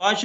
5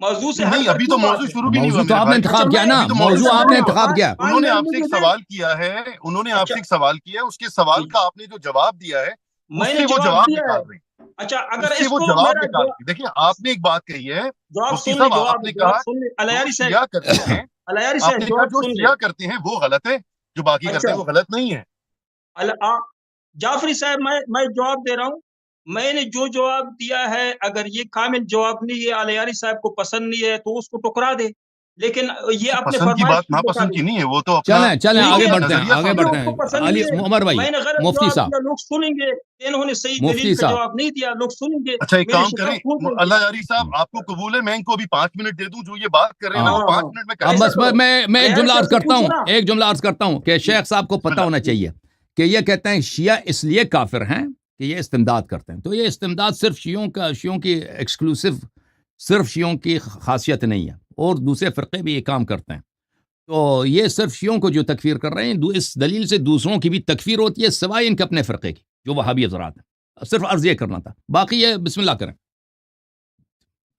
موضوع سے نہیں ہٹ کر ابھی کیوں تو بات موضوع ہے؟ شروع بھی نہیں ہوا موضوع تو میرے آپ نے بھائی. انتخاب کیا نا, ابھی تو موضوع آپ نے انتخاب کیا. انہوں نے آپ سے ایک سوال کیا ہے, انہوں نے آپ سے ایک سوال کیا ہے, اس کے سوال کا آپ نے جو جواب دیا ہے میں اس نے سے وہ جواب جواب دیا نکال ہے. رہے ہیں, اچھا اگر اس سے اس وہ کو جواب میرا نکال رہے ہیں. دیکھیے آپ نے ایک بات کہی ہے, جواب مفتی سن لیں, صاحب آپ نے کہا جواب سن لیں. جو الیاری صاحب, شیعہ کرتے ہیں, الیاری آپ صاحب نے کہا جواب جو سن لیں. شیعہ کرتے ہیں وہ غلط ہے, جو باقی کرتے اچھا ہیں وہ غلط نہیں ہے. جعفری صاحب میں جواب دے رہا ہوں. میں نے جو جواب دیا ہے اگر یہ کامل جواب نہیں ہے, الیاری صاحب کو پسند نہیں ہے تو اس کو ٹکرا دے, لیکن یہ اپنے پسند کی فرمائش بات کے ناپسند مطابق. کی نہیں ہے, وہ تو اپنا چلیں ٹھیک آگے ہے, بڑھتے ہیں, نظریہ آگے سامنے بڑھتے اس کو ہیں. پسند علی نہیں ہے. عمر بھائی, میں نے غلط مفتی جواب صاحب, دیا, لوگ سنیں گے. انہوں نے صحیح مفتی دلیل کا صاحب, جواب نہیں دیا, لوگ سنیں گے. اچھا ایک میری کام کریں, شکست کھول دیں گے. اللہ یاری صاحب آپ کو قبول ہے, میں ان کو بھی 5 منٹ دے دوں, جو یہ بات کر رہے ہیں نا ہاں, وہ ہاں 5 منٹ میں اب کریں. ایسا بس کرو, میں ایک الیاری جملہ صاحب عرض سے کرتا پوچھو ہوں, نا. ایک جملہ عرض کرتا ہوں کہ شیخ صاحب کو بسم پتہ اللہ. ہونا چاہیے کہ یہ کہتے ہیں شیعہ اس لیے کافر ہیں کہ یہ استمداد کرتے ہیں. تو یہ استمداد صرف شیعوں کی ایکسکلوسیو, صرف شیعوں کی خاصیت نہیں ہے, اور دوسرے فرقے بھی یہ کام کرتے ہیں. تو یہ صرف شیعوں کو جو تکفیر کر رہے ہیں, اس دلیل سے دوسروں کی بھی تکفیر ہوتی ہے سوائے ان کے اپنے فرقے کی جو وہابی حضرات ہیں. صرف عرض یہ کرنا تھا, باقی یہ بسم اللہ کریں.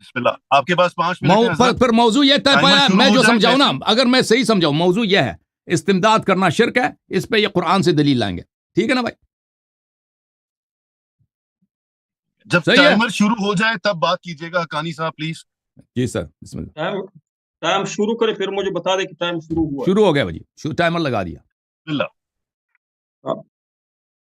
بسم اللہ. آپ کے پاس 5 منٹ ہے حضرت, پھر موضوع یہ طے ٹائمر پایا, شروع میں ہو جو جائے سمجھاؤں نا, جیسے اگر میں صحیح سمجھاؤں, موضوع یہ ہے استمداد کرنا شرک ہے, اس پہ یہ قرآن سے دلیل لائیں گے. ٹھیک ہے نا بھائی, جب صحیح ہے. ٹائمر شروع ہو جائے تب بات کیجیے گا حقانی صاحب پلیز. جی سر, بسم اللہ. ٹائم شروع کرے, پھر مجھے بتا دے کہ ٹائم شروع ہوا. شروع ہو گیا بھائی, ٹائمر لگا دیا. بسم اللہ.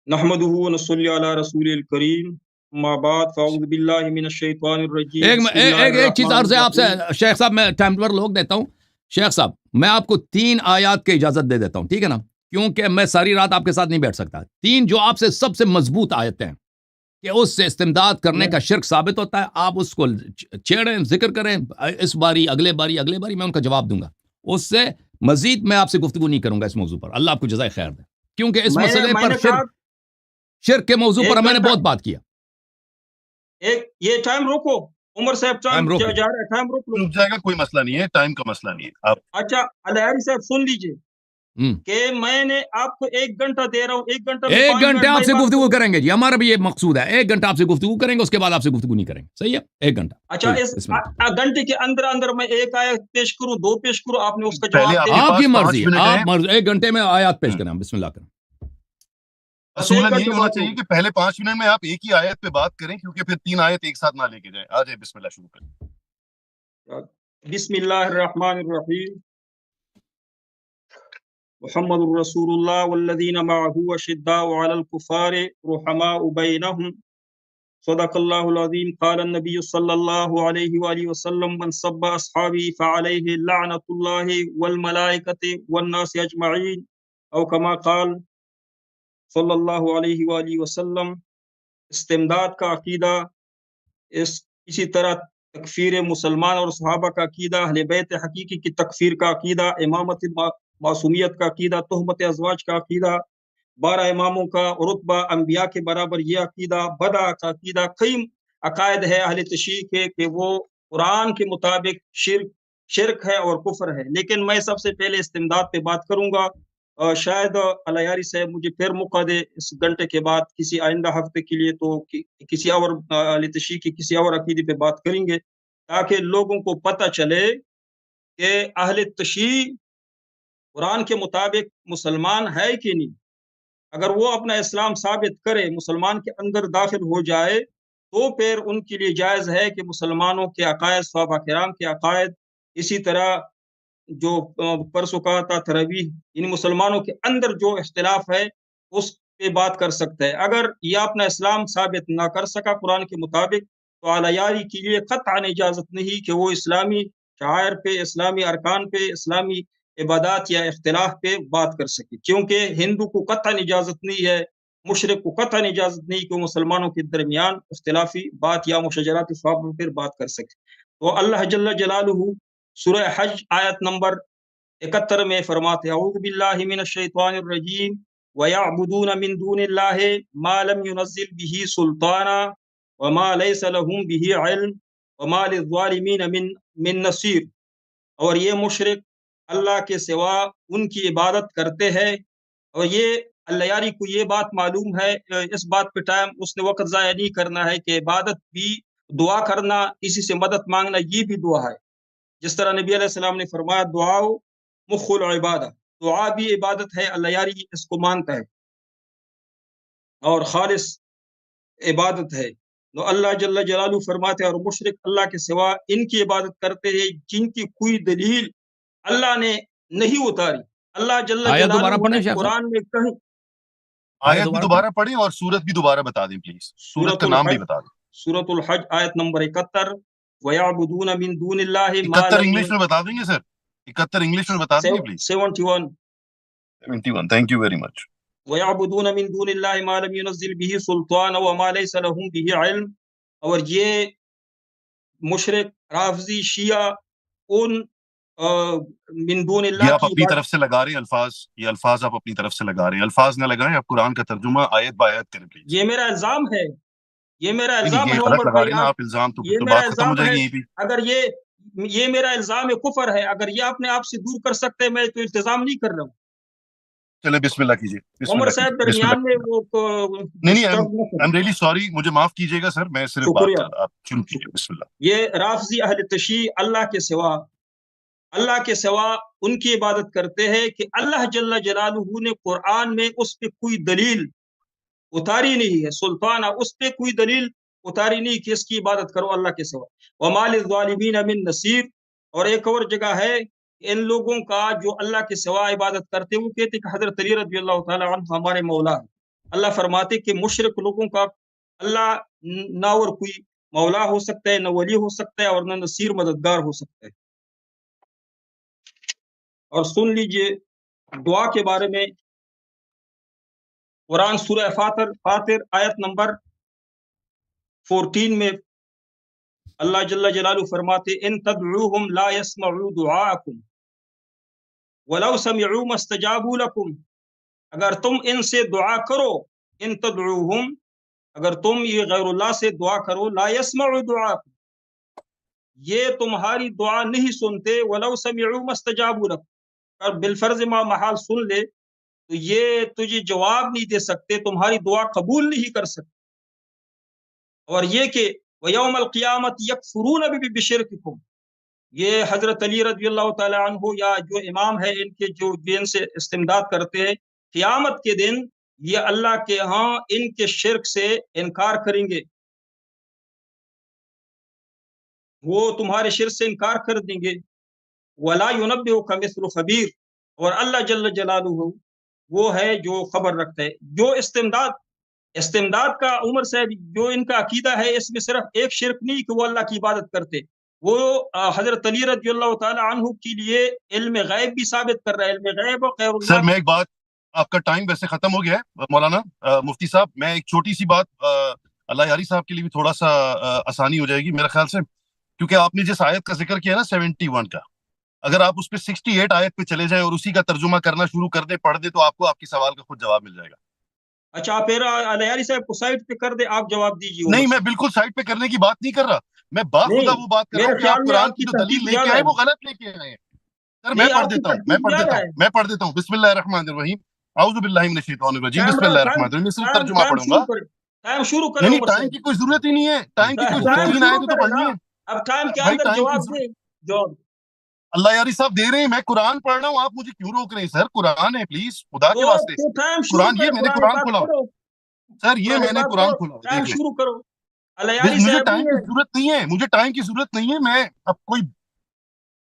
نحمده ونصلي على رسول الكريم, ما بعد, فاعوذ بالله من الشیطان الرجیم, ایک بسم اللہ ایک چیز الرحمن عرض ہے آپ سے الرحیم. شیخ صاحب, میں ٹائمر لوگ دیتا ہوں. شیخ صاحب میں آپ کو 3 آیات کی اجازت دے دیتا ہوں, ٹھیک ہے نا, کیونکہ میں ساری رات آپ کے ساتھ نہیں بیٹھ سکتا. 3 جو آپ سے سب سے مضبوط آیتیں ہیں کہ اس سے استمداد کرنے کا شرک ثابت ہوتا ہے, آپ اس کو چھیڑیں, ذکر کریں, اس باری اگلے باری میں ان کا جواب دوں گا. اس سے مزید میں آپ سے گفتگو نہیں کروں گا اس موضوع پر. اللہ آپ کو جزائے خیر دے, کیونکہ اس مسئلے پر شرک کے موضوع پر میں نے بہت بات کیا. یہ ٹائم روکو عمر صاحب, ٹائم روک جا رہا ہے, ٹائم روک لو. رک جائے گا, کوئی مسئلہ نہیں ہے, ٹائم کا مسئلہ نہیں ہے. آپ اچھا الیاری صاحب سن لیجئے کہ میں نے آپ کو 1 گھنٹہ دے رہا ہوں, 1 گھنٹہ میں 5 1 منٹ گھنٹے آپ میں سے بات گفتگو کروں. کریں گے جی, ہمارا بھی یہ مقصود ہے. 1 گھنٹہ آپ سے گفتگو کریں گے, اس کے بعد آپ سے گفتگو نہیں کریں گے. صحیح ہے, 1 گھنٹہ. اچھا اس گھنٹے کے اندر میں 1 آیت پیش کروں, 2 پیش کروں, آپ نے اس کا پہلے جواب آپ دے کے آپ کی پاس 5 مرضی, منٹ آپ ہیں. 1 گھنٹے میں آیات پیش کریں. بسم اللہ کریں. اصولاً 1 یہی گھنٹے ہونا بات چاہیے ہوگی. کہ پہلے 5 منٹ میں آپ ایک ہی آیت پہ بات کریں, کیونکہ پھر 3 آیت ایک ساتھ نہ لے کے جائیں. آ جائیں, بسم اللہ شروع کریں. بسم اللہ الرحمن الرحیم. محمد رسول اللہ والذین معه اشداء علی الکفار رحماء بینہم, صدق اللہ العظیم. قال النبی صلی اللہ علیہ وآلہ وسلم, من سب اصحابی فعلیہ لعنت اللہ والملائکۃ والناس اجمعین, او کما قال صلی اللہ علیہ وآلہ وسلم. استمداد کا عقیدہ, اسی طرح تکفیر مسلمان اور صحابہ کا عقیدہ, اہل بیت حقیقی کی تکفیر کا عقیدہ, امامت معصومیت کا عقیدہ, تہمت ازواج کا عقیدہ, 12 اماموں کا رتبہ انبیاء کے برابر یہ عقیدہ, بدع کا عقیدہ. کئی عقائد ہے اہل تشیع کے کہ وہ قرآن کے مطابق شرک ہے اور کفر ہے. لیکن میں سب سے پہلے استمداد پہ بات کروں گا. شاید الیاری صاحب مجھے پھر موقع دے اس گھنٹے کے بعد کسی آئندہ ہفتے کے لیے, تو کسی اور اہل تشیع کی کسی اور عقیدے پہ بات کریں گے, تاکہ لوگوں کو پتہ چلے کہ اہل تشیع قرآن کے مطابق مسلمان ہے کہ نہیں. اگر وہ اپنا اسلام ثابت کرے, مسلمان کے اندر داخل ہو جائے, تو پھر ان کے لیے جائز ہے کہ مسلمانوں کے عقائد, صحابہ کرام کے عقائد, اسی طرح جو پرسوں کہا تھا تراویح, ان مسلمانوں کے اندر جو اختلاف ہے اس پہ بات کر سکتا ہے. اگر یہ اپنا اسلام ثابت نہ کر سکا قرآن کے مطابق, تو الیاری کے لیے قطعاً اجازت نہیں کہ وہ اسلامی شعائر پہ, اسلامی ارکان پہ, اسلامی عبادات یا اختلاف پہ بات کر سکے. کیونکہ ہندو کو قطعاً اجازت نہیں ہے, مشرک کو قطعاً اجازت نہیں کہ وہ مسلمانوں کے درمیان اختلافی بات یا مشاجرات صحابہ پر بات کر سکے. تو اللہ جل جلالہ سورہ حج آیت نمبر 71 میں فرماتے ہیں, اعوذ باللہ من الشیطان الرجیم وَيَعْبُدُونَ مِن دُونِ اللَّهِ مَا لَمْ يُنَزِّلْ بِهِ سُلْطَانًا وَمَا لَيْسَ لَهُم بِهِ عِلْمٌ وَمَا لِلظَّالِمِينَ مِن نَصِيرٍ. اور یہ مشرک اللہ کے سوا ان کی عبادت کرتے ہیں, اور یہ الیاری کو یہ بات معلوم ہے, اس بات پہ ٹائم اس نے وقت ضائع نہیں کرنا ہے کہ عبادت بھی, دعا کرنا, کسی سے مدد مانگنا, یہ بھی دعا ہے. جس طرح نبی علیہ السلام نے فرمایا دعا مخ العبادہ، دعا بھی عبادت ہے، اللہ یاری اس کو مانتا ہے اور خالص عبادت ہے۔ تو اللہ جل جلالہ فرماتے ہیں اور مشرک اللہ کے سوا ان کی عبادت کرتے ہیں جن کی کوئی دلیل اللہ نے نہیں اتاری۔ اللہ جل آیت دوبارہ جلالہ پڑھیں نے شیخ صاحب، قرآن میں کہیں آیت بھی دوبارہ پڑھیں اور سورت بھی دوبارہ بتا دیں پلیز، سورت کا نام بھی بتا دیں۔ سورۃ الحج آیت نمبر 71 وَيَعْبُدُونَ مِن دُونِ اللَّهِ مَا 71 لَمْ انگلش میں بتا دیں گے سر، 71 انگلش میں بتا دیں گے please. 71 71 thank you very much. وَيَعْبُدُونَ مِن دُونِ اللَّهِ مَا لَمْ يُنَزِّلْ بِهِ سُلْطَانًا وَمَا لَيْسَ لَهُم بِهِ عِلْم، اور یہ مشرک رافضی شیعہ ان من دون یہ اللہ آپ کی اپنی عبادت، طرف سے لگا رہے ہیں الفاظ، یہ الفاظ آپ اپنی طرف سے لگا رہے ہیں، الفاظ نہ لگائیں، آپ قرآن کا ترجمہ آیت با آیت کریں پلیز۔ یہ میرا الزام ہے، یہ میرا نہیں الزام ہے یہ غلط عمر لگا بھائی، رہے ہیں نا آپ آپ الزام، تو پھر یہ تو میرا بات ختم ہو الزام جائے ہے، گی یہیں پہ۔ اگر یہ میرا الزام کفر ہے، اگر یہ اپنے آپ سے دور کر سکتے میں تو التزام نہیں کر رہا ہوں۔ چلے بسم اللہ کیجیے، بسم عمر اللہ صاحب کیجیے، بسم اللہ درمیان میں کیجیے۔ وہ نہیں ڈسٹرب نہ آئی کریں۔ ایم ریئلی سوری، مجھے معاف کیجیے گا سر، میں صرف بات شکریہ۔ کر رہا، آپ شروع کیجیے، بسم اللہ۔ یہ رافضی اہل تشیع اللہ کے سوا ان کی عبادت کرتے ہیں کہ اللہ جل جلالہ نے قرآن میں اس پہ کوئی دلیل اتاری نہیں ہے، سلطانہ اس پہ کوئی دلیل اتاری نہیں کہ اس کی عبادت کرو اللہ کے سوا۔ وَمَا لِلظَّالِمِينَ مِن نَصِيرٍ، اور ایک اور جگہ ہے کہ ان لوگوں کا جو اللہ کے سوا عبادت کرتے وہ کہتے کہ حضرت علی رضی اللہ تعالی عنہ ہمارے مولا ہے۔ اللہ فرماتے کہ مشرک لوگوں کا اللہ نہ اور کوئی مولا ہو سکتا ہے، نہ ولی ہو سکتا ہے، اور نہ نصیر مددگار ہو سکتا ہے۔ اور سن لیجئے دعا کے بارے میں، قرآن سورہ فاطر آیت نمبر 14 میں اللہ جل جلالہ فرماتے ان تدعوہم لا يسمعوا دعاءکم ولو سمعوا ما استجابوا لکم، اگر تم ان سے دعا کرو، ان تدعوہم، اگر تم یہ غیر اللہ سے دعا کرو، لا يسمعوا دعاءکم، یہ تمہاری دعا نہیں سنتے، ولو سمعوا ما استجابوا لکم، اور بالفرض ما محال سن لے تو یہ تجھے جواب نہیں دے سکتے، تمہاری دعا قبول نہیں کر سکتے۔ اور یہ کہ وَيَوْمَ الْقِيَامَةِ يَكْفُرُونَ بِشِرْكِكُمْ، یہ حضرت علی رضی اللہ تعالی عنہ یا جو امام ہے ان کے جو ان سے استمداد کرتے ہیں، قیامت کے دن یہ اللہ کے ہاں ان کے شرک سے انکار کریں گے، وہ تمہارے شرک سے انکار کر دیں گے۔ وَلَا يُنَبِّئُكَ مِثْلُ خَبِيرٍ، اور اللہ جل جلالہ وہ ہے جو خبر رکھتا ہے۔ جو استمداد کا عمر صاحب جو ان کا عقیدہ ہے، اس میں صرف ایک شرک نہیں کہ وہ اللہ کی عبادت کرتے، وہ حضرت علی رضی اللہ تعالی عنہ کے لیے علم غیب بھی ثابت کر رہا ہے، علم غیب اور غیر سر اللہ۔ میں ایک بات، آپ کا ٹائم ویسے ختم ہو گیا ہے مولانا مفتی صاحب، میں ایک چھوٹی سی بات اللہ یاری صاحب کے لیے بھی تھوڑا سا آسانی ہو جائے گی میرے خیال سے، کیونکہ آپ نے جس آیت کا ذکر کیا نا 71 کا، اگر آپ اس پہ 68 آیت پہ چلے جائیں اور اسی کا ترجمہ کرنا شروع کر دیں، پڑھ دیں، تو آپ کو آپ کے سوال کا خود جواب مل جائے گا۔ اچھا آپ علیاری صاحب کو سائٹ پہ کر دیں، آپ جواب دیجیے۔ نہیں میں بالکل سائڈ پہ کرنے کی بات نہیں کر رہا، میں خدا وہ بات کر رہا ہوں کہ آپ قرآن کی جو دلیل لے کے آئے وہ غلط لے کے آئے ہیں۔ سر میں پڑھ دیتا ہوں، بسم اللہ الرحمن الرحیم، اعوذ باللہ من الشیطان الرجیم، بسم اللہ الرحمن الرحیم، میں صرف ترجمہ پڑھوں گا۔ ٹائم شروع کریں نہیں عمر ٹائم صاحب، کی کوئی ضرورت ہی نہیں ہے، ٹائم کی کوئی ضرورت، 3 آیتیں تو پڑھنی ہے اب ٹائم کے بھائی، اندر ٹائم کی جواب دیں، جواب۔ اللہ یاری صاحب دے رہے ہیں، میں قرآن پڑھ رہا ہوں، آپ مجھے کیوں روک رہے ہیں؟ سر قرآن ہے، پلیز خدا کے واسطے تو ٹائم شروع قرآن، یہ کریں، میں نے قرآن کھولا پڑھو، سر، یہ میں نے قرآن کھولا، ٹائم دیکھ لیں۔ شروع کرو۔ علیاری مجھے صاحب ٹائم کی ضرورت نہیں ہے، مجھے ٹائم کی ضرورت نہیں ہے، میں اب کوئی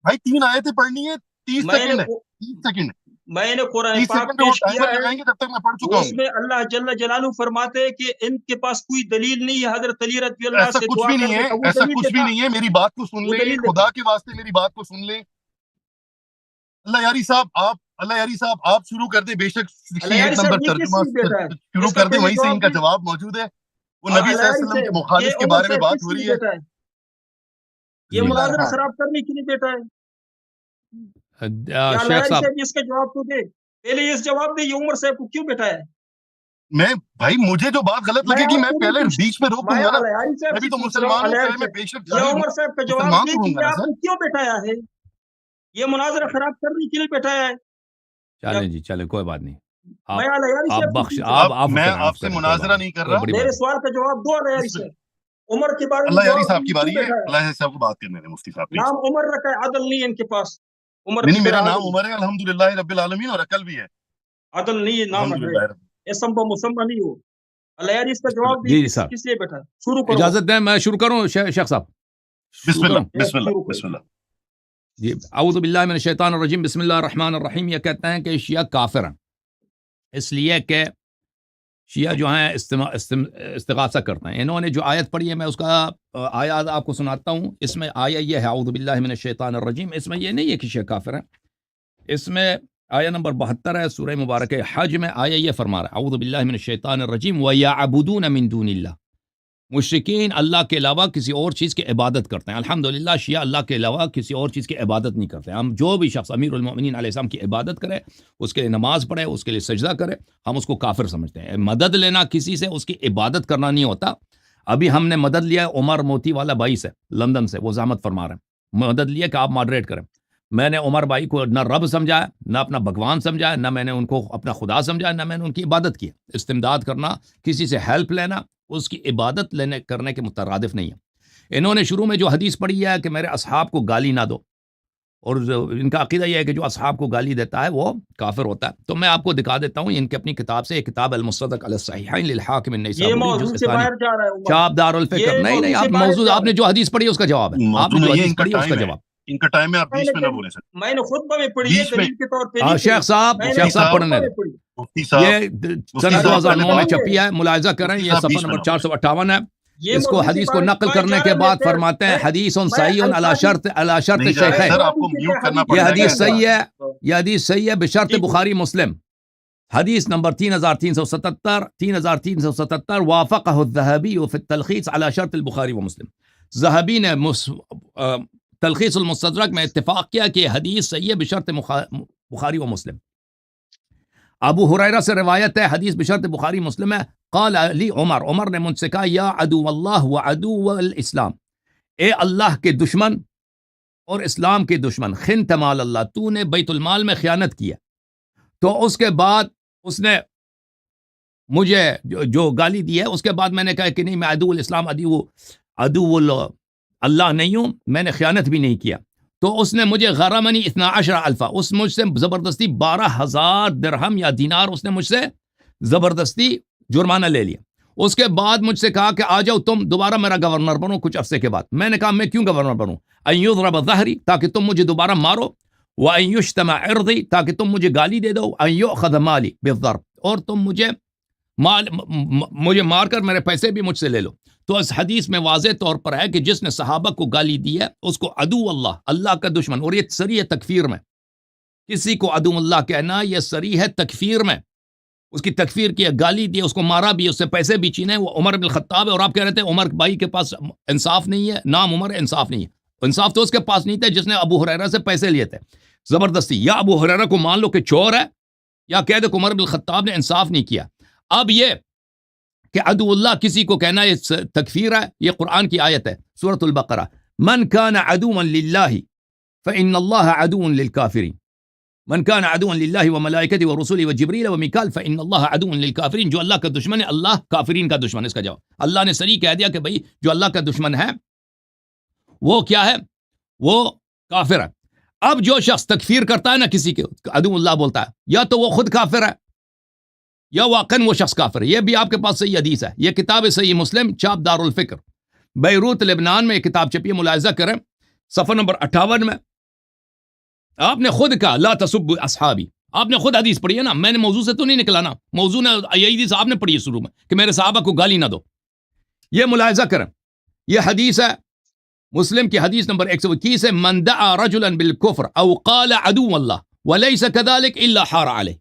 بھائی 3 آیتیں پڑھنی ہے، 30 سیکنڈ ہے، 30 سیکنڈ، میں نے قرآن 30 پاک سیکنڈ وہ پیش کیا ٹائمر ہے، لگائیں گے جب تک میں پڑھ چکا اس ہوں۔ میں اللہ جل جلالہ فرماتے ہیں کہ ان کے پاس کوئی دلیل نہیں ہے حضرت علی رضی اللہ ایسا سے کچھ دعا بھی نہیں کرنے ہے، کا، وہ ایسا دلیل کچھ بھی دکھا، نہیں ہے، میری بات کو سن وہ لیں، دلیل خدا دکھا۔ کے واسطے میری بات کو سن لیں۔ اللہ یاری صاحب آپ شروع کر دیں، بے شک 68 علیاری نمبر صاحب یہ کس ترجمہ سے بیٹا ہے؟ شروع اس کا کر دیں، پہلے وہیں سے ان کا دیں۔ جواب موجود ہے، وہ اور نبی صلی اللہ علیہ علیاری وسلم کے صاحب مخالف یہ کے عمر بارے میں صاحب بات کس ہو لیے رہی ہے۔ بیٹا ہے؟ یہ جی مناظرہ خراب کرنے کے لیے بیٹا ہے؟ یا شیخ علیاری صاحب، صاحب اس کا جواب تو دے، پہلے اس جواب دے، یہ عمر صاحب کو کیوں بیٹا ہے؟ میں بھائی مجھے جو بات غلط لگے گی میں پہلے بیچ میں روک میں دوں گا نا، علیاری صاحب میں بھی سے تو پوچھ رہا ہوں، مسلمان ہوں، علیاری چاہے میں صاحب بے شک یہ صحیح عمر صاحب کا جواب مسلمان دے تو کہ ہوں گا یہ نا آپ سر۔ کو کیوں بیٹھایا ہے؟ یہ مناظرہ خراب کرنے کے لیے بیٹھایا ہے؟ چلیں جی چلیں، کوئی بات نہیں، میں علیاری آپ صاحب سے بخش، پوچھ رہا ہوں، آپ میں کریں، آپ سے کوئی بات مناظرہ نہیں کر کوئی رہا، بڑی میرے بات سوال کا جواب دو علیاری صاحب۔ عمر کے بارے میں اللہ یاری جواب صاحب کی باری ہے، بیٹھا ہے. اللہ صاحب کو بات کرنے دیں مفتی صاحب پلیز. نام عمر رکھا ہے، عدل نہیں ہے ان کے پاس. عمر نہیں کی میرا طرح نام عدل عمر ہے الحمدللہ رب العالمین، اور عقل بھی ہے عدل نہیں ہے، نام ہے الحمدللہ. اسم مسمى نہیں ہو. اللہ یاری اس کا بسم اللہ جواب جی دی صاحب، کس لیے بیٹھا ہے؟ شروع کرو. اجازت دیں میں شروع کروں شیخ صاحب؟ بسم شروع اللہ کروں؟ بسم اللہ شروع کرو. بسم اللہ. جی، اعوذ باللہ من الشیطان الرجیم، بسم اللہ الرحمن الرحیم. یہ کہتے ہیں کہ شیعہ کافر ہیں اس لیے کہ شیعہ جو ہیں استغاثہ کرتے ہیں. انہوں نے جو آیت پڑھی ہے میں اس کا آیات آپ کو سناتا ہوں. اس میں آیا یہ ہے اعوذ باللہ من الشیطان الرجیم. اس میں یہ نہیں ہے کہ شیعہ کافر ہیں. اس میں آیا نمبر 72 ہے سورہ مبارک حج میں. آیا یہ فرما رہا ہے اعوذ باللہ من الشیطان الرجیم وَيَعْبُدُونَ مِن دُونِ اللَّهِ. مشرکین اللہ کے علاوہ کسی اور چیز کی عبادت کرتے ہیں. الحمدللہ شیعہ اللہ کے علاوہ کسی اور چیز کی عبادت نہیں کرتے. ہم جو بھی شخص امیر المؤمنین علیہ السلام کی عبادت کرے، اس کے لیے نماز پڑھے، اس کے لیے سجدہ کرے، ہم اس کو کافر سمجھتے ہیں. مدد لینا کسی سے، اس کی عبادت کرنا نہیں ہوتا. ابھی ہم نے مدد لیا ہے عمر موتی والا بھائی سے لندن سے، وہ زحمت فرما رہے ہیں، مدد لیا کہ آپ ماڈریٹ کریں. میں نے عمر بھائی کو نہ رب سمجھایا، نہ اپنا بھگوان سمجھایا، نہ میں نے ان کو اپنا خدا سمجھایا، نہ میں نے ان کی عبادت کی. استمداد کرنا، کسی سے ہیلپ لینا، اس کی عبادت کرنے کے مترادف نہیں ہے. انہوں نے شروع میں جو حدیث پڑھی ہے کہ میرے اصحاب کو گالی نہ دو، اور ان کا عقیدہ یہ ہے کہ جو اصحاب کو گالی دیتا ہے وہ کافر ہوتا ہے. تو میں آپ کو دکھا دیتا ہوں ان کی اپنی کتاب سے، ایک کتاب المستدرک علی الصحیحین للحاکم یہ النیسابوری موضوع جزء سے ثانی باہر جا رہا ہے عمر. چاپ دار الفکر. یہ نہیں موضوع آپ سے باہر موضوع جا آپ نے جو حدیث پڑھی ہے اس کا جواب ہے. آپ موضوع نے جو نہیں ہے، حدیث ان کا پڑھی ہے اس کا ٹائم ہے، جواب. ان کا ٹائم ہے، آپ بیچ میں نہ بولیں سر. میں نے خطبہ میں پڑھی ہے، بیچ میں دلیل کے طور پہ نہیں شیخ صاحب میں نے شیخ صاحب صاحب پڑھنے دیں. پڑھی. مفتی صاحب یہ سن مفتی صاحب 2009 میں پہلے چھپی ہے، ملاحظہ کریں. مفتی یہ صاحب صفحہ بیچ میں نمبر نہ بولیں. 458 ہے. یہ اس کو موضوع سے حدیث کو باہر نقل کرنے جا کے رہے بعد ہیں. فرماتے ہیں حدیث صحیح علی الفاظ شرط نہیں جائے شیخین. سر، آپ کو میوٹ کرنا پڑ یہ جائے گا. حدیث صحیح ہے، یہ حدیث صحیح ہے بشرط ٹھیک ہے. بخاری مسلم. حدیث نمبر 3377 وافقہ الذهبی فی التلخیص علی شرط البخاری و مسلم. ذہبی نے تلخیص المستدرک میں اتفاق کیا کہ یہ حدیث صحیح ہے بشرط بخاری و مسلم. ابو ہریرہ سے روایت ہے، حدیث بشرط بخاری مسلم ہے. قال علی عمر نے مجھ سے کہا یا عدو اللہ و عدو الاسلام، اے اللہ کے دشمن اور اسلام کے دشمن، خنت مال اللہ، تو نے بیت المال میں خیانت کیا. تو اس کے بعد اس نے مجھے جو گالی دی ہے، اس کے بعد میں نے کہا کہ نہیں، میں عدو الاسلام عدو اللہ نہیں ہوں، میں نے خیانت بھی نہیں کیا. تو اس نے مجھے غرمنی 12,000 اس مجھ سے زبردستی 12,000 درہم یا دینار اس نے مجھ سے زبردستی جرمانہ لے لیا. اس کے بعد مجھ سے کہا کہ آ جاؤ تم دوبارہ میرا گورنر بنو کچھ عرصے کے بعد. میں نے کہا میں کیوں گورنر بنوں؟ ان یضرب ظہری، تاکہ تم مجھے دوبارہ مارو، وان یشتم عرضی، تاکہ تم مجھے گالی دے دو، ان یؤخذ مالی بالضرب، اور تم مجھے مار کر میرے پیسے بھی مجھ سے لے لو. تو اس حدیث میں واضح طور پر ہے کہ جس نے صحابہ کو گالی دی ہے اس کو عدو اللہ کا دشمن، اور یہ صریح ہے تکفیر میں. کسی کو عدو اللہ کہنا یہ صریح ہے تکفیر میں. اس کی تکفیر کی، گالی دی، اس کو مارا بھی، اس سے پیسے بھی چھینے. وہ عمر بن الخطاب ہے، اور آپ کہہ رہے تھے عمر بھائی کے پاس انصاف نہیں ہے. نام عمر ہے، انصاف نہیں ہے. انصاف تو اس کے پاس نہیں تھا جس نے ابو ہریرہ سے پیسے لیے تھے زبردستی. یا ابو ہریرہ کو مان لو کہ چور ہے، یا کہہ دو کہ عمر بن الخطاب نے انصاف نہیں کیا. اب یہ کہ عدو اللہ کسی کو کہنا یہ تکفیر ہے. یہ قرآن کی آیت ہے سورۃ البقرہ، من کان عدوا للہ فإن اللہ عدو للکافرین، من کان عدوا للہ وملائکتہ ورسلہ وجبریل ومیکال فإن اللہ عدو للکافرین. جو اللہ کا دشمن ہے اللہ کافرین کا دشمن ہے. اس کا جواب اللہ نے صریح کہہ دیا کہ بھئی جو اللہ کا دشمن ہے وہ کیا ہے؟ وہ کافر ہے. اب جو شخص تکفیر کرتا ہے نا کسی کے، عدو اللہ بولتا ہے، یا تو وہ خود کافر ہے یا واقعاً وہ شخص کافر ہے. یہ بھی آپ کے پاس صحیح حدیث ہے. یہ کتاب صحیح مسلم، چاپ دار الفکر، بیروت لبنان میں یہ کتاب چھپی ہے. ملاحظہ کریں صفحہ نمبر 58 میں. آپ نے خود کہا لا تسبوا اصحابی، آپ نے خود حدیث پڑھی ہے نا. میں نے موضوع سے تو نہیں نکلا نا، موضوع نے یہی حدیث آپ نے پڑھی ہے شروع میں کہ میرے صحابہ کو گالی نہ دو. یہ ملاحظہ کریں، یہ حدیث ہے مسلم کی حدیث نمبر 121 ہے، من دعا رجلا بالکفر او قال عدو اللہ وليس كذلك الا حار علیہ.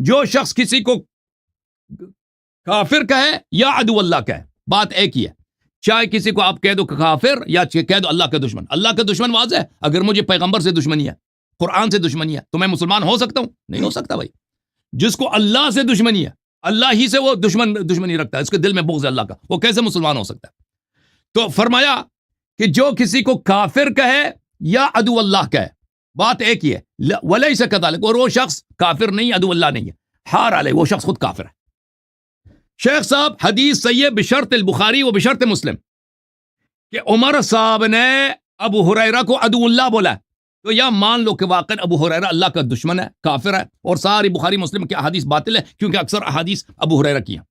جو شخص کسی کو کافر کہے یا عدو اللہ کہے، بات ایک ہی ہے. چاہے کسی کو آپ کہہ دو کافر یا کہہ دو اللہ کا دشمن. اللہ کا دشمن واضح ہے. اگر مجھے پیغمبر سے دشمنی ہے، قرآن سے دشمنی ہے، تو میں مسلمان ہو سکتا ہوں؟ نہیں ہو سکتا بھائی. جس کو اللہ سے دشمنی ہے، اللہ ہی سے وہ دشمنی رکھتا ہے، اس کے دل میں بغض ہے اللہ کا، وہ کیسے مسلمان ہو سکتا ہے؟ تو فرمایا کہ جو کسی کو کافر کہے یا عدو اللہ کہے، بات ایک ہی ہے. ولیس کذالک، اور وہ شخص کافر نہیں، عدو اللہ نہیں ہے، حار علیہ، وہ شخص خود کافر ہے. شیخ صاحب حدیث صحیح بشرط البخاری و بشرط مسلم. کہ عمر صاحب نے ابو ہریرہ کو عدو بولا، تو یا مان لو کہ واقعا ابو ہریرہ اللہ کا دشمن ہے، کافر ہے، اور ساری بخاری مسلم کی احادیث باطل ہے کیونکہ اکثر احادیث ابو ہریرہ کی ہیں،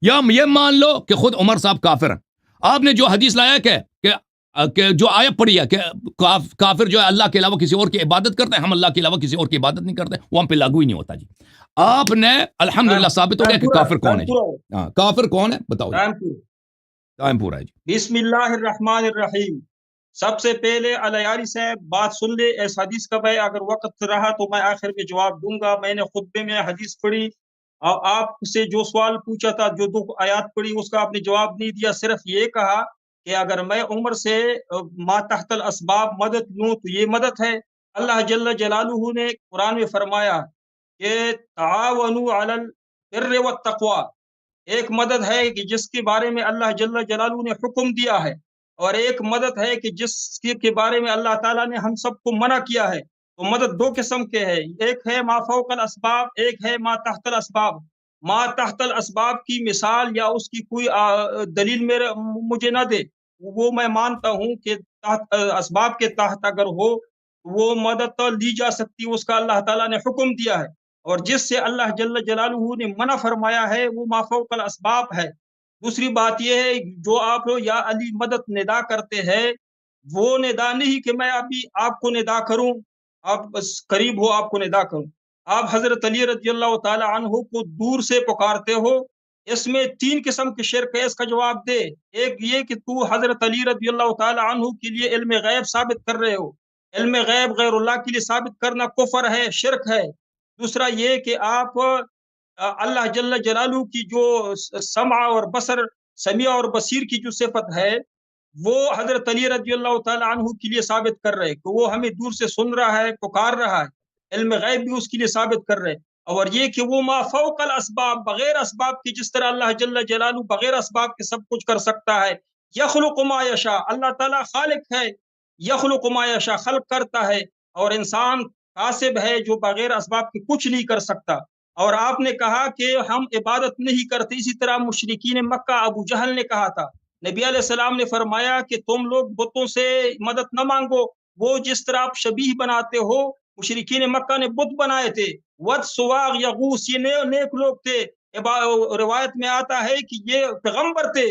یا یہ مان لو کہ خود عمر صاحب کافر ہیں۔ آپ نے جو حدیث لایا کہ جو آیت پڑھی ہے کہ کافر جو ہے اللہ کے علاوہ کسی اور کی عبادت کرتے ہیں، ہم اللہ کے علاوہ کسی اور کی عبادت نہیں کرتے، وہ ہم پہ لاگو ہی نہیں ہوتا جی۔ آپ نے الحمدللہ ثابت ہو گیا کہ کافر کون ہے جی۔ ہاں، کافر کون ہے بتاؤ جی۔ ٹائم پورا ہے جی۔ بسم اللہ الرحمن الرحیم۔ سب سے پہلے علیاری صاحب بات سن لے اس حدیث کا، بھائی اگر وقت رہا تو میں آخر میں جواب دوں گا۔ میں نے خطبے میں حدیث پڑھی اور آپ سے جو سوال پوچھا تھا، جو 2 آیات پڑھی، اس کا آپ نے جواب نہیں دیا، صرف یہ کہا کہ اگر میں عمر سے ما تحت الاسباب مدد لوں تو یہ مدد ہے۔ اللہ جل جلالہ نے قرآن میں فرمایا کہ تعاونوا علی البر والتقوی، ایک مدد ہے کہ جس کے بارے میں اللہ جل جلالہ نے حکم دیا ہے، اور ایک مدد ہے کہ جس کے بارے میں اللہ تعالیٰ نے ہم سب کو منع کیا ہے۔ تو مدد 2 قسم کے ہے، ایک ہے ما فوق الاسباب، ایک ہے ما تحت الاسباب۔ ما تحت الاسباب کی مثال یا اس کی کوئی دلیل مجھے نہ دے، وہ میں مانتا ہوں کہ اسباب کے تحت اگر ہو وہ مدد تو لی جا سکتی، اس کا اللہ تعالیٰ نے حکم دیا ہے، اور جس سے اللہ جل جلالہ نے منع فرمایا ہے وہ ما فوق الاسباب ہے۔ دوسری بات یہ ہے، جو آپ لوگ یا علی مدد ندا کرتے ہیں، وہ ندا نہیں کہ میں ابھی آپ کو ندا کروں، آپ بس قریب ہو آپ کو ندا کروں۔ آپ حضرت علی رضی اللہ تعالی عنہ کو دور سے پکارتے ہو، اس میں 3 قسم کے شرک ہے، اس کا جواب دے۔ ایک یہ کہ تو حضرت علی رضی اللہ تعالی عنہ کے لیے علم غیب ثابت کر رہے ہو، علم غیب غیر اللہ کے لیے ثابت کرنا کفر ہے، شرک ہے۔ دوسرا یہ کہ آپ اللہ جل جلالہ کی جو سمع اور بصر، سمیع اور بصیر کی جو صفت ہے، وہ حضرت علی رضی اللہ تعالی عنہ کے لیے ثابت کر رہے کہ وہ ہمیں دور سے سن رہا ہے، پکار رہا ہے، علم غیب بھی اس کے لیے ثابت کر رہے، اور یہ کہ وہ ما فوق الاسباب، بغیر اسباب کی، جس طرح اللہ جل جلالہ بغیر اسباب کے سب کچھ کر سکتا ہے۔ یخلق ما یشاء، اللہ تعالیٰ خالق ہے، یخلق ما یشاء، خلق کرتا ہے، اور انسان کاسب ہے جو بغیر اسباب کے کچھ نہیں کر سکتا۔ اور آپ نے کہا کہ ہم عبادت نہیں کرتے، اسی طرح مشرکین مکہ ابو جہل نے کہا تھا، نبی علیہ السلام نے فرمایا کہ تم لوگ بتوں سے مدد نہ مانگو، وہ جس طرح آپ شبیہ بناتے ہو، مشرکین مکہ نے بت بنائے تھے، ود سواغ یغوث، یہ نیک لوگ تھے۔ روایت میں آتا ہے کہ یہ پیغمبر تھے،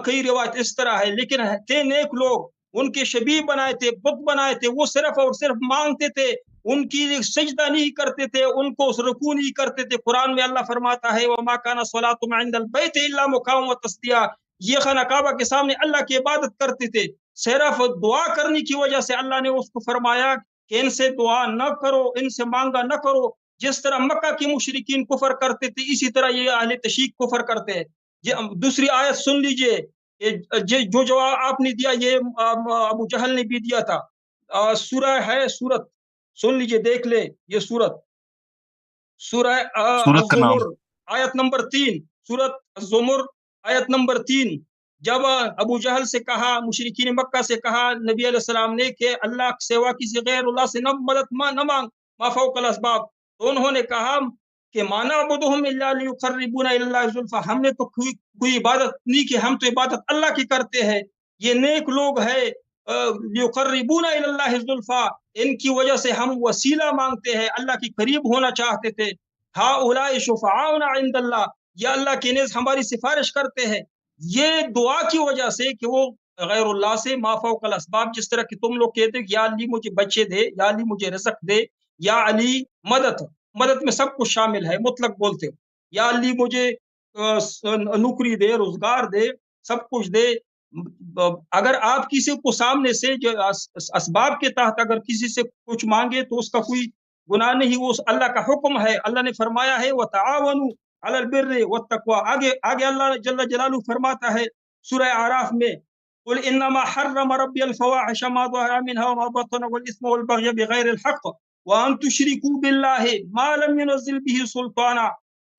کئی روایت اس طرح ہے، لیکن تھے نیک لوگ، ان کے شبیہ بنائے تھے، بت بنائے تھے، وہ صرف اور صرف مانگتے تھے، ان کی سجدہ نہیں کرتے تھے، ان کو رکوع نہیں کرتے تھے۔ قرآن میں اللہ فرماتا ہے وَمَا كَانَ صَلَاتُهُمْ عِندَ الْبَيْتِ إِلَّا مُكَاءً وَتَصْدِيًا، یہ خانہ کعبہ کے سامنے اللہ کی عبادت کرتے تھے، صرف دعا کرنے کی وجہ سے اللہ نے اس کو فرمایا کہ ان سے دعا نہ کرو، ان سے مانگا نہ کرو۔ جس طرح مکہ کے مشرکین کفر کرتے تھے، اسی طرح یہ اہل تشیع کفر کرتے ہیں۔ دوسری آیت سن لیجئے، جو جواب آپ نے دیا یہ ابو جہل نے بھی دیا تھا۔ سورہ ہے، سورت سن لیجئے، دیکھ لے، یہ سورت سورہ الزمر آیت نمبر 3، سورت الزمر آیت نمبر 3۔ جب ابو جہل سے کہا، مشرکین مکہ سے کہا نبی علیہ السلام نے کہ اللہ کے سوا کسی غیر اللہ سے مدد نہ مانگ، ما فوق الاسباب، تو انہوں نے کہا کہ ما نعبدہم الا لیقربونا الی اللہ زلفی، ہم نے تو کوئی عبادت نہیں کی، ہم تو عبادت اللہ کی کرتے ہیں۔ یہ نیک لوگ ہے، لیقربونا الی اللہ زلفی، ان کی وجہ سے ہم وسیلہ مانگتے ہیں، اللہ کی قریب ہونا چاہتے تھے۔ ہؤلاء شفعاؤنا عند اللہ، یا اللہ کے نزد ہماری سفارش کرتے ہیں۔ یہ دعا کی وجہ سے کہ وہ غیر اللہ سے ما فوق الاسباب، جس طرح کہ تم لوگ کہتے کہ یا علی مجھے بچے دے، یا علی مجھے رزق دے، یا علی مدد میں سب کچھ شامل ہے، مطلق بولتے ہو، یا علی مجھے نوکری دے، روزگار دے، سب کچھ دے۔ اگر آپ کسی کو سامنے سے جو اسباب کے تحت اگر کسی سے کچھ مانگے تو اس کا کوئی گناہ نہیں، وہ اللہ کا حکم ہے۔ اللہ نے فرمایا ہے وَتَعَاوَنُوا عَلَى الْبِرِّ وَالتَّقْوَىٰ۔ آگے اللہ جل جلالہ فرماتا ہے سورہ اعراف میں، قُلْ إِنَّمَا حَرَّمَ رَبِّيَ الْفَوَاحِشَ مَا ظَهَرَ مِنْهَا وَمَا بَطَنَ وَالْإِثْمَ وَالْبَغْيَ بِغَيْرِ الْحَقِّ وَأَن تُشْرِكُوا بِاللَّهِ مَا لَمْ يُنَزِّلْ بِهِ سُلْطَانًا،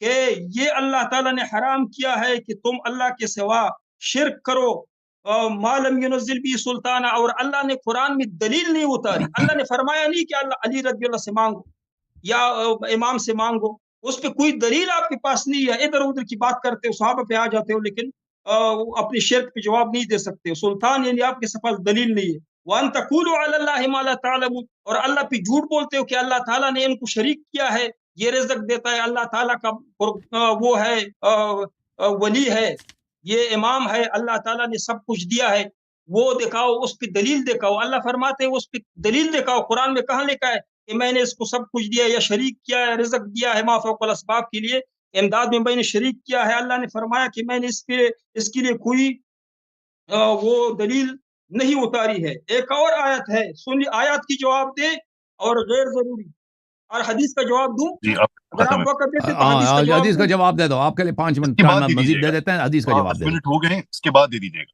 کہ یہ اللہ تعالیٰ نے حرام کیا ہے کہ تم اللہ کے سوا شرک کرو، ما لم ينزل به سلطانہ، اور اللہ نے قرآن میں دلیل نہیں اتاری۔ اللہ نے فرمایا نہیں کہ اللہ علی رضی اللہ سے مانگو یا امام سے مانگو، اس پہ کوئی دلیل آپ کے پاس نہیں ہے، ادھر ادھر کی بات کرتے ہو، صحابہ پہ آ جاتے ہو، لیکن اپنے شرک پہ جواب نہیں دے سکتے. سلطان یعنی آپ کے پاس دلیل نہیں ہے. وَأَن تَقُولُوا عَلَى اللَّهِ مَا لَا تَعْلَمُونَ، اور اللہ پہ جھوٹ بولتے ہو کہ اللہ تعالیٰ نے ان کو شریک کیا ہے. یہ رزق دیتا ہے اللہ تعالیٰ کا، وہ ہے ولی ہے، یہ امام ہے، اللہ تعالیٰ نے سب کچھ دیا ہے. وہ دکھاؤ، اس پہ دلیل دکھاؤ. اللہ فرماتے ہیں اس پہ دلیل دکھاؤ. قرآن میں کہاں لکھا ہے کہ میں نے اس کو سب کچھ دیا یا شریک کیا ہے، رزق دیا ہے ما فوق الاسباب کے لیے، امداد میں نے شریک کیا ہے. اللہ نے فرمایا کہ میں نے اس کے لیے کوئی وہ دلیل نہیں اتاری ہے. ایک اور آیت ہے، سن آیات کی جواب دے اور غیر ضروری، اور حدیث کا جواب دوں. جی اب اگر ختم آپ ہے. وقت دیتے تو حدیث کا جواب حدیث کا دوں. جواب دے دو. آپ کے لیے 5 اس منٹ کے ٹائم بعد دے مزید دیجیے دے گا. دیتے ہیں. حدیث کا ہاں جواب 10 دے دو. منٹ ہو گئے ہیں، اس کے بعد دے دیجیے گا.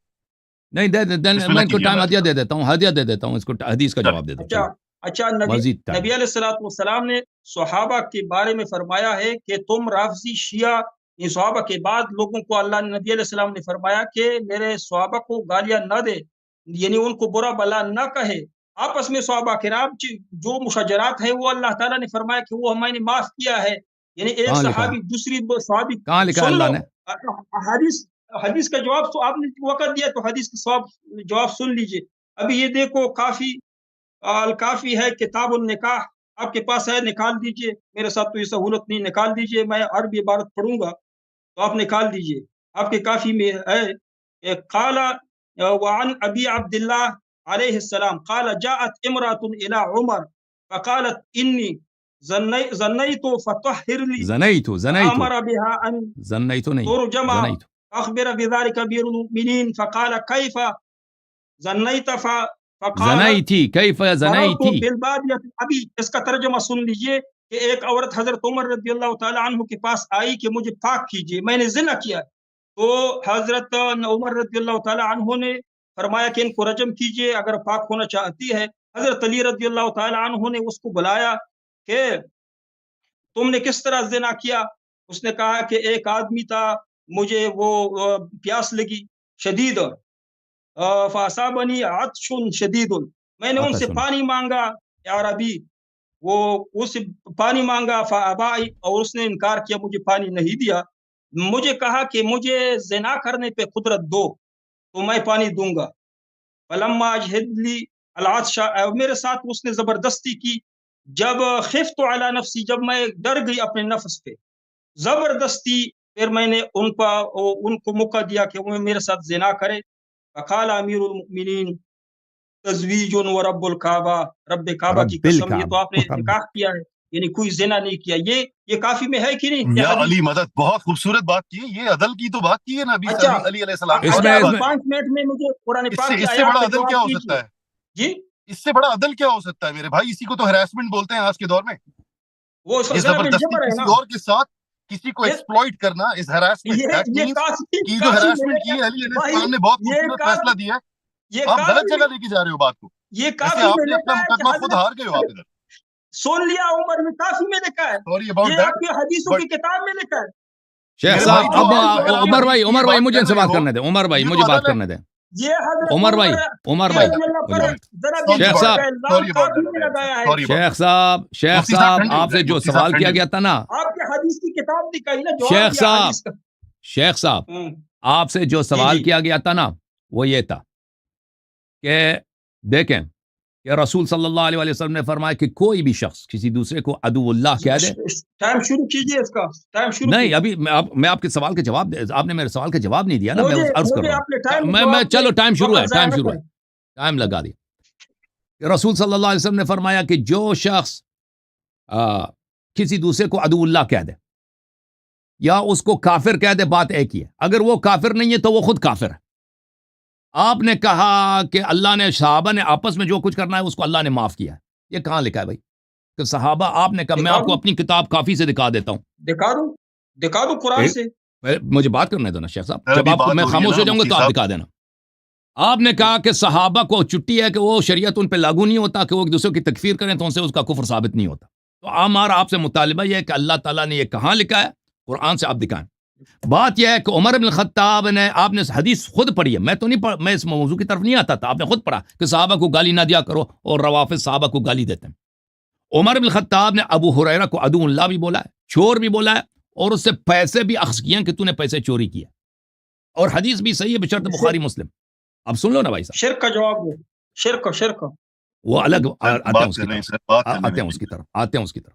نہیں بسم میں اللہ ان کو کیجیے ٹائم ذرا. ہدیہ دے دیتا ہوں، ہدیہ دے دیتا ہوں اس کو. حدیث کا چلیں. جواب دے دو. اچھا چلو اچھا، مزید ٹائم. نبی علیہ السلام نے صحابہ کے بارے میں فرمایا ہے کہ تم رافضی شیعہ، یہ صحابہ کے بعد لوگوں کو اللہ نے، نبی علیہ السلام نے فرمایا کہ میرے صحابہ کو گالیاں نہ دے، یعنی ان کو برا بلا نہ کہے. آپس میں صحابہ کرام جو مشاجرات ہیں وہ اللہ تعالیٰ نے فرمایا کہ وہ ہمیں نے معاف کیا ہے. یعنی ایک کہاں لکھا ہے؟ صحابی دوسری صحابی، کہاں لکھا ہے سن اللہ لو نے؟ حدیث کا جواب تو آپ نے وقت دیا تو حدیث کا جواب سن لیجئے. ابھی یہ دیکھو کافی الکافی ہے، کتاب النکاح آپ کے پاس ہے، نکال دیجئے. میرے ساتھ تو یہ سہولت نہیں، نکال دیجئے. میں عربی عبارت پڑھوں گا تو آپ نکال دیجئے. آپ کے کافی میں ہے. قال وعن ابی عبد اللہ علیہ السلام قال جاءت امرأة الى عمر فقالت انی زنیت فطهر لی زنیتو فامر بها ان زنیتو نہیں ترجم زنیتو. اخبر بذلك امیر المؤمنین فقال کیف زنیت فقال زنیتی کیف زنیتی. فی البادیہ. ابھی اس کا ترجمہ سن لیجئے کہ ایک عورت حضرت عمر رضی اللہ تعالی عنہ کے پاس آئی کہ مجھے پاک کیجئے، میں نے زنا کیا. تو حضرت عمر رضی اللہ تعالی عنہ نے فرمایا کہ ان کو رجم کیجئے اگر پاک ہونا چاہتی ہے. حضرت علی رضی اللہ تعالی عنہ نے اس کو بلایا کہ تم نے کس طرح زنا کیا. اس نے کہا کہ ایک آدمی تھا، مجھے وہ پیاس لگی شدید، فاصابنی عطش شدید، میں نے ان سے پانی مانگا یا عربی، وہ اس پانی مانگا فابائی، اور اس نے انکار کیا، مجھے پانی نہیں دیا. مجھے کہا کہ مجھے زنا کرنے پہ قدرت دو تو میں پانی دوں گا. فلما اجہد لی العطش، میرے ساتھ اس نے زبردستی کی. جب خفت علی نفسی، جب میں ڈر گئی اپنے نفس پہ زبردستی، پھر میں نے ان کو موقع دیا کہ وہ میرے ساتھ زنا کرے. فقال امیر المؤمنین تزویج و رب الکعبہ، رب کعبہ کی قسم، یہ تو آپ نے نکاح کیا ہے، یعنی کوئی زنا نہیں کیا. یہ کافی میں ہے کہ نہیں؟ یا علی مدد، بہت خوبصورت بات کی ہے. یہ عدل کی تو بات کی ہے نا ابھی اچھا علی علیہ السلام. اس میں 5 منٹ میں مجھے قرآن پاک کی اس سے آیات بڑا کا عدل کیا جواب ہو سکتا دیجیے. ہے؟ جی اس سے بڑا عدل کیا ہو سکتا ہے میرے بھائی؟ اسی کو تو ہراسمنٹ بولتے ہیں آج کے دور میں. وہ یہ زنا زبردستی بالجبر ہے کسی نا. اور کے ساتھ کسی کو ایکسپلوئٹ کرنا از ہراسمنٹ. دیٹ یہ مینز کافی کہ جو ہراسمنٹ کی ہے علی علیہ بھائی، السلام نے بہت یہ خوبصورت کافی فیصلہ دیا ہے. یہ آپ غلط کافی جگہ لے کے جا رہے ہو بات کو. یہ جیسے کافی آپ میں نے اپنا لکھا ہے کہ مقدمہ خود ہار گئے ہو. آپ حضرت ادھر سن لیا عمر میں کافی میں لکھا ہے، سوری اباؤٹ یہ دیٹ. آپ کی حدیثوں کی کتاب میں لکھا ہے. شیخ میرے صاحب بھائی جو اب آپ اگر آپ عمر حدیث بھائی کی مجھے ان بات سے کر بات رہے ہو، کرنے دیں. عمر بھائی یہ مجھے تو بات عدل ہے. کرنے دیں. یہ حضرت عمر بھائی ذرا شیخ صاحب الزام کافی میں لگایا ہے. شیخ صاحب آپ سے جو سوال کیا گیا تھا نا، آپ کی حدیث کی کتاب دکھائی نا، جواب شیخ دیا صاحب حدیث کا. شیخ صاحب آپ سے جو جی سوال جی کیا گیا تھا نا وہ یہ تھا کہ دیکھیں کہ رسول صلی اللہ علیہ وسلم نے فرمایا کہ کوئی بھی شخص کسی دوسرے کو عدو اللہ کہہ دے. ٹائم شروع کیجئے اس کا، ٹائم شروع نہیں کیجئے. ابھی میں آپ کے سوال کا جواب آپ نے میرے سوال کا جواب نہیں دیا نا. میں عرض کر رہا آپ نے ٹائم ہوں. میں چلو ٹائم شروع ہے، ٹائم شروع ہے، ٹائم لگا دیا. کہ رسول صلی اللہ علیہ وسلم نے فرمایا کہ جو شخص کسی دوسرے کو عدو اللہ کہہ دے یا اس کو کافر کہہ دے، بات ایک ہی ہے. اگر وہ کافر نہیں ہے تو وہ خود کافر ہے. آپ نے کہا کہ اللہ نے صحابہ نے آپس میں جو کچھ کرنا ہے اس کو اللہ نے معاف کیا ہے. یہ کہاں لکھا ہے بھائی کہ صحابہ؟ آپ نے کہا، میں آپ کو اپنی کتاب کافی سے دکھا دیتا ہوں. دکھا دوں قرآن سے. مجھے بات کرنے دو نا شیخ صاحب. جب آپ کو میں خاموش ہو جاؤں گا تو آپ دکھا دینا. آپ نے کہا کہ صحابہ کو چھٹی ہے کہ وہ شریعت ان پہ لاگو نہیں ہوتا کہ وہ ایک دوسرے کی تکفیر کریں تو ان سے اس کا کفر ثابت نہیں ہوتا. تو ہمارا آپ سے مطالبہ یہ ہے کہ اللہ تعالیٰ نے یہ کہاں لکھا ہے؟ قرآن سے آپ دکھائیں. بات یہ ہے کہ عمر بن الخطاب نے، آپ نے حدیث خود پڑھی ہے، میں تو نہیں میں اس موضوع کی طرف نہیں آتا تھا. آپ نے خود پڑھا کہ صحابہ کو گالی نہ دیا کرو اور روافض صحابہ کو گالی دیتے ہیں. عمر بن الخطاب نے ابو ہریرہ کو عدو اللہ بھی بولا ہے، چور بھی بولا ہے، اور اس سے پیسے بھی اخذ کیے ہیں کہ تو نے پیسے چوری کیے. اور حدیث بھی صحیح ہے بشرط بخاری مسلم. اب سن لو نا بھائی صاحب, شرک کا جواب دو. شرک وہ الگ آتے ہیں بات اس کر کی رہے ہیں طرف, سر، بات کرنے آتے ہیں دیں. اس کی طرف, آتے ہیں اس کی طرف.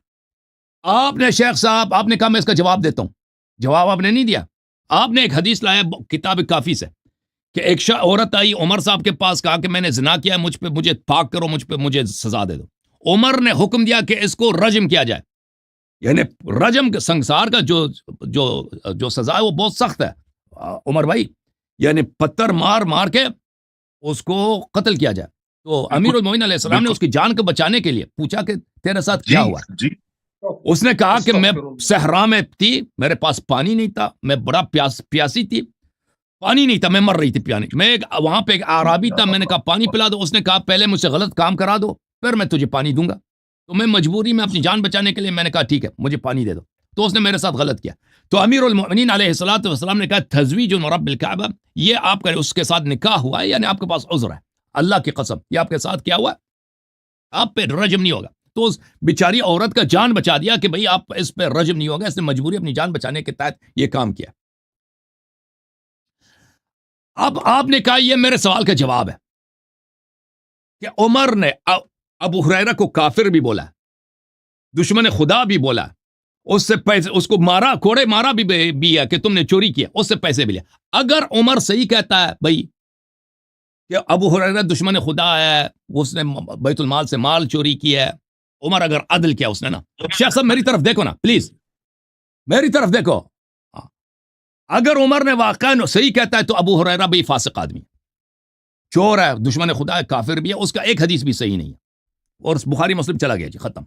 آپ نے شیخ صاحب, آپ نے کہا میں اس کا جواب دیتا ہوں. جواب آپ نے نہیں دیا. آپ نے ایک حدیث لایا کتاب کافی سے کہ ایک عورت آئی عمر صاحب کے پاس, کہا کہ میں نے زنا کیا, مجھے پاک کرو, مجھے سزا دے دو. عمر نے حکم دیا کہ اس کو رجم کیا جائے. یعنی رجم سنسار کا جو سزا ہے وہ بہت سخت ہے عمر بھائی, یعنی پتھر مار کے اس کو قتل کیا جائے. تو امیر المومنین علیہ السلام نے اس کی جان کو بچانے کے لیے پوچھا کہ تیرے ساتھ کیا ہوا. جی اس نے کہا کہ میں صحرا میں تھی, میرے پاس پانی نہیں تھا, میں بڑا پیاسی تھی, پانی نہیں تھا, میں مر رہی تھی پیانے. میں وہاں پہ ایک اعرابی تھا, میں نے کہا پانی پلا دو. اس نے کہا پہلے مجھ سے غلط کام کرا دو پھر میں تجھے پانی دوں گا. تو میں مجبوری میں اپنی جان بچانے کے لیے میں نے کہا ٹھیک ہے مجھے پانی دے دو. تو اس نے میرے ساتھ غلط کیا. تو امیر المؤمنین علیہ الصلوۃ والسلام نے کہا تزویج رب الکعبہ, یہ آپ کا اس کے ساتھ نکاح ہوا ہے, یعنی آپ کے پاس عذر ہے. اللہ کی قسم یہ آپ کے ساتھ کیا ہوا, آپ پہ رجم نہیں ہوگا. تو اس بیچاری عورت کا جان بچا دیا کہ بھئی آپ اس پہ رجم نہیں ہوگا, اس نے مجبوری اپنی جان بچانے کے تحت یہ کام کیا. اب آپ نے کہا یہ میرے سوال کا جواب ہے کہ عمر نے ابو ہریرہ کو کافر بھی بولا, دشمن خدا بھی بولا, اس سے پیسے, اس کو مارا, کوڑے مارا بھی ہے کہ تم نے چوری کیا, اس سے پیسے بھی لیا. اگر عمر صحیح کہتا ہے بھائی کہ ابو ہریرہ دشمن خدا ہے, اس نے بیت المال سے مال چوری کیا ہے, عمر اگر عدل کیا اس نے نا, شیخ صاحب میری طرف دیکھو نا پلیز, میری طرف دیکھو. اگر عمر نے واقعا صحیح کہتا ہے تو ابو ہریرہ بھی فاسق آدمی, چور ہے, دشمن خدا ہے, کافر بھی ہے, اس کا ایک حدیث بھی صحیح نہیں ہے, اور بخاری مسلم چلا گیا جی, ختم.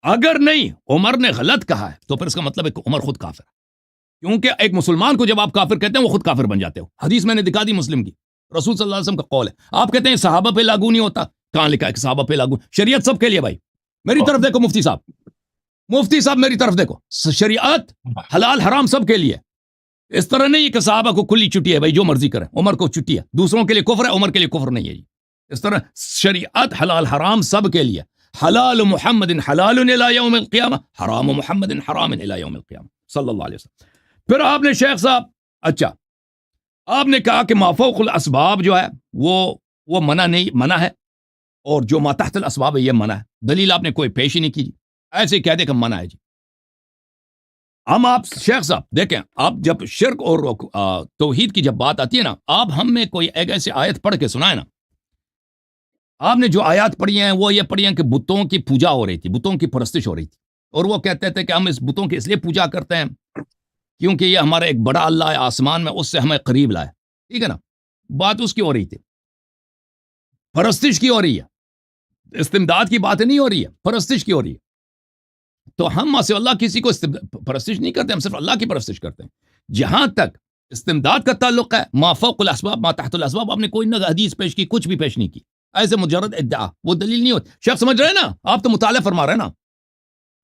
اگر نہیں عمر نے غلط کہا ہے تو پھر اس کا مطلب ہے کہ عمر خود کافر ہے, کیونکہ ایک مسلمان کو جب آپ کافر کہتے ہیں وہ خود کافر بن جاتے ہو. حدیث میں نے دکھا دی مسلم کی, رسول صلی اللہ علیہ وسلم کا قول ہے. آپ کہتے ہیں صحابہ پہ لاگو نہیں ہوتا, کہاں لکھا ہے کہ صحابہ پہ لاگو؟ شریعت سب کے لیے بھائی. میری طرف دیکھو مفتی صاحب میری طرف دیکھو, شریعت حلال حرام سب کے لیے. اس طرح نہیں ہے کہ صحابہ کو کھلی چھٹی ہے بھائی جو مرضی کریں, عمر کو چھٹی ہے, دوسروں کے لیے کفر ہے, عمر کے لیے کفر نہیں ہے جی. اس طرح شریعت حلال حرام سب کے لیے. حلال محمد حلال الی یوم القیامہ, حرام محمد حرام الی یوم القیامہ صلی اللہ علیہ وسلم. پھر آپ نے شیخ صاحب, اچھا آپ نے کہا کہ ما فوق الاسباب جو ہے وہ منع ہے, اور جو ما تحت الاسباب ہے یہ منع ہے. دلیل آپ نے کوئی پیش ہی نہیں کی, ایسے کہہ دے کہ منع ہے جی. ہم آپ شیخ صاحب دیکھیں, آپ جب شرک اور توحید کی جب بات آتی ہے نا, آپ ہم میں کوئی ایک ایسی آیت پڑھ کے سنائے نا. آپ نے جو آیات پڑھی ہیں وہ یہ پڑھی ہیں کہ بتوں کی پوجا ہو رہی تھی, بتوں کی پرستش ہو رہی تھی, اور وہ کہتے تھے کہ ہم اس بتوں کی اس لیے پوجا کرتے ہیں کیونکہ یہ ہمارا ایک بڑا اللہ ہے آسمان میں, اس سے ہمیں قریب لائے. ٹھیک ہے نا, بات اس کی ہو رہی تھی, پرستش کی ہو رہی ہے, استمداد کی بات نہیں ہو رہی ہے, پرستش کی ہو رہی ہے. تو ہم ماسو اللہ کسی کو پرستش نہیں کرتے, ہم صرف اللہ کی پرستش کرتے ہیں. جہاں تک استمداد کا تعلق ہے, ما فوق الاسباب ما تحت الاسباب, آپ نے کوئی نہ حدیث پیش کی, کچھ بھی پیش نہیں کی, ایسے مجرد ادعا, وہ دلیل نہیں ہوتی. شیخ سمجھ رہے ہیں نا, آپ تو مطالعہ فرما رہے ہیں نا,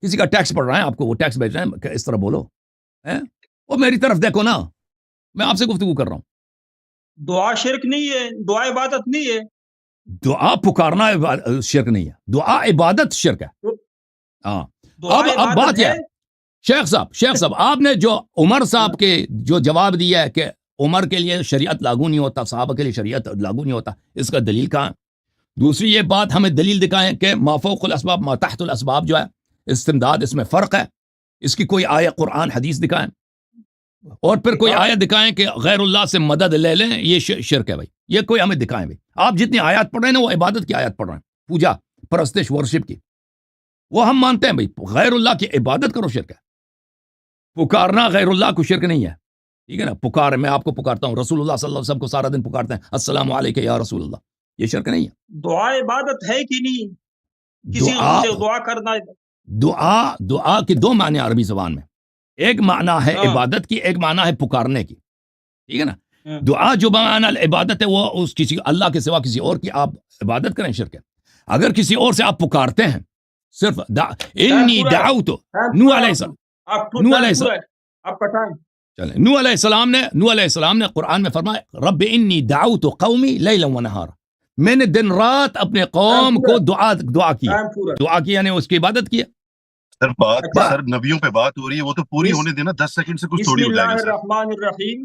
کسی کا ٹیکس پڑھ رہے ہیں, آپ کو وہ ٹیکس بھیج رہے ہیں کہ اس طرح بولو. وہ میری طرف دیکھو نا, میں آپ سے گفتگو کر رہا ہوں. دعا شرک نہیں ہے, دعا عبادت نہیں ہے. دعا پکارنا شرک نہیں ہے, دعا عبادت شرک ہے. ہاں اب بات یہ ہے شیخ صاحب آپ نے جو عمر صاحب کے جو جواب دیا ہے کہ عمر کے لیے شریعت لاگو نہیں ہوتا, صحابہ کے لیے شریعت لاگو نہیں ہوتا, اس کا دلیل کہاں؟ دوسری یہ بات ہمیں دلیل دکھائیں کہ ما فوق الاسباب ما تحت الاسباب جو ہے استمداد, اس میں فرق ہے, اس کی کوئی آیت قرآن حدیث دکھائیں, اور پھر کوئی آیت دکھائیں کہ غیر اللہ سے مدد لے لیں, یہ شرک ہے بھائی. یہ کوئی ہمیں دکھائیں بھائی. آپ جتنی آیات پڑھ رہے ہیں نا وہ عبادت کی آیات پڑھ رہے ہیں, پوجا پرستش ورشپ کی, وہ ہم مانتے ہیں بھائی. غیر اللہ کی عبادت کرو شرک ہے, پکارنا غیر اللہ کو شرک نہیں ہے. ٹھیک ہے نا, پکار میں آپ کو پکارتا ہوں, رسول اللہ صلی اللہ علیہ وسلم کو سارا دن پکارتے ہیں السلام علیکم یا رسول اللہ, یہ شرک نہیں ہے. دعا عبادت ہے کہ نہیں؟ کسی سے دعا کرنا, دعا کے دو معنی عربی زبان میں, ایک معنی ہے عبادت کی, ایک معنی ہے پکارنے کی. ٹھیک ہے نا, دعا جو معنی عبادت ہے وہ اس کسی اللہ کے سوا کسی اور کی آپ عبادت کریں, شرک ہے. اگر کسی اور سے آپ پکارتے ہیں, صرف انی دعوت نوح علیہ السلام نے قرآن میں فرمایا رب انی دعوت قومی لیلا ونہارا, میں نے دن رات اپنے قوم کو دعا کی, یعنی اس کی عبادت کی. سر نبیوں پہ بات ہو رہی ہے, وہ تو پوری ہونے دینا, 10 سیکنڈ سے کچھ تھوڑی ہو جائے گا. بسم اللہ الرحمن الرحیم,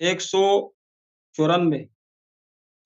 194।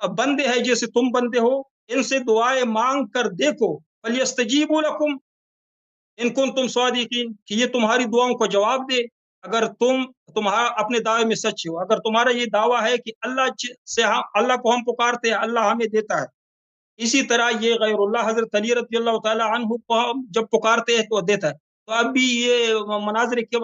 بندے ہیں جیسے تم بندے ہو، ان سے دعائیں مانگ کر دیکھو، فَلْيَسْتَجِيبُوا لَكُمْ ان کنتم صادقین، کہ یہ تمہاری دعاؤں کو جواب دے اگر تمہارا اپنے دعوے میں سچ ہو۔ اگر تمہارا یہ دعویٰ ہے کہ اللہ کو ہم پکارتے ہیں، اللہ ہمیں دیتا ہے، اسی طرح یہ غیر اللہ حضرت علی رضی اللہ تعالی عنہ کو ہم جب پکارتے ہیں تو دیتا ہے۔ تو اب بھی یہ مناظر کے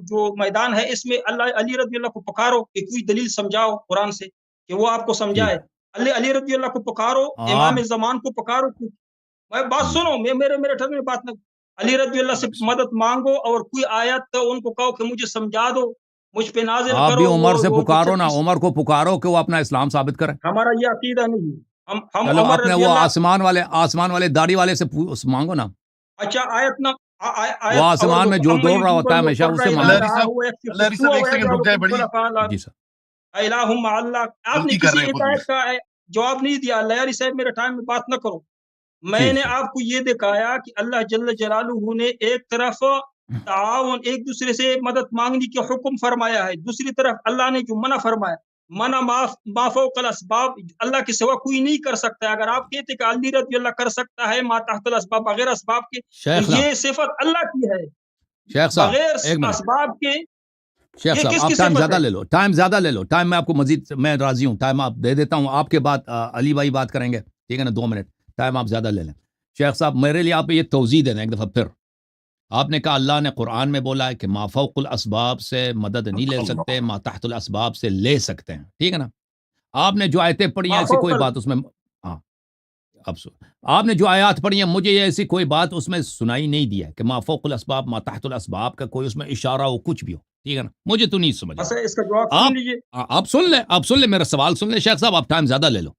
جو میدان ہے اس میں اللہ علی رضی اللہ کو پکارو کہ کوئی دلیل سمجھاؤ قرآن سے کہ وہ آپ کو سمجھائے۔ علی رضی اللہ کو پکارو، امام زمان کو پکارو۔ بات سنو، میرے ٹھر میں بات نہ، علی رضی اللہ سے مدد مانگو اور کوئی آیت تو ان کو کہو کہ مجھے سمجھا دو، مجھ پہ نازل کرو۔ آپ بھی عمر سے پکارو نا، عمر کو پکارو کہ وہ اپنا اسلام ثابت کرے۔ ہمارا یہ عقیدہ نہیں ہے۔ ہم چلو عمر اپنے رضی وہ اللہ آسمان والے داڑھی والے سے مانگو نا، اچھا آیت نہ وہ آسمان میں جو دوڑ رہا ہوتا ہے ہمیشہ اس سے مانگو۔ اللہ علی صاحب ایک سیکنڈ رک جائے، بڑی جی سر، الہم اللہ، آپ نے غلطی کر کسی رہے ہیں ایک خود بھی۔ آیت کا جواب نہیں دیا۔ اللہ علی صاحب میرے ٹائم میں بات نہ کرو۔ میں ٹھیک نے ہے۔ آپ کو یہ دکھایا کہ اللہ جل جلالہ نے ایک طرف تعاون، ایک دوسرے سے مدد مانگنے کی حکم فرمایا ہے، دوسری طرف اللہ نے جو منع فرمایا، منع ما فوق الاسباب، اللہ کے سوا کوئی نہیں کر سکتا ہے۔ اگر آپ کہتے کہ علی رضی اللہ کر سکتا ہے ما تحت الاسباب، بغیر اسباب کے، شیخ تو صاحب، یہ صفت اللہ کی ہے، شیخ صاحب بغیر ایک منٹ، اسباب کے شیخ یہ صاحب کس آپ کی ٹائم صفت زیادہ ہے؟ لے لو، ٹائم زیادہ لے لو، ٹائم میں آپ کو مزید میں راضی ہوں، ٹائم آپ دے دیتا ہوں، آپ کے بعد علی بھائی بات کریں گے، ٹھیک ہے نا، 2 منٹ ٹائم آپ زیادہ لے لیں۔ شیخ صاحب میرے لیے آپ یہ توضیح دے دیں ایک دفعہ پھر۔ آپ نے کہا اللہ نے قرآن میں بولا ہے کہ ما فوق الاسباب سے مدد نہیں لے سکتے، ما تحت الاسباب سے لے سکتے ہیں، ٹھیک ہے نا۔ آپ نے جو آیتیں پڑھی ہیں ما ایسی فوق کوئی بات اس میں، ہاں اب آپ نے جو آیات پڑھی ہیں مجھے یہ ایسی کوئی بات اس میں سنائی نہیں دیا کہ ما فوق الاسباب ما تحت الاسباب کا کوئی اس میں اشارہ ہو، کچھ بھی ہو، ٹھیک ہے نا، مجھے تو نہیں سمجھ بس آیا۔ اس کا جواب آپ سن لیجیے۔ آپ سن لیں میرا سوال سن لیں شیخ صاحب، آپ ٹائم زیادہ لے لو،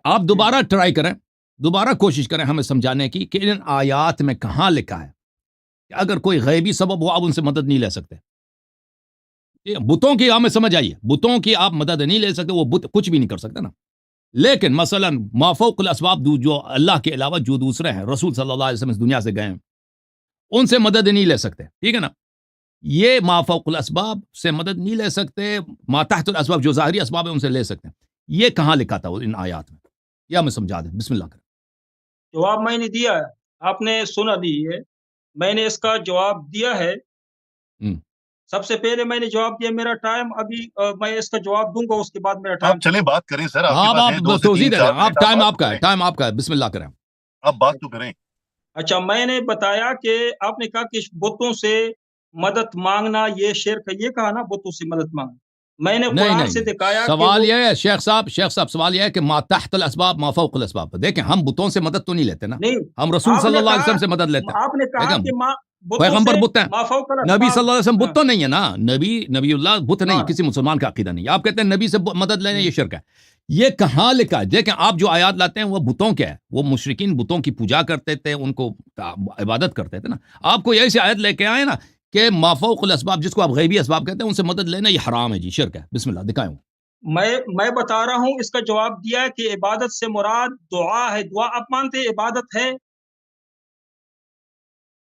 آپ دوبارہ ٹرائی کریں، دوبارہ کوشش کریں ہمیں سمجھانے کی کہ ان آیات میں کہاں لکھا ہے کہ اگر کوئی غیبی سبب ہو آپ ان سے مدد نہیں لے سکتے۔ بتوں کی ہمیں سمجھ آئیے، بتوں کی آپ مدد نہیں لے سکتے، وہ بت کچھ بھی نہیں کر سکتے نا۔ لیکن مثلا ما فوق الاسباب جو اللہ کے علاوہ جو دوسرے ہیں، رسول صلی اللہ علیہ وسلم اس دنیا سے گئے ہیں، ان سے مدد نہیں لے سکتے، ٹھیک ہے نا۔ یہ ما فوق الاسباب سے مدد نہیں لے سکتے، ما تحت الاسباب جو ظاہری اسباب ہیں ان سے لے سکتے ہیں، یہ کہاں لکھا تھا ان آیات میں؟ یہ ہمیں سمجھا دیں، بسم اللہ کریں۔ جواب میں نے دیا ہے، آپ نے سنا نہیں ہے، میں نے اس کا جواب دیا ہے۔ سب سے پہلے میں نے جواب دیا، میرا ٹائم ابھی میں اس کا جواب دوں گا، اس کے بعد میرا ٹائم آپ چلیں بات کریں سر، آپ کے آپ پاس ہیں 2 سے توضیح 3 دے دیں، 4 آپ منٹ، ٹائم بات آپ تو کا ہے، کریں، ٹائم آپ کا ہے، بسم اللہ کریں۔ آپ بات تو کریں۔ اچھا میں نے بتایا کہ آپ نے کہا کہ بتوں سے مدد مانگنا یہ شرک ہے، یہ کہا نا بتوں سے مدد مانگنا، میں نے نہیں قرآن سے نہیں، دکھایا کہ سوال وہ یہ ہے شیخ صاحب سوال یہ ہے کہ ما تحت الاسباب ما فوق الاسباب، دیکھیں ہم بتوں سے مدد تو نہیں لیتے نا، نہیں، ہم رسول آپ صلی نے اللہ علیہ کہا، وسلم سے مدد لیتے ہیں، آپ نے کہا دیکھیں کہ بتوں پیغمبر سے بت ہیں، ما فوق نبی الاسباب، صلی اللہ علیہ وسلم ہاں، بت تو نہیں ہے نا، نبی اللہ بت نہیں، ہاں، کسی مسلمان کا عقیدہ نہیں، آپ کہتے ہیں نبی سے مدد لینا یہ شرک ہے، یہ کہاں لکھا ہے؟ دیکھیں آپ جو آیات لاتے ہیں وہ بتوں کے ہے، وہ مشرکین بتوں کی پوجا کرتے تھے، ان کو عبادت کرتے تھے نا، آپ کو ایسی آیت لے کے آئے نا کہ ما فوق الاسباب جس کو آپ غیبی اسباب کہتے ہیں ان سے مدد لینا یہ حرام ہے جی، شرک ہے، بسم اللہ دکھائیں۔ میں بتا رہا ہوں، اس کا جواب دیا ہے کہ عبادت سے مراد دعا ہے، دعا آپ مانتے ہیں عبادت ہے؟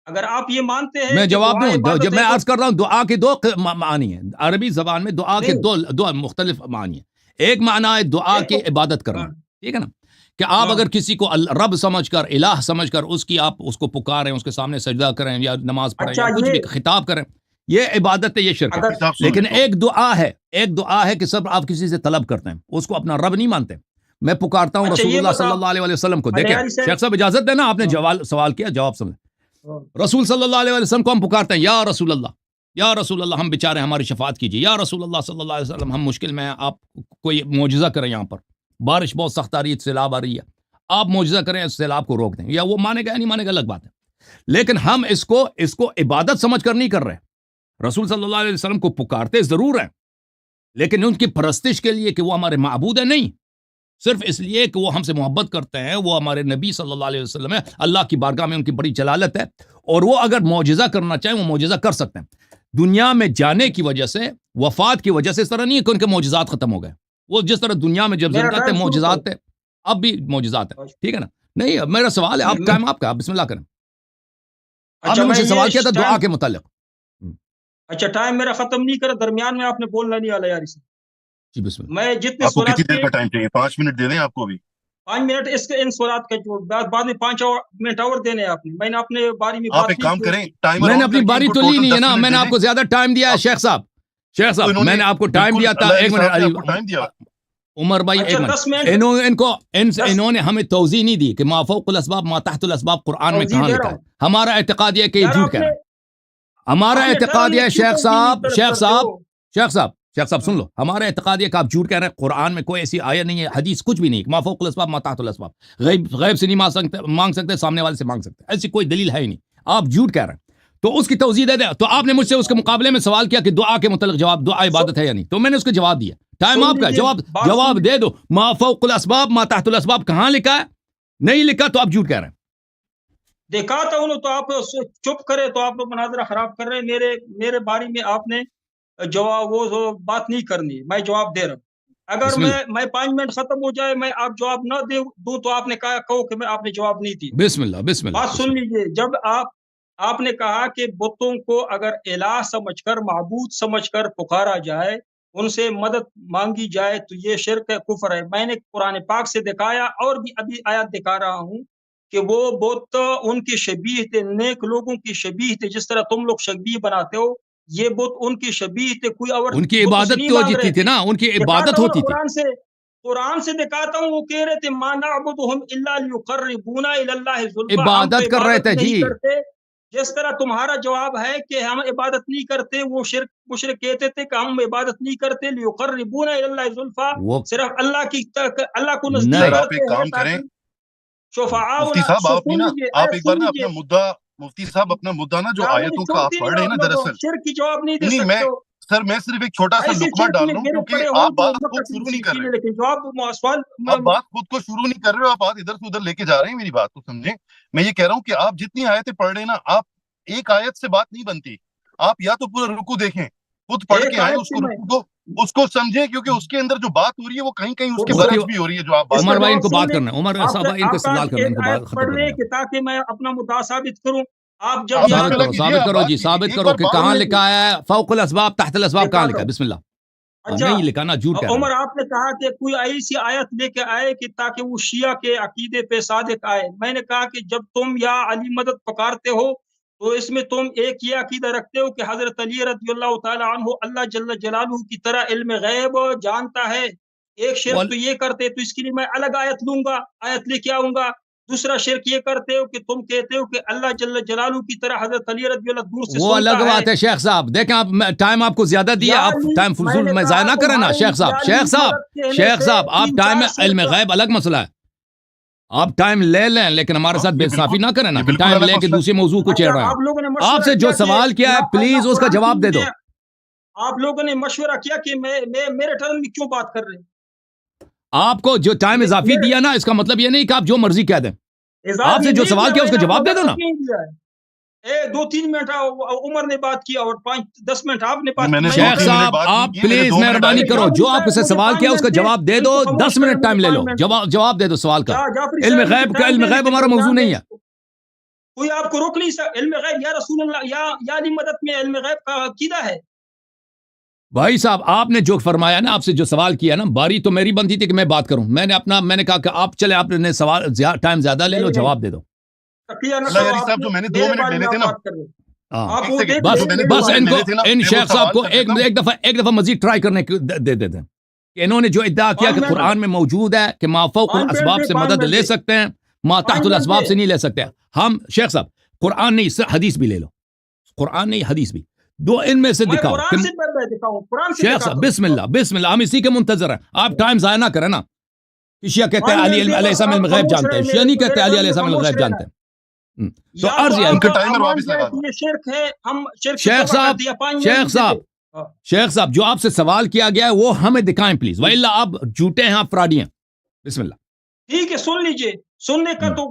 اگر آپ یہ مانتے ہیں میں کہ جواب دعا دوں، عبادت جب ہے میں تو عرض کر رہا ہوں دعا کے 2 معنی ہیں عربی زبان میں، دعا کے نہیں، 2 مختلف معنی ہیں۔ ایک معنی ہے دعا کی عبادت کرنا، ہاں، ٹھیک ہے نا، کہ آپ ہاں، اگر کسی کو رب سمجھ کر، الہ سمجھ کر آپ اس کو پکاریں، اس کے سامنے سجدہ کریں یا نماز پڑھیں اچھا یا کچھ بھی یہ خطاب کریں، یہ عبادت ہے، یہ شرک ہے۔ اگر صاحب سن لیکن لیں، ایک دعا ہے کہ سب آپ کسی سے طلب کرتے ہیں، اس کو اپنا رب نہیں مانتے۔ میں پکارتا ہوں اچھا رسول یہ اللہ صلی بتاؤ، اللہ علیہ وسلم کو، علیہ دیکھیں علیہ شیخ صاحب اجازت دینا، آپ نے سوال کیا، جواب سمجھ، رسول صلی اللہ علیہ وسلم کو ہم پکارتے ہیں، یا رسول اللہ ہم بیچارے ہماری شفاعت کیجیے، یا رسول اللہ صلی اللہ علیہ وسلم ہم مشکل میں ہیں، آپ کوئی معجزہ کریں، یہاں پر بارش بہت سخت آ رہی ہے، سیلاب آ رہی ہے، آپ معجزہ کریں اس سیلاب کو روک دیں، یا وہ مانے گا یا نہیں مانے گا الگ بات ہے، لیکن ہم اس کو عبادت سمجھ کر نہیں کر رہے۔ رسول صلی اللہ علیہ وسلم کو پکارتے ضرور ہیں، لیکن ان کی پرستش کے لیے کہ وہ ہمارے معبود ہیں نہیں، صرف اس لیے کہ وہ ہم سے محبت کرتے ہیں، وہ ہمارے نبی صلی اللہ علیہ وسلم ہے، اللہ کی بارگاہ میں ان کی بڑی جلالت ہے، اور وہ اگر معجزہ کرنا چاہیں وہ معجزہ کر سکتے ہیں۔ دنیا میں جانے کی وجہ سے، وفات کی وجہ سے اس طرح نہیں ہے کہ ان کے معجزات ختم ہو گئے، وہ جس طرح دنیا میں جب میرا زندہ تھے ٹائم شروع معجزات کرو۔ تھے، اب بھی معجزات ہیں، ٹھیک ہے نا۔ نہیں میرا سوال ہے، آپ ٹائم آپ کا، بسم اللہ کریں۔ آپ اچھا نے مجھ سے میں سوال یہ کیا تھا دعا ٹائم، کے متعلق۔ اچھا ٹائم میرا ختم نہیں کرا، درمیان میں آپ نے بولنا نہیں علیہ یاری سے، جی بسم اللہ. میں جتنے آپ کو سوالات کتنی دیر کے کا ٹائم چاہیے؟ 5 منٹ دے دیں آپ کو بھی. 5 منٹ اس کے ان سوالات کا جو بعد میں 5 منٹ اور دینے ہیں آپ نے. میں نے اپنے بارے میں آپ بات ایک کی کام کریں، ٹائمر میں نے آن اپنی کر کے باری ان کو تو لی ٹوٹل نہیں ہے 10 نا, منٹ میں نے دے آپ دیں. کو زیادہ ٹائم دیا ہے شیخ صاحب. شیخ تو صاحب انہوں میں نے نے آپ کو ٹائم بالکل دیا تھا, اللہ ایک علی صاحب نے آپ منٹ. کو ٹائم دیا. عمر بھائی اچھا ایک منٹ. 10 منٹ انہوں نے ہمیں توضیح نہیں دی کہ ما فوق الاسباب ما تحت الاسباب قرآن میں توضیح کہاں دے لکھا رہا ہے. ہوں ہمارا اعتقاد یہ ہے کہ یہ یار. جھوٹ آپ کہہ نے رہا ہے. ہمارا آپ نے ٹھہرو, اعتقاد یہ یہ ہے کیوں شیخ توضیح نہیں صاحب, طلب شیخ کرتے صاحب, ہو؟ شیخ صاحب, شیخ صاحب سن ہاں. لو. ہمارا اعتقاد یہ کہ آپ جھوٹ کہہ رہے ہیں. قرآن میں کوئی ایسی آیت نہیں ہے, حدیث کچھ بھی نہیں. ما فوق الاسباب ما تحت الاسباب, غیب سے نہیں مانگ سکتے, سامنے والے سے مانگ سکتے, ایسی کوئی دلیل ہے ہی نہیں. آپ جھوٹ کہہ رہے ہیں. تو اس کی توضیح دے دیں. تو آپ نے مجھ سے اس کے مقابلے میں سوال کیا کہ دعا کے متعلق جواب, دعا عبادت ہے یا نہیں, تو میں نے اس کا جواب دیا. ٹائم سن آپ کا, لیجیے, بات سن جواب لیجیے. دے دو. ما فوق الاسباب ما تحت الاسباب کہاں لکھا ہے؟ نہیں لکھا تو آپ جھوٹ کہہ رہے ہیں. دکھاتا ہوں تو آپ چپ کرے تو آپ مناظرہ خراب کر رہے ہیں. میرے بارے میں آپ نے جواب وہ بات نہیں کرنی. میں جواب دے رہا ہوں. اگر بسم اللہ میں 5 منٹ ختم ہو جائے, میں آپ جواب نہ دوں تو آپ نے کہو کہ آپ نے جواب نہیں دی. بسم اللہ بسم اللہ. بات سن لیجیے. جب آپ نے کہا کہ بتوں کو اگر الہ سمجھ کر, معبود سمجھ کر پکارا جائے, ان سے مدد مانگی جائے تو یہ شرک ہے, کفر ہے. میں نے قرآن پاک سے دکھایا اور بھی ابھی آیات دکھا رہا ہوں کہ وہ بت ان کی شبیہ تھے, نیک لوگوں کی شبیہ تھے. جس طرح تم لوگ شبیہ بناتے ہو, یہ بت ان کی شبیہ تھے. کوئی اور ان کی بت سے عبادت نہیں تو مانگ رہے جیتی تھی نا, ان کی عبادت دکھاتا ہوں ہوتی تھی. قرآن سے دکھاتا ہوں. وہ کہہ رہے تھے ما نعبدہم الا لیقربونا الی اللہ زلفی. عبادت کر رہے تھے جی. نہیں کرتے. جس طرح تمہارا جواب ہے کہ ہم عبادت نہیں کرتے, وہ شرک مشرک کہتے تھے کہ ہم عبادت نہیں کرتے لیقربونا الی اللہ زلفی, وہ صرف اللہ کو نہیں. نزدیک سر آپ کرتے ایک ہیں کام کریں, تاکہ شفعاء. مفتی صاحب آپ سن نا, لیجیے, آپ ایک بار سن نا لیجیے. اپنا مدعا, مفتی صاحب اپنا مدعا نا جو یار مجھے آیتوں کا آپ چھوڑتی پڑھ رہے ہیں نا, دراصل شرک کی جواب نہیں دے نہیں میں سکتے ہو. سر میں صرف ایک چھوٹا سا ایسے لقمہ شرک ڈال میں رہا ہوں گرے کیونکہ پڑے ہوں آپ تو بات خود مکہ شروع نہیں کر سیکھی رہے. لیکن جواب سوال آپ بات خود کو شروع نہیں کر رہے ہو, آپ بات ادھر سے ادھر لے کے جا رہے ہیں. میری بات کو سمجھیں. میں یہ کہہ رہا ہوں کہ آپ جتنی آیتیں پڑھ رہے ہیں نا, آپ ایک آیت سے بات نہیں بنتی. آپ یا تو پورا رکو دیکھیں, خود پڑھ ایک کے آئیں آیت اس سے کو, میں رکو کو اس کو سمجھیں, کیونکہ اس کے اندر جو بات ہو رہی ہے وہ کہیں کہیں اس کے اس کا برعکس بھی ہو رہی ہے جو آپ بات اس کر کا عمر رہے بھائی ہیں. ان کو جواب بات سن کرنا ہے. عمر آپ صاحب ان کو کا استدلال کرنا ہے, ان ایک کو آیت بات ختم پڑھ کرنے لے دیں. کہ تاکہ میں اپنا مدعا ثابت کروں. آپ جب آپ یہاں بسم اللہ کیجیے, ثابت آپ کرو بات جی, کیجیے, ثابت ایک کرو بار کہ بات کہاں کرنے لکھا ہے فوق الاسباب تحت الاسباب, کہاں لکھا ہے. بسم اللہ. اچھا نہیں لکھا نا, جھوٹ کہہ رہے عمر, ہیں. آپ نے کہا کہ کوئی ایسی آیت لے کے آئے کہ تاکہ وہ شیعہ کے عقیدے پہ صادق آئے. میں نے کہا کہ جب تم یا علی مدد پکارتے ہو تو اس میں تم ایک یہ عقیدہ رکھتے ہو کہ حضرت علی رضی اللہ تعالی عنہ اللہ جل جلالہ کی طرح علم غیب جانتا ہے. ایک شرک تو یہ کرتے, تو اس کے لیے میں الگ آیت لوں گا, آیت لے کے آؤں گا. دوسرا شرک یہ کرتے ہو کہ تم کہتے ہو کہ اللہ جل جلالہ کی طرح حضرت علی رضی اللہ دور سے وہ الگ سنتا بات ہے شیخ صاحب. دیکھیں آپ ٹائم آپ کو زیادہ دیا, آپ ٹائم فضول میں ضائع نہ کریں نا شیخ صاحب. شیخ صاحب آپ ٹائم علم غیب الگ مسئلہ ہے, آپ ٹائم لے لیں, لیکن ہمارے ساتھ بے انصافی نہ کریں نا کہ ٹائم لے کے دوسرے موضوع کو چھیڑ رہے ہیں. آپ لوگوں نے آپ سے جو سوال کیا ہے پلیز اس کا جواب دے دو. آپ لوگوں نے مشورہ کیا کہ میں میرے ٹرن میں کیوں بات کر رہے ہیں. آپ کو جو ٹائم اضافی دیا نا, اس کا مطلب یہ نہیں کہ آپ جو مرضی کہہ دیں. آپ سے جو سوال کیا اس کا جواب دے دو نا. 2-3 منٹ عمر نے بات کی اور 5-10 منٹ آپ نے بات میں نے کی. شیخ صاحب آپ پلیز مہربانی کرو, جو آپ سے سوال کیا اس کا جواب دے دو. 10 منٹ ٹائم لے لو, جواب دے دو سوال کا. علم غیب کا, علم غیب ہمارا موضوع نہیں ہے. کوئی آپ کو روک نہیں سکتا. علم غیب یا رسول اللہ یا علی مدد میں علم غیب کا عقیدہ ہے. بھائی صاحب آپ نے جو فرمایا نا, آپ سے جو سوال کیا نا, باری تو میری بنتی تھی کہ میں بات کروں. میں نے کہا کہ آپ چلے, آپ نے سوال ٹائم زیادہ لے لو, جواب دے دو. صاحب جو میں نے 2 منٹ لینے تھے نا, بس ان کو, ان شیخ صاحب کو ایک دفعہ مزید ٹرائی کرنے دے دیتے ہیں کہ انہوں نے جو ادعا کیا کہ قرآن میں موجود ہے کہ ما فوق الاسباب سے مدد لے سکتے ہیں, ما تحت الاسباب سے نہیں لے سکتے. ہم شیخ صاحب قرآن نہیں, حدیث بھی لے لو. قرآن نہیں, حدیث بھی, دو ان میں سے دکھاؤ. شیخ صاحب بسم اللہ, ہم اسی کے منتظر ہیں. آپ ٹائم ضائع نہ کریں نا. شیعہ کہتے ہیں علی علیہ السلام علم غیب جانتے ہیں, شیعہ نہیں کہتے علی علیہ السلام علم غیب جانتے ہیں. تو عرض شیخ صاحب جو آپ سے سوال کیا گیا ہے وہ ہمیں دکھائیں پلیز, وإلا آپ جھوٹے ہیں, آپ فراڈی ہیں. بسم اللہ. ٹھیک ہے, سن لیجئے, سننے کا تو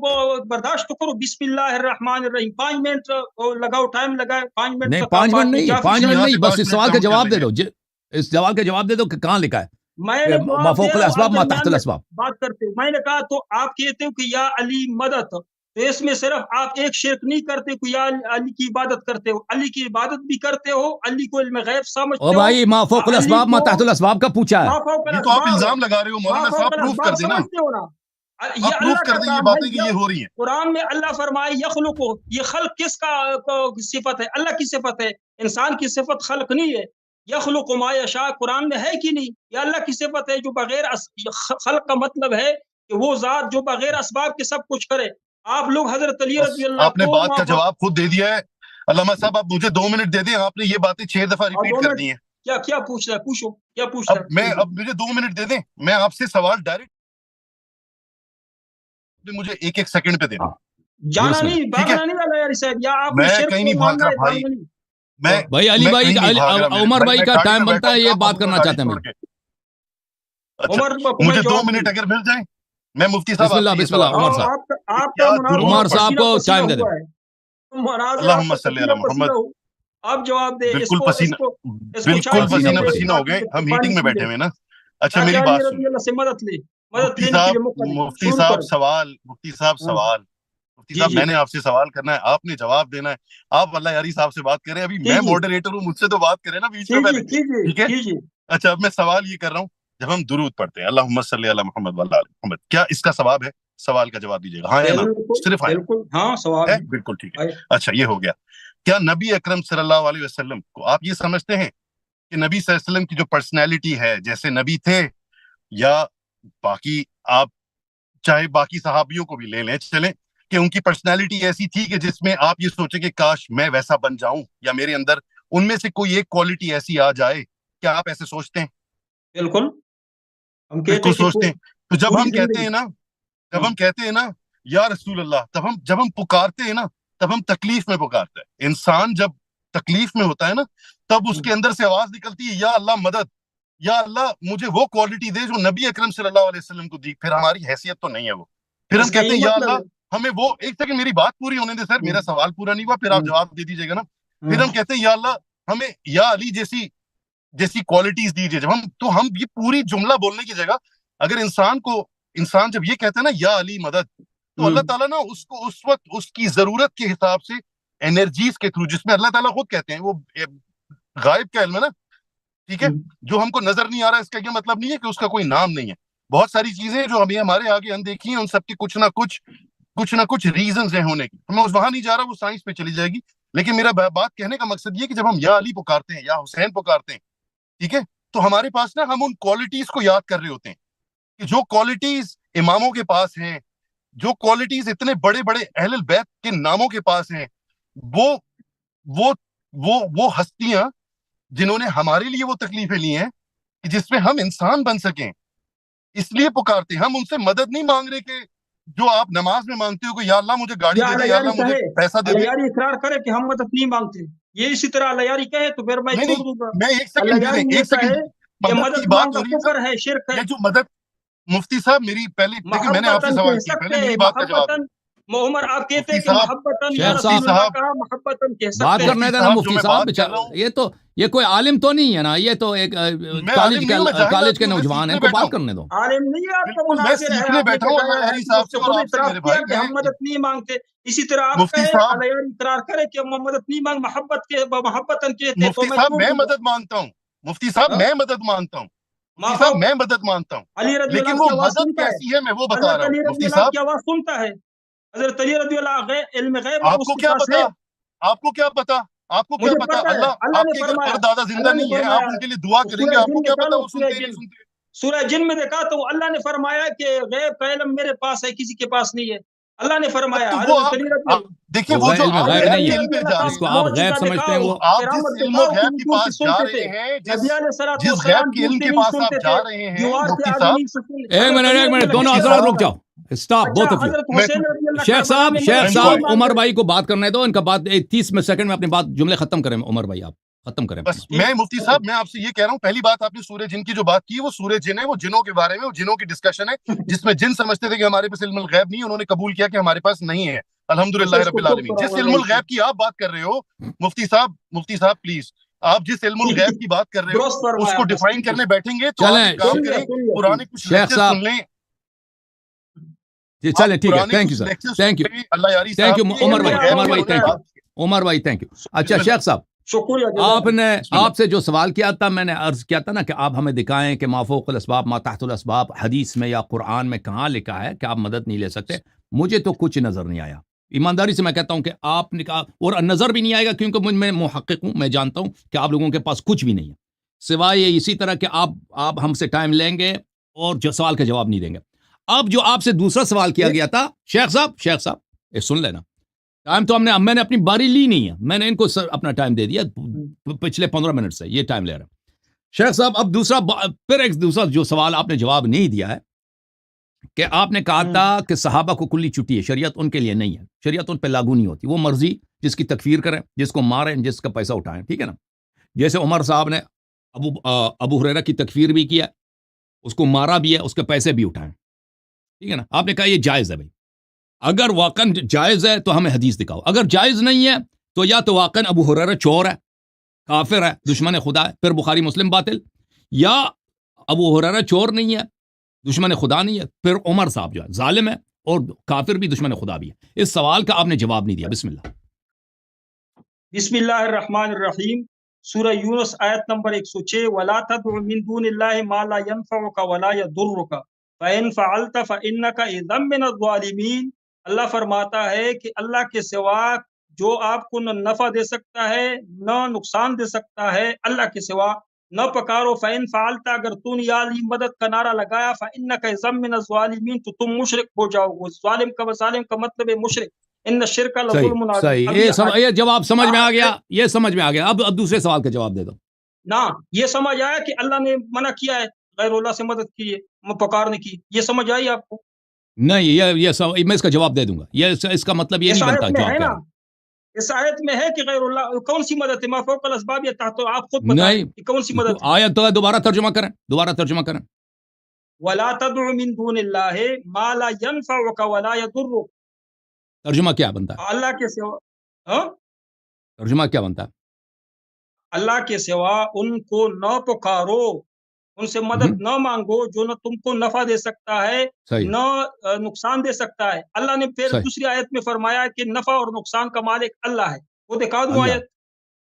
برداشت تو کرو. بسم اللہ الرحمن الرحیم. 5 منٹ لگاؤ, ٹائم لگائے 5 منٹ. نہیں 5 منٹ نہیں, بس اس سوال کا جواب دے دو. اس سوال کا جواب دے دو کہ کہاں لکھا ہے ما فوق الاسباب ما تحت الاسباب. بات کرتے ہو, میں نے کہا تو آپ کہتے ہو کہ یا علی مدد, تو اس میں صرف آپ ایک شرک نہیں کرتے کہ یا علی کی عبادت کرتے ہو، علی کی عبادت بھی کرتے ہو، علی کو علم غیب سمجھتے او ہو، بھائی ما فوق الاسباب ما تحت الاسباب کا پوچھا ہے. ما فوق یہ تو آپ الاسباب ہے، الزام لگا رہے ہو ما مولانا فوق صاحب، پروف کر الاسباب دیں نا، سمجھتے ہو نا، یہ آپ پروف اللہ کر کا دیں یہ کام باتیں ہے. کہ یہ ہو رہی ہیں. قرآن میں اللہ فرمائے یخلق، یہ خلق کس کا صفت ہے؟ اللہ کی صفت ہے، انسان کی صفت خلق نہیں ہے. یخلق ما یشاء قرآن میں ہے کہ نہیں؟ یہ اللہ کی صفت ہے جو بغیر خلق کا مطلب ہے کہ وہ ذات جو بغیر اسباب کے سب کچھ کرے. آپ لوگ حضرت علی بس رضی اللہ آپ نے کو بات کا جواب خود دے دیا ہے. علامہ صاحب آپ مجھے 2 منٹ دے دیں، آپ نے یہ باتیں 6 دفعہ ریپیٹ کر دی ہیں. کیا پوچھ رہا ہے؟ پوچھو کیا پوچھ رہا ہے. اب مجھے 2 منٹ دے دیں، میں آپ سے سوال ڈائریکٹ مجھے ایک ایک سیکنڈ پہ دینا. جانا نہیں، بھاگنا نہیں اللہ یاری صاحب، یا آپ میں کہیں نہیں بھاگ رہا بھائی، بھائی علی بھائی عمر بھائی کا ٹائم بنتا ہے، یہ بات کرنا چاہتے ہیں. مجھے 2 منٹ اگر مل جائیں، میں مفتی صاحب بسم اللہ عمر صاحب، آپ کا عمر صاحب کو ٹائم دے دیں. اللہم صلی علی محمد. آپ جواب دیں. بالکل پسینہ پسینہ ہو گئے، ہم میٹنگ میں بیٹھے ہوئے نا. اچھا میری بات سن، مفتی صاحب سوال، مفتی صاحب میں نے آپ سے سوال کرنا ہے، آپ نے جواب دینا ہے. آپ اللہ یاری صاحب سے بات کریں، ابھی میں ماڈریٹر ہوں، مجھ سے تو بات کریں نا بیچ میں پہلے، ٹھیک ہے؟ اچھا اب میں سوال یہ کر رہا ہوں، جب ہم درود پڑھتے ہیں اللہم صلی علی محمد وعلی آل محمد، کیا اس کا ثواب ہے؟ سوال کا جواب دیجیے گا، ہاں یا نا، صرف ہاں ثواب ہے. بالکل ٹھیک ہے. اچھا یہ ہو گیا. کیا نبی اکرم صلی اللہ علیہ وسلم کو آپ یہ سمجھتے ہیں کہ نبی صلی اللہ علیہ وسلم کی جو پرسنالٹی ہے، جیسے نبی تھے یا باقی، آپ چاہے باقی صحابیوں کو بھی لے لیں چلیں، کہ ان کی پرسنالٹی ایسی تھی کہ جس میں آپ یہ سوچیں کہ کاش میں ویسا بن جاؤں، یا میرے اندر ان میں سے کوئی ایک کوالٹی ایسی آ جائے؟ کیا آپ ایسے سوچتے ہیں؟ بالکل بالکل سوچتے ہیں. تو جب ہم کہتے ہیں نا یا رسول اللہ، جب ہم پکارتے ہیں نا، تب ہم تکلیف میں پکارتے ہیں. انسان جب تکلیف میں ہوتا ہے نا، تب اس کے اندر سے آواز نکلتی ہے یا اللہ مدد، یا اللہ مجھے وہ کوالٹی دے جو نبی اکرم صلی اللہ علیہ وسلم کو دی. پھر ہماری حیثیت تو نہیں ہے وہ، پھر ہم کہتے ہیں یا اللہ ہمیں وہ، ایک سیکنڈ میری بات پوری ہونے دے سر، میرا سوال پورا نہیں ہوا، پھر آپ جواب دے دیجیے گا نا. پھر ہم کہتے ہیں یا اللہ ہمیں یا علی جیسی کوالٹیز دیجیے. ہم یہ پوری جملہ بولنے کی جگہ اگر انسان جب یہ کہتا ہے نا یا علی مدد، تو اللہ تعالیٰ نا اس کو اس وقت اس کی ضرورت کے حساب سے انرجیز کے تھرو، جس میں اللہ تعالیٰ خود کہتے ہیں، وہ غائب کا علم ہے نا، ٹھیک ہے، جو ہم کو نظر نہیں آ رہا، اس کا یہ مطلب نہیں ہے کہ اس کا کوئی نام نہیں ہے. بہت ساری چیزیں جو ابھی ہمارے آگے اندیکھی ہیں، ان سب کی کچھ نہ کچھ ریزنز ہیں ہونے کی. میں وہاں نہیں جا رہا، وہ سائنس پہ چلی جائے گی. لیکن میرا بات کہنے کا مقصد یہ کہ جب ہم یا علی پکارتے ہیں یا حسین پکارتے ہیں، ٹھیک ہے، تو ہمارے پاس نا ہم ان کوالٹیز کو یاد کر رہے ہوتے ہیں کہ جو کوالٹیز اماموں کے پاس ہیں، جو کوالٹیز اتنے بڑے بڑے اہل البیت کے ناموں کے پاس ہیں، وہ ہستیاں جنہوں نے ہمارے لیے وہ تکلیفیں لی ہیں کہ جس میں ہم انسان بن سکیں، اس لیے پکارتے ہیں. ہم ان سے مدد نہیں مانگ رہے کہ جو آپ نماز میں مانگتے ہو کہ یا اللہ مجھے گاڑی دے دے، یا اللہ مجھے پیسہ دے دے. اللہ یاری اقرار کرے کہ ہم مدد نہیں مانگتے، یہ اسی طرح اللہ یاری کہے تو پھر میں چھوڑ دوں گا. میں ایک سیکنڈ یہ مدد مانگنا کفر ہے، شرک ہے. یہ جو مدد، مفتی صاحب میری پہلے دیکھیں، میں نے آپ سے سوال کیا، پہلے میری بات کا جواب دیں. عمر آپ کہتے ہیں کہ محبتاً یا شیخ رسول اللہ صاحب کا محبتاً کہہ سکتے بات ہیں. کرنے دینا مفتی صاحب. یہ کوئی عالم تو نہیں ہے نا، یہ تو ایک کالج کے نوجوان ہیں، ان کو بات کرنے دو. عالم نہیں ہے، آپ کا مناظر ہے، سیکھنے بیٹھا ہوں اللہ یاری صاحب سے، اور آپ سے میرے بھائی، کہ ہم مدد نہیں مانگتے. اسی طرح آپ مفتی کہیں صاحب اللہ یاری اقرار کرے کہ ہم مدد نہیں مانگ، محبتاً کہتے ہیں. مفتی صاحب میں مدد مانگتا ہوں، مفتی صاحب میں مدد مانگتا ہوں، مفتی صاحب میں مدد مانگتا ہوں، علی رضی لیکن اللہ وہ کی آواز مدد سنتا ہے، کیسی ہے میں وہ بتا حضرت رہا علی ہوں. رضی مفتی اللہ صاحب کی آواز سنتا ہے، حضرت علی رضی اللہ علم غیب آپ کو کیا پتا، آپ کو کیا پتا، آپ کو کیا پتا، اللہ آپ کے گھر پر دادا زندہ نہیں ہے، آپ ان کے لیے دعا کریں گے، آپ کو کیا پتا وہ سنتے ہیں نہیں سنتے. سورہ جن میں دیکھا تو اللہ نے فرمایا کہ غیب کا علم میرے پاس ہے، کسی کے پاس نہیں ہے. اللہ نے فرمایا دیکھیں وہ جو آپ غیب نہیں علم پہ جا رہے جس کو آپ غیب سمجھتے ہیں، وہ آپ جس علم و غیب کے پاس جا رہے ہیں، جس غیب کے علم کے پاس آپ جا رہے ہیں مفتی صاحب، ایک منٹ دونوں حضرات رک جاؤ، اسٹاپ بوتھ آف یو. شیخ صاحب عمر بھائی کو بات کرنے دو، ان کا بات 30 سیکنڈ میں اپنی بات جملے ختم کریں. عمر بھائی آپ ختم کریں. بس میں مفتی صاحب میں آپ سے یہ کہہ رہا ہوں، پہلی بات آپ نے سورہ جن کی جو بات کی وہ سورہ جن ہے، وہ جنوں کے بارے میں، وہ جنوں کی ڈسکشن ہے جس میں جن سمجھتے تھے کہ ہمارے پاس علم الغیب نہیں، انہوں نے قبول کیا کہ ہمارے پاس نہیں ہے. الحمدللہ رب العالمین. جس علم الغیب کی آپ بات کر رہے ہو مفتی صاحب پلیز، آپ جس علم الغیب کی بات کر رہے ہو اس کو ڈیفائن کرنے بیٹھیں گے تو آپ ایک کام کریں، قرآن کچھ لیکچر سن لیں. چلیں ٹھیک ہے, thank you sir, thank you, اللہ یاری تھینک یو عمر بھائی, یہ عمر بھائی ہوتا تھینک ہے. یو, عمر بھائی تھینک یو. اچھا شیخ صاحب, شکریہ آپ جزاک نے اللہ. آپ سے جو سوال کیا تھا, میں نے عرض کیا تھا نا کہ آپ ہمیں دکھائیں کہ ما فوق الاسباب ما تحت الاسباب حدیث میں یا قرآن میں کہاں لکھا ہے کہ آپ مدد نہیں لے سکتے. مجھے تو کچھ نظر نہیں آیا, ایمانداری سے میں کہتا ہوں کہ آپ نے کہا, اور نظر بھی نہیں آئے گا کیونکہ میں محقق ہوں, میں جانتا ہوں کہ آپ لوگوں کے پاس کچھ بھی نہیں ہے سوائے اسی طرح کہ آپ ہم سے ٹائم لیں گے اور جو سوال کا جواب نہیں دیں گے. اب جو آپ سے دوسرا سوال کیا گیا تھا شیخ صاحب یہ سن لینا, ٹائم تو میں نے اپنی باری لی نہیں ہے, میں نے ان کو اپنا ٹائم دے دیا پچھلے 15 منٹ سے, یہ ٹائم لے رہا ہوں. شیخ صاحب اب دوسرا جو سوال آپ نے جواب نہیں دیا ہے کہ آپ نے کہا تھا کہ صحابہ کو کلی چھٹی ہے, شریعت ان کے لیے نہیں ہے, شریعت ان پہ لاگو نہیں ہوتی, وہ مرضی جس کی تکفیر کریں, جس کو ماریں, جس کا پیسہ اٹھائیں, ٹھیک ہے نا. جیسے عمر صاحب نے ابو ہریرہ کی تکفیر بھی کیا, اس کو مارا بھی ہے, اس کے پیسے بھی اٹھائیں, ٹھیک ہے نا. آپ نے کہا یہ جائز ہے بھائی, اگر واقعاً جائز ہے تو ہمیں حدیث دکھاؤ, اگر جائز نہیں ہے تو یا تو واقعاً ابو ہریرہ چور ہے, کافر ہے, دشمن خدا ہے, پھر بخاری مسلم باطل, یا ابو ہریرہ چور نہیں ہے, دشمن خدا نہیں ہے, پھر عمر صاحب جو ہے ظالم ہے اور کافر بھی, دشمن خدا بھی ہے. اس سوال کا آپ نے جواب نہیں دیا. بسم اللہ. بسم اللہ الرحمن الرحیم. سورہ یونس آیت نمبر 106. وَلَا تَدْعُ مِن دُونِ اللَّهِ مَا لَا يَنفَعُكَ وَلَا يَضُرُّكَ فَإِن فَعَلْتَ فَإِنَّكَ إِذًا مِّنَ الظَّالِمِينَ. اللہ فرماتا ہے کہ اللہ کے سوا جو آپ کو نہ نفع دے سکتا ہے نہ نقصان دے سکتا ہے, اللہ کے سوا نہ پکارو. فَإِن فَعَلْتَ, اگر تو نے یا علی مدد کا نعرہ لگایا, فَإِنَّكَ إِذًا مِّنَ الظَّالِمِينَ, تو تم مشرک ہو جاؤ گے. ظالم کا مطلب ہے مشرک. ان الشرک لظلم عظیم. یہ جواب سمجھ میں آ گیا, یہ سمجھ میں آ گیا. اب دوسرے سوال کا جواب دے دو. نہ یہ سمجھ آیا کہ اللہ نے منع کیا ہے غیر اللہ سے مدد کی ہے, پکارنے کی, یہ سمجھ آئی آپ کو؟ نہیں, میں اس کا جواب دے دوں گا. یہ اس کا مطلب یہ نہیں بنتا جواب کا. اس آیت میں ہے کہ غیر اللہ کون سی مدد ہے؟ ما فوق الاسباب یا تحت, آپ خود بتائیں کہ کون سی مدد ہے. آیت تو دوبارہ ترجمہ کریں. وَلَا تَدْعُ مِن دُونِ اللَّهِ مَا لَا يَنفَعُكَ وَلَا يَضُرُّكَ. ترجمہ کیا بنتا ہے؟ اللہ کے سوا ترجمہ کیا بنتا ہے؟ اللہ کے سوا ان کو نہ پکارو, ان سے مدد نہ مانگو جو نہ تم کو نفع دے سکتا ہے نہ نقصان دے سکتا ہے. اللہ نے پھر دوسری آیت میں فرمایا کہ نفع اور نقصان کا مالک اللہ ہے. وہ دکھا دوں آیت,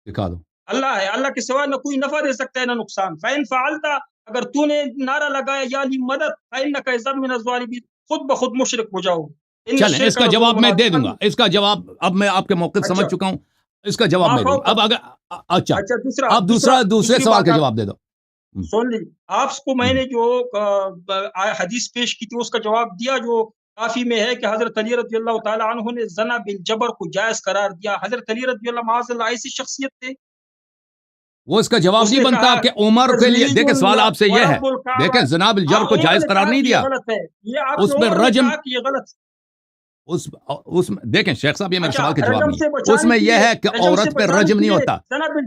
دکھا دو. اللہ ہے, اللہ کے سوا نہ کوئی نفع دے سکتا ہے نہ نقصان. فَإِن فَعَلْتَ, اگر تو نے نعرہ لگایا یا علی مدد, فَإِنَّكَ إِذًا مِّنَ الظَّالِمِينَ, خود بخود مشرک ہو جاؤ. چلیں اس کا جواب میں دے دوں گا. اس کا جواب اب میں آپ کے موقف سمجھ چکا ہوں, اس کا جواب میں دوں گا. اب اگر اچھا اب دوسرے سوال کا جواب دے دو. سن لی, آپ کو میں نے جو حدیث پیش کی تھی اس کا جواب دیا, جو کافی میں ہے کہ حضرت علی رضی اللہ تعالی عنہ نے زنا بالجبر کو جائز قرار دیا. حضرت علی رضی اللہ معاذ اللہ ایسی شخصیت تھے, وہ اس کا جواب نہیں بنتا کہ عمر کے لیے. دیکھیں سوال آپ سے یہ ہے, دیکھیں زنا بالجبر کو جائز قرار نہیں دیا, اس میں رجم, اس میں دیکھیں شیخ صاحب یہ میرے سوال کا جواب نہیں ہے. اس میں یہ ہے کہ عورت پہ رجم نہیں ہوتا.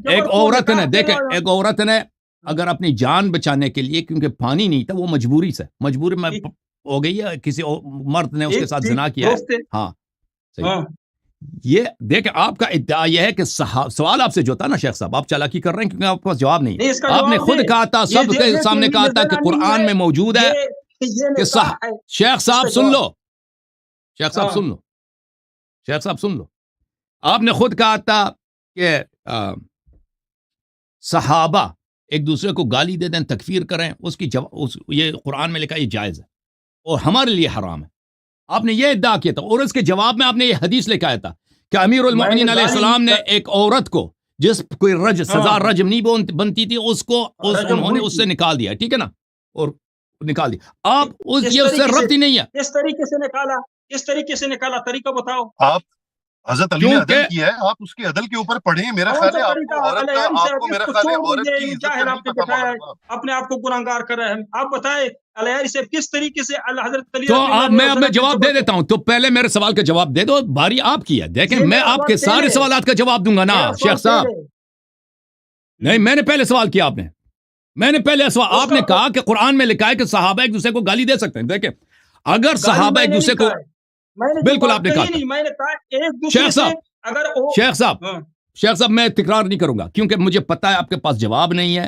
ایک عورت نے, دیکھیں ایک عورت نے اگر اپنی جان بچانے کے لیے, کیونکہ پانی نہیں تھا, وہ مجبوری میں ہو گئی ہے, کسی مرد نے اس کے ساتھ زنا کیا ہے. ہاں صحیح. یہ دیکھیں آپ کا ادعا یہ ہے کہ سوال آپ سے جو تھا نا شیخ صاحب, آپ چالاکی کر رہے ہیں کیونکہ آپ کے پاس جواب نہیں ہے. آپ نے خود کہا تھا, سب کے سامنے کہا تھا کہ قرآن میں موجود ہے کہ شیخ صاحب سن لو, شیخ صاحب سن لو, آپ نے خود کہا تھا کہ صحابہ ایک دوسرے کو گالی دے دیں, تکفیر کریں, اس کی یہ قرآن میں لکھا یہ جائز ہے اور ہمارے لیے حرام ہے. آپ نے یہ ادعا کیا تھا, اور اس کے جواب میں آپ نے یہ حدیث لے کے آیا تھا کہ امیر المؤمنین علیہ السلام نے ایک عورت کو جس کوئی سزا رجم نہیں بنتی تھی, اس کو انہوں نے اس سے نکال دیا, ٹھیک ہے نا, اور نکال دیا. آپ یہ اس سے ربط ہی نہیں ہے. اس طریقے سے نکالا, طریقہ بتاؤ. آپ حضرت علی نے عدل کیا ہے, آپ اس کے عدل کے اوپر پڑھیں. میرا خیال ہے آپ کو عورت کا, آپ کو میرا خیال ہے عورت کی عزت کا نہیں پتہ معلوم. اپنے آپ کو گناہگار کر رہے ہیں. آپ بتائیں علیہ سے کس طریقے سے حضرت علی, تو میں جواب دے دیتا ہوں. تو پہلے میرے سوال کا جواب دے دو, باری آپ کی ہے. دیکھیں میں آپ کے سارے سوالات کا جواب دوں گا نا شیخ صاحب. نہیں, میں نے پہلے سوال کیا, آپ نے کہا کہ قرآن میں لکھا ہے کہ صحابہ ایک دوسرے کو گالی دے سکتے ہیں. دیکھیں اگر صحابہ ایک دوسرے کو, بالکل آپ نے کہا شیخ صاحب میں تکرار نہیں کروں گا کیونکہ مجھے پتا ہے آپ کے پاس جواب نہیں ہے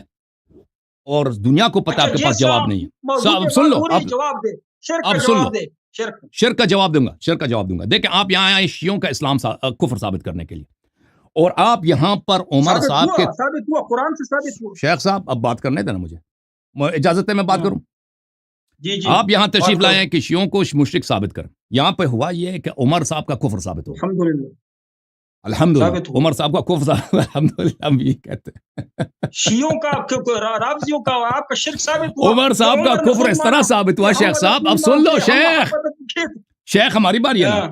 اور دنیا کو پتا ہے آپ کے پاس جواب نہیں ہے. سن لو, آپ سن لو, شرک کا جواب دوں گا دیکھیں آپ یہاں آئے شیعوں کا اسلام کفر ثابت کرنے کے لیے اور آپ یہاں پر عمر صاحب کے ثابت ہوا قرآن سے ثابت ہوا. شیخ صاحب اب بات کرنے دینا مجھے اجازت ہے میں بات کروں. جی آپ یہاں تشریف لائے ہیں کہ شیعوں کو مشرک ثابت کریں. یہاں پہ ہوا یہ ہے کہ عمر صاحب کا کفر ثابت ہوا. الحمدللہ عمر صاحب کا کفر ثابت الحمدللہ ہم یہ کہتے ہیں. شیعوں کا رافضیوں کا آپ کا شرک ثابت ہوا. عمر صاحب کا کفر اس طرح ثابت ہوا. شیخ صاحب اب سن لو. شیخ ہماری باری ہے نا.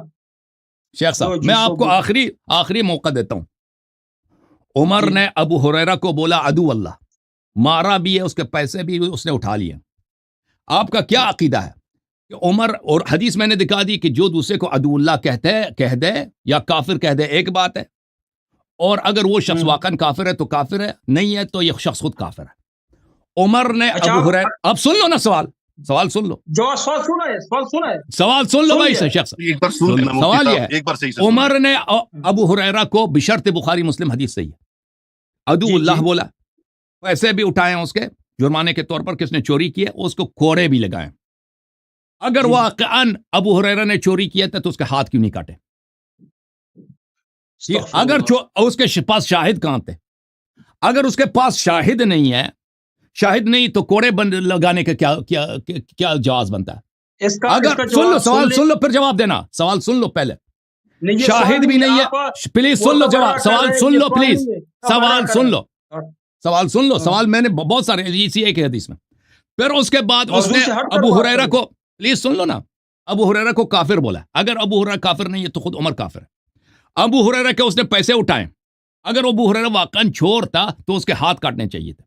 شیخ صاحب میں آپ کو آخری موقع دیتا ہوں. عمر نے ابو ہریرہ کو بولا عدو اللہ, مارا بھی ہے, اس کے پیسے بھی اس نے اٹھا لیے. آپ کا کیا عقیدہ ہے کہ عمر, اور حدیث میں نے دکھا دی کہ جو دوسرے کو عدو اللہ کہہ دے یا کافر کہہ دے ایک بات ہے, اور اگر وہ شخص واقعا کافر ہے تو کافر ہے, نہیں ہے تو یہ شخص خود کافر ہے. عمر نے ابو ہریرہ, اب سن لو نا سوال سن لو. سوال سن لو بھائی شخص. سوال یہ ہے عمر نے ابو ہریرہ کو بشرط بخاری مسلم حدیث سے عدو اللہ بولا, پیسے بھی اٹھائے اس کے جرمانے کے طور پر, کس نے چوری کیا اس کو کوڑے بھی لگائے. اگر واقعاً ابو ہریرہ نے چوری کیا تھا تو اس کے ہاتھ کیوں نہیں کاٹے؟ اگر اس کے پاس شاہد کہاں تھے؟ اگر اس کے پاس شاہد نہیں تو کوڑے لگانے کا کیا جواز بنتا ہے؟ اگر سن لو سوال سن لو پھر جواب دینا. سوال سن لو پہلے. شاہد بھی نہیں ہے, پلیز سن لو جواب. سوال سن لو پلیز. سوال سن لو. سوال میں نے بہت سارے اسی ایک حدیث میں. پھر اس کے بعد اس نے ابو ہریرہ کو, پلیز سن لو نا, ابو ہریرہ کو کافر بولا. اگر ابو ہریرہ کافر نہیں ہے تو خود عمر کافر ہے. ابو ہریرہ کے اس نے پیسے اٹھائے. اگر ابو ہریرہ واقعاً چور تھا تو اس کے ہاتھ کاٹنے چاہیے تھے.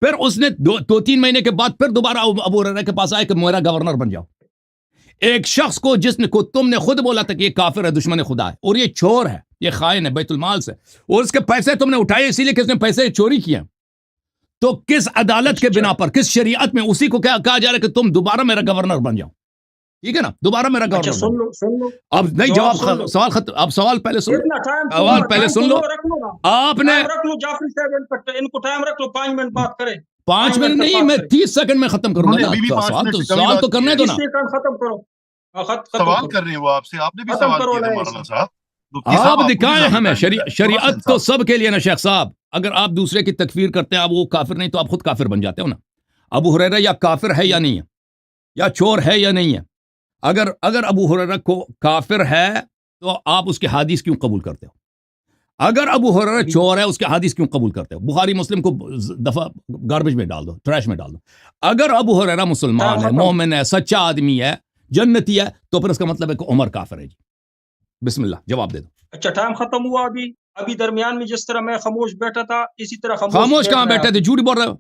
پھر اس نے 2-3 مہینے کے بعد پھر دوبارہ ابو ہریرہ کے پاس آئے کہ میرا گورنر بن جاؤ. ایک شخص کو جس نے تم نے خود بولا تھا کہ یہ کافر ہے, دشمن خدا ہے, اور یہ چور ہے, یہ خائن ہے بیت المال سے, اور اس کے پیسے تم نے اٹھائے اسی لیے کہ اس نے پیسے چوری کیے, تو کس عدالت کے بنا پر, کس شریعت میں اسی کو کیا کہا جا رہا ہے کہ تم دوبارہ میرا گورنر بن جاؤ؟ ٹھیک ہے نا, دوبارہ میرا گورنر بن جاؤ. اب نہیں جواب, سوال ختم. اب سوال پہلے سن لو. سوال پہلے سن لو. آپ نے ان کو ٹائم رکھ لو, 5 منٹ بات کریں. 5 منٹ نہیں, میں 30 سیکنڈ میں ختم کروں گا نا. سوال تو کرنے دو نا. ختم کرو. سوال کر رہے ہیں وہ آپ سے, آپ نے بھی سوال کیا تھا مولانا صاحب. آپ دکھائیں ہمیں شریعت تو سب کے لیے نا شیخ صاحب. اگر آپ دوسرے کی تکفیر کرتے ہیں, آپ وہ کافر نہیں تو آپ خود کافر بن جاتے ہو نا. ابو ہریرہ یا کافر ہے یا نہیں ہے, یا چور ہے یا نہیں ہے. اگر ابو ہریرہ کو کافر ہے تو آپ اس کے حدیث کیوں قبول کرتے ہو؟ اگر ابو ہریرہ چور ہے اس کے حدیث کیوں قبول کرتے ہو؟ بخاری مسلم کو دفعہ گاربیج میں ڈال دو, ٹریش میں ڈال دو. اگر ابو ہریرہ مسلمان ہے, مومن ہے, سچا آدمی ہے, جنتی ہے, تو پھر اس کا مطلب ہے کہ عمر کافر ہے. جی بسم اللہ جواب دے دو. اچھا ٹائم ختم ہوا. ابھی درمیان میں جس طرح میں خاموش بیٹھا تھا اسی طرح خاموش کہاں بیٹھے تھے؟ جھوٹ بول رہے ہو.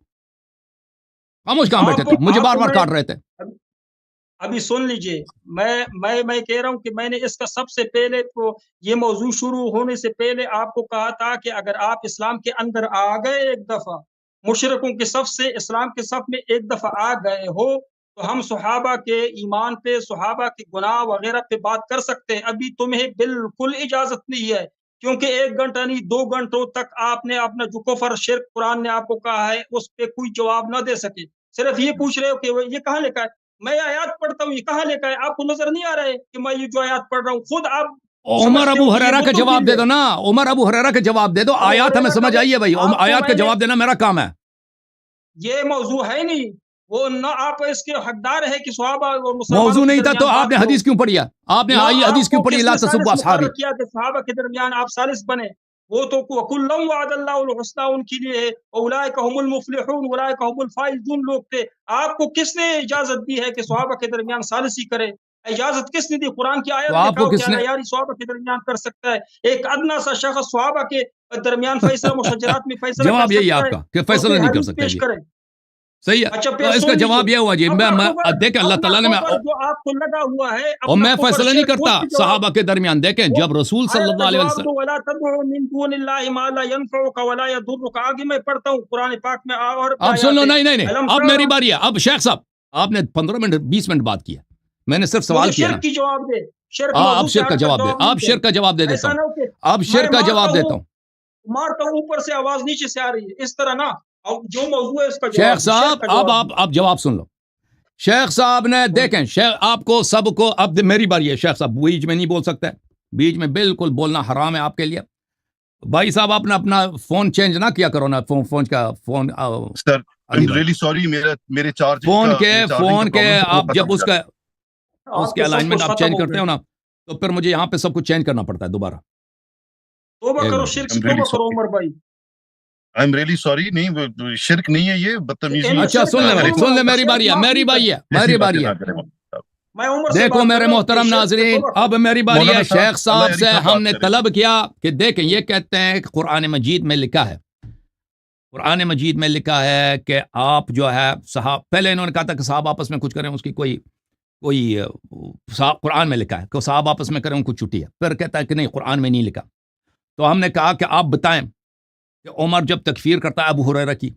خاموش کہاں بیٹھے تھے؟ مجھے بار بار کاٹ رہے تھے. ابھی سن لیجئے, میں کہہ رہا ہوں کہ میں نے اس کا سب سے پہلے تو یہ موضوع شروع ہونے سے پہلے آپ کو کہا تھا کہ اگر آپ اسلام کے اندر آ گئے ایک دفعہ, مشرکوں کے صف سے اسلام کے صف میں ایک دفعہ آ گئے ہو, تو ہم صحابہ کے ایمان پہ, صحابہ کے گناہ وغیرہ پہ بات کر سکتے ہیں. ابھی تمہیں بالکل اجازت نہیں ہے, کیونکہ 1 گھنٹہ نہیں 2 گھنٹوں تک آپ نے اپنا جو کفر شرک قرآن نے آپ کو کہا ہے اس پہ کوئی جواب نہ دے سکے. صرف یہ پوچھ رہے ہو کہ یہ کہاں لکھا ہے. میں آیات پڑھتا ہوں, یہ کہاں لکھا ہے؟ آپ کو نظر نہیں آ رہا ہے کہ میں یہ جو آیات پڑھ رہا ہوں خود آپ عمر ابو ہریرہ کا جواب دے دو نا. عمر ابو ہریرہ کا جواب دے دو. آیات ہمیں سمجھ آئیے بھائی, آیات کا جواب دینا میرا کام ہے. یہ موضوع ہے نہیں, وہ نہ آپ اس کے حقدار ہے کہ صحابہ اور موضوع نہیں تھا تو آپ نے حدیث کیوں پڑھی ہے؟ آپ نے حدیث کیوں پڑھی؟ لا تسبوا اصحابی کیا کہ صحابہ کے درمیان آپ ثالث بنے. وہ تو وَكُلًّا وَعَدَ اللَّهُ الْحُسْنَىٰ ان کے لیے ہے, اولئک هم المفلحون اولئک هم الفائزون لوگ تھے. آپ کو کس نے اجازت دی ہے کہ صحابہ کے درمیان ثالثی کرے؟ اجازت کس نے دی؟ قرآن کی آیت دکھاؤ کہ یاری صحابہ کے درمیان کر سکتا ہے. ایک ادنا سا شخص صحابہ کے درمیان فیصلہ مشاجرات میں فیصلہ جواب یہی آپ کا کہ فیصلہ نہیں کر سکتے. پیش کرے. صحیح ہے. تو اس کا جواب یہ ہوا جی, دیکھیں اللہ تعالیٰ نے, آپ کو لگا ہوا ہے اور میں فیصلہ نہیں کرتا صحابہ کے درمیان. دیکھیں جب رسول صلی اللہ علیہ وسلم, ولا تدعو من دون اللہ ما لا ينفعك ولا يضرك, آگے میں پڑھتا ہوں قرآن پاک میں. اور اب سن لو. نہیں اب میری باری ہے. اب شیخ صاحب آپ نے 15 منٹ 20 منٹ بات کیا, میں نے صرف سوال کیا. شرک کی جواب دے. آپ شرک کا جواب دے. آپ شرک کا جواب دے دیتا ہوں. اب شرک کا جواب دیتا ہوں. مارتا ہوں اوپر سے آواز نیچے سے آ رہی ہے, اس طرح نہ جو موضوع ہے اس کا شیخ صاحب اب آپ جواب سن لو. شیخ صاحب نے دیکھیں، شیخ آپ کو سب کو اب میری باری ہے، شیخ صاحب بیچ میں نہیں بول سکتے، بیچ میں بالکل بولنا حرام ہے آپ کے لیے. بھائی صاحب آپ نے اپنا فون چینج نہ کیا کرو نا، فون کا phone sir I'm really sorry، میرے چارج فون کے آپ جب اس کا اس کے آپ کو سب الائنمنٹ کچھ آپ ختم چینج ہو کرتے گیا. ہو نا، تو پھر مجھے یہاں پہ سب کچھ چینج کرنا پڑتا ہے دوبارہ. توبہ کرو، شرک سے I'm really توبہ کرو sorry. عمر بھائی. I'm really sorry، نہیں وہ شرک نہیں ہے، یہ بدتمیزی ان ہے. اچھا سن لے شرک میری، ظلم سن لے ہے، میری باری ہے، شرک میری باری ہے، ایسی میری باتیں باری ہے. نہ کریں مولانا صاحب. میں عمر سے دیکھو بات میرے کر رہا ہوں کہ محترم شرک سے ناظرین، توبہ کرو. اب میری باری مولانا ہے. صاحب، شیخ صاحب اللہ سے علی صاحب ہم بات نے کریں. طلب کیا کہ دیکھیں یہ کہتے ہیں کہ قرآن مجید میں لکھا ہے، قرآن مجید میں لکھا ہے کہ آپ جو ہے پہلے انہوں نے کہا تھا کہ صاحب آپس میں کچھ کریں، اس کی کوئی قرآن میں لکھا ہے کہ صاحب آپس میں کریں ان کو چھٹی ہے. پھر کہتا ہے کہ نہیں قرآن میں نہیں لکھا. تو ہم نے کہا کہ آپ بتائیں کہ عمر جب تکفیر کرتا ہے ابو ہریرہ کی،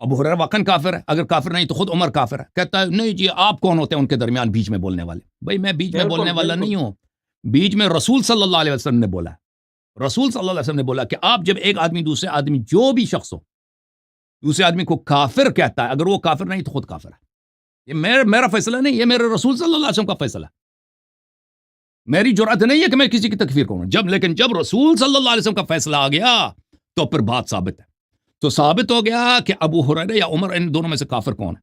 ابو ہریرہ واقعاً کافر ہے، اگر کافر نہیں تو خود عمر کافر ہے. کہتا ہے نہیں جی آپ کون ہوتے ہیں ان کے درمیان بیچ میں بولنے والے؟ بھائی میں بیچ میں بولنے والا نہیں ہوں، بیچ میں رسول صلی اللہ علیہ وسلم نے بولا ہے. رسول صلی اللہ علیہ وسلم نے بولا کہ آپ جب ایک آدمی دوسرے آدمی جو بھی شخص ہو دوسرے آدمی کو کافر کہتا ہے، اگر وہ کافر نہیں تو خود کافر ہے. یہ میرا فیصلہ نہیں، یہ میرے رسول صلی اللہ علیہ وسلم کا فیصلہ ہے. میری جرأت نہیں ہے کہ میں کسی کی تکفیر کروں. لیکن جب رسول صلی اللہ علیہ وسلم کا فیصلہ آ گیا تو پھر بات ثابت ہے. تو ثابت ہو گیا کہ ابو ہریرہ یا عمر، ان دونوں میں سے کافر کون ہے؟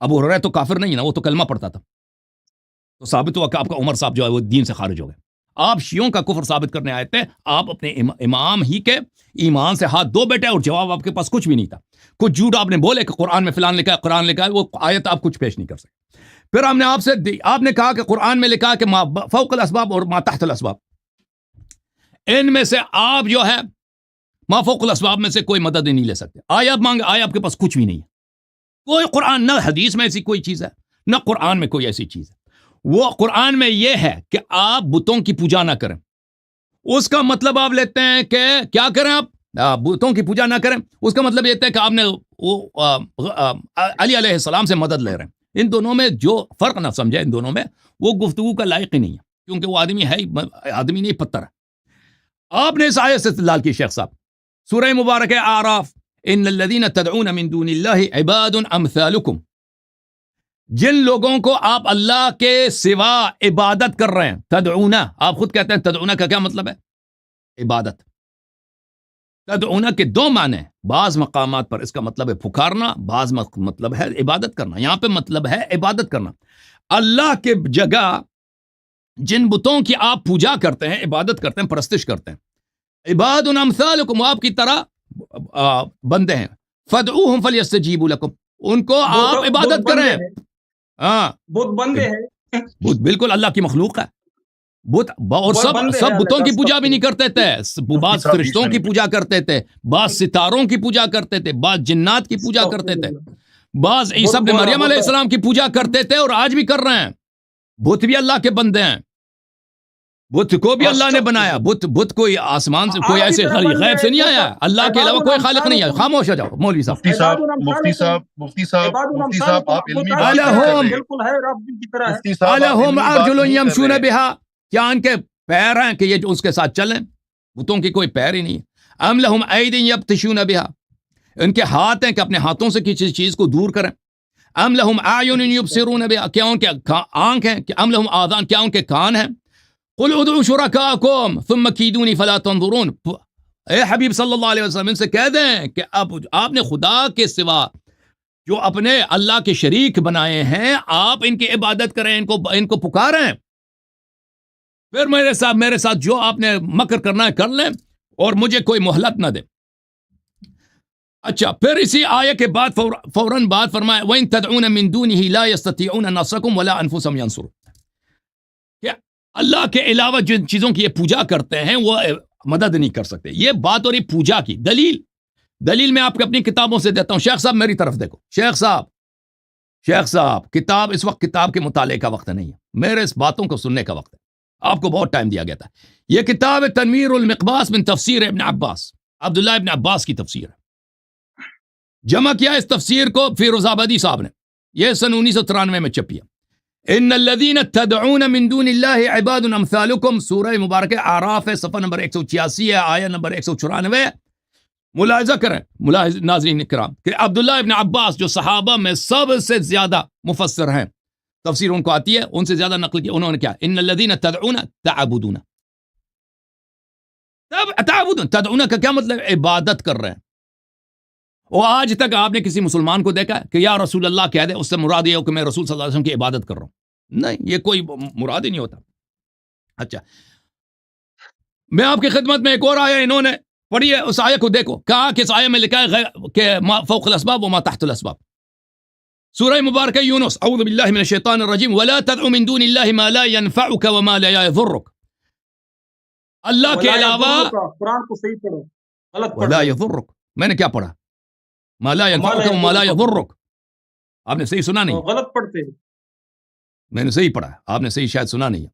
ابو ہریرہ تو کافر نہیں ہے نا، وہ تو کلمہ پڑھتا تھا. تو ثابت ہوا کہ آپ کا عمر صاحب جو ہے وہ دین سے خارج ہو گئے. آپ شیعوں کا کفر ثابت کرنے آئے تھے، آپ اپنے امام ہی کے ایمان سے ہاتھ دھو بیٹھے اور جواب آپ کے پاس کچھ بھی نہیں تھا. کچھ جھوٹ آپ نے بولے کہ قرآن میں فلان لکھا ہے، قرآن لکھا ہے، وہ آیت آپ کچھ پیش نہیں کر سکتے. پھر ہم نے آپ نے کہا کہ قرآن میں لکھا کہ ما فوق الاسباب اور ما تحت الاسباب، ان میں سے آپ جو ہے ما فوق الاسباب میں سے کوئی مدد نہیں لے سکتے. آیا مانگے، آیا آپ کے پاس کچھ بھی نہیں ہے. کوئی قرآن، نہ حدیث میں ایسی کوئی چیز ہے، نہ قرآن میں کوئی ایسی چیز ہے. وہ قرآن میں یہ ہے کہ آپ بتوں کی پوجا نہ کریں. اس کا مطلب آپ لیتے ہیں کہ کیا کریں؟ آپ بتوں کی پوجا نہ کریں. اس کا مطلب یہ ہے کہ آپ نے علی علیہ السلام سے مدد لے رہے ہیں. ان دونوں میں جو فرق نہ سمجھے، ان دونوں میں وہ گفتگو کا لائق ہی نہیں ہے، کیونکہ وہ آدمی ہے آدمی نہیں، پتھر ہے. آپ نے اس آیت سے استدلال کی شیخ صاحب، سورہ مبارک اعراف، ان الذین تدعون من دون اللہ عباد امثالکم. جن لوگوں کو آپ اللہ کے سوا عبادت کر رہے ہیں، تدعونا، آپ خود کہتے ہیں تدعونا کا کیا مطلب ہے؟ عبادت. تدعونا کے دو معنی ہیں، بعض مقامات پر اس کا مطلب ہے پکارنا، بعض مطلب ہے عبادت کرنا. یہاں پہ مطلب ہے عبادت کرنا. اللہ کے جگہ جن بتوں کی آپ پوجا کرتے ہیں، عبادت کرتے ہیں، پرستش کرتے ہیں، عباد امثالکم، آپ کی طرح بندے ہیں. فدعوہم فلیستجیبوا لکم، ان کو آپ عبادت کریں. ہاں بت بندے ہیں، بت بالکل اللہ کی مخلوق ہے. بت اور سب بتوں کی پوجا بھی نہیں کرتے تھے. بعض فرشتوں کی پوجا کرتے تھے، بعض ستاروں کی پوجا کرتے تھے، بعض جنات کی پوجا کرتے تھے، بعض عیسی ابن مریم علیہ السلام کی پوجا کرتے تھے اور آج بھی کر رہے ہیں. بت بھی اللہ کے بندے ہیں. بت کو بھی اللہ نے بنایا. بت کوئی آسمان سے، کوئی ایسے غیب سے نہیں آیا. اللہ کے علاوہ کوئی خالق نہیں ہے. خاموش ہو جاؤ مولوی صاحب. مفتی صاحب آپ علمی بات بالکل ہے، رب کی طرح ہے. الہم ارجل یمشون بہا، کیا ان کے پیر ہیں کہ یہ اس کے ساتھ چلیں؟ بتوں کی کوئی پیر ہی نہیں ہے. ام لہم ایدی یبطشون بہا، ان کے ہاتھ ہیں کہ اپنے ہاتھوں سے کسی چیز کو دور کریں. ام لہم اعین یبصرون بہا، کیا ان کے آنکھ ہیں؟ کہ ام لہم آذان، کیا ان کے کان ہیں؟ قل ادعوا شرکاءکم ثم کیدونی فلا تنظرون. اے حبیب صلی اللہ علیہ وسلم ان سے کہہ دیں کہ اب آپ نے خدا کے سوا جو اپنے اللہ کے شریک بنائے ہیں، آپ ان کی عبادت کریں، ان کو پکاریں. پھر میرے ساتھ جو آپ نے مکر کرنا ہے کر لیں اور مجھے کوئی مہلت نہ دے. اچھا، پھر اسی آیت کے بعد فوراً بعد فرمائے وَإِن تَدْعُونَ مِن دُونِهِ لَا يَسْتَطِيعُونَ نَصْرَكُمْ وَلَا أَنفُسَهُمْ يَنصُرُونَ. کہ اللہ کے علاوہ جن چیزوں کی یہ پوجا کرتے ہیں وہ مدد نہیں کر سکتے. یہ بات ہو رہی پوجا کی. دلیل میں آپ کو اپنی کتابوں سے دیتا ہوں. شیخ صاحب میری طرف دیکھو. شیخ صاحب کتاب، اس وقت کتاب کے مطالعے کا وقت نہیں ہے، میرے اس باتوں کو سننے کا وقت ہے. آپ کو بہت ٹائم دیا گیا تھا. یہ کتاب تنویر المقباس من تفسیر ابن عباس، عبداللہ ابن عباس کی تفسیر ہے. جمع کیا اس تفسیر کو فیروز آبادی صاحب نے، یہ سن 1993 میں چھپی ہے. ان الذین تدعون من دون اللہ عباد امثالکم، سورہ مبارکہ اعراف ہے، صفحہ نمبر 186 ہے، آیت نمبر 194. ملاحظہ کریں ناظرین کرام کہ عبداللہ ابن عباس جو صحابہ میں سب سے زیادہ مفسر ہیں، تفسیر ان کو آتی ہے، ان سے زیادہ نقل کی انہوں نے کیا، ان الذین تدعون تعبدون، تدعون کا کیا مطلب؟ عبادت کر رہے ہیں. اور آج تک آپ نے کسی مسلمان کو دیکھا کہ یا رسول اللہ کہہ دے، اس سے مراد یہ ہو کہ میں رسول صلی اللہ علیہ وسلم کی عبادت کر رہا ہوں؟ نہیں، یہ کوئی مراد ہی نہیں ہوتا. اچھا، میں آپ کی خدمت میں ایک اور آیا انہوں نے پڑھی ہے، اس آیہ کو دیکھو، کہا کہ اس آیہ میں لکھا ہے کہ ما فوق الاسباب وما تحت الاسباب. سورہ مبارکہ یونس، اعوذ باللہ من الشیطان الرجیم، ولا تدع من دون اللہ ما لا ينفعك وما لا يضرك. اللہ کے علاوہ قرآن کو صحیح پڑھو، غلط پڑھو. ولا يضرك، میں نے کیا پڑھا؟ ما لا ينفعك وما لا يضرك. آپ نے صحیح سنا نہیں، غلط پڑھتے ہیں. میں نے صحیح پڑھا، آپ نے صحیح شاید سنا نہیں.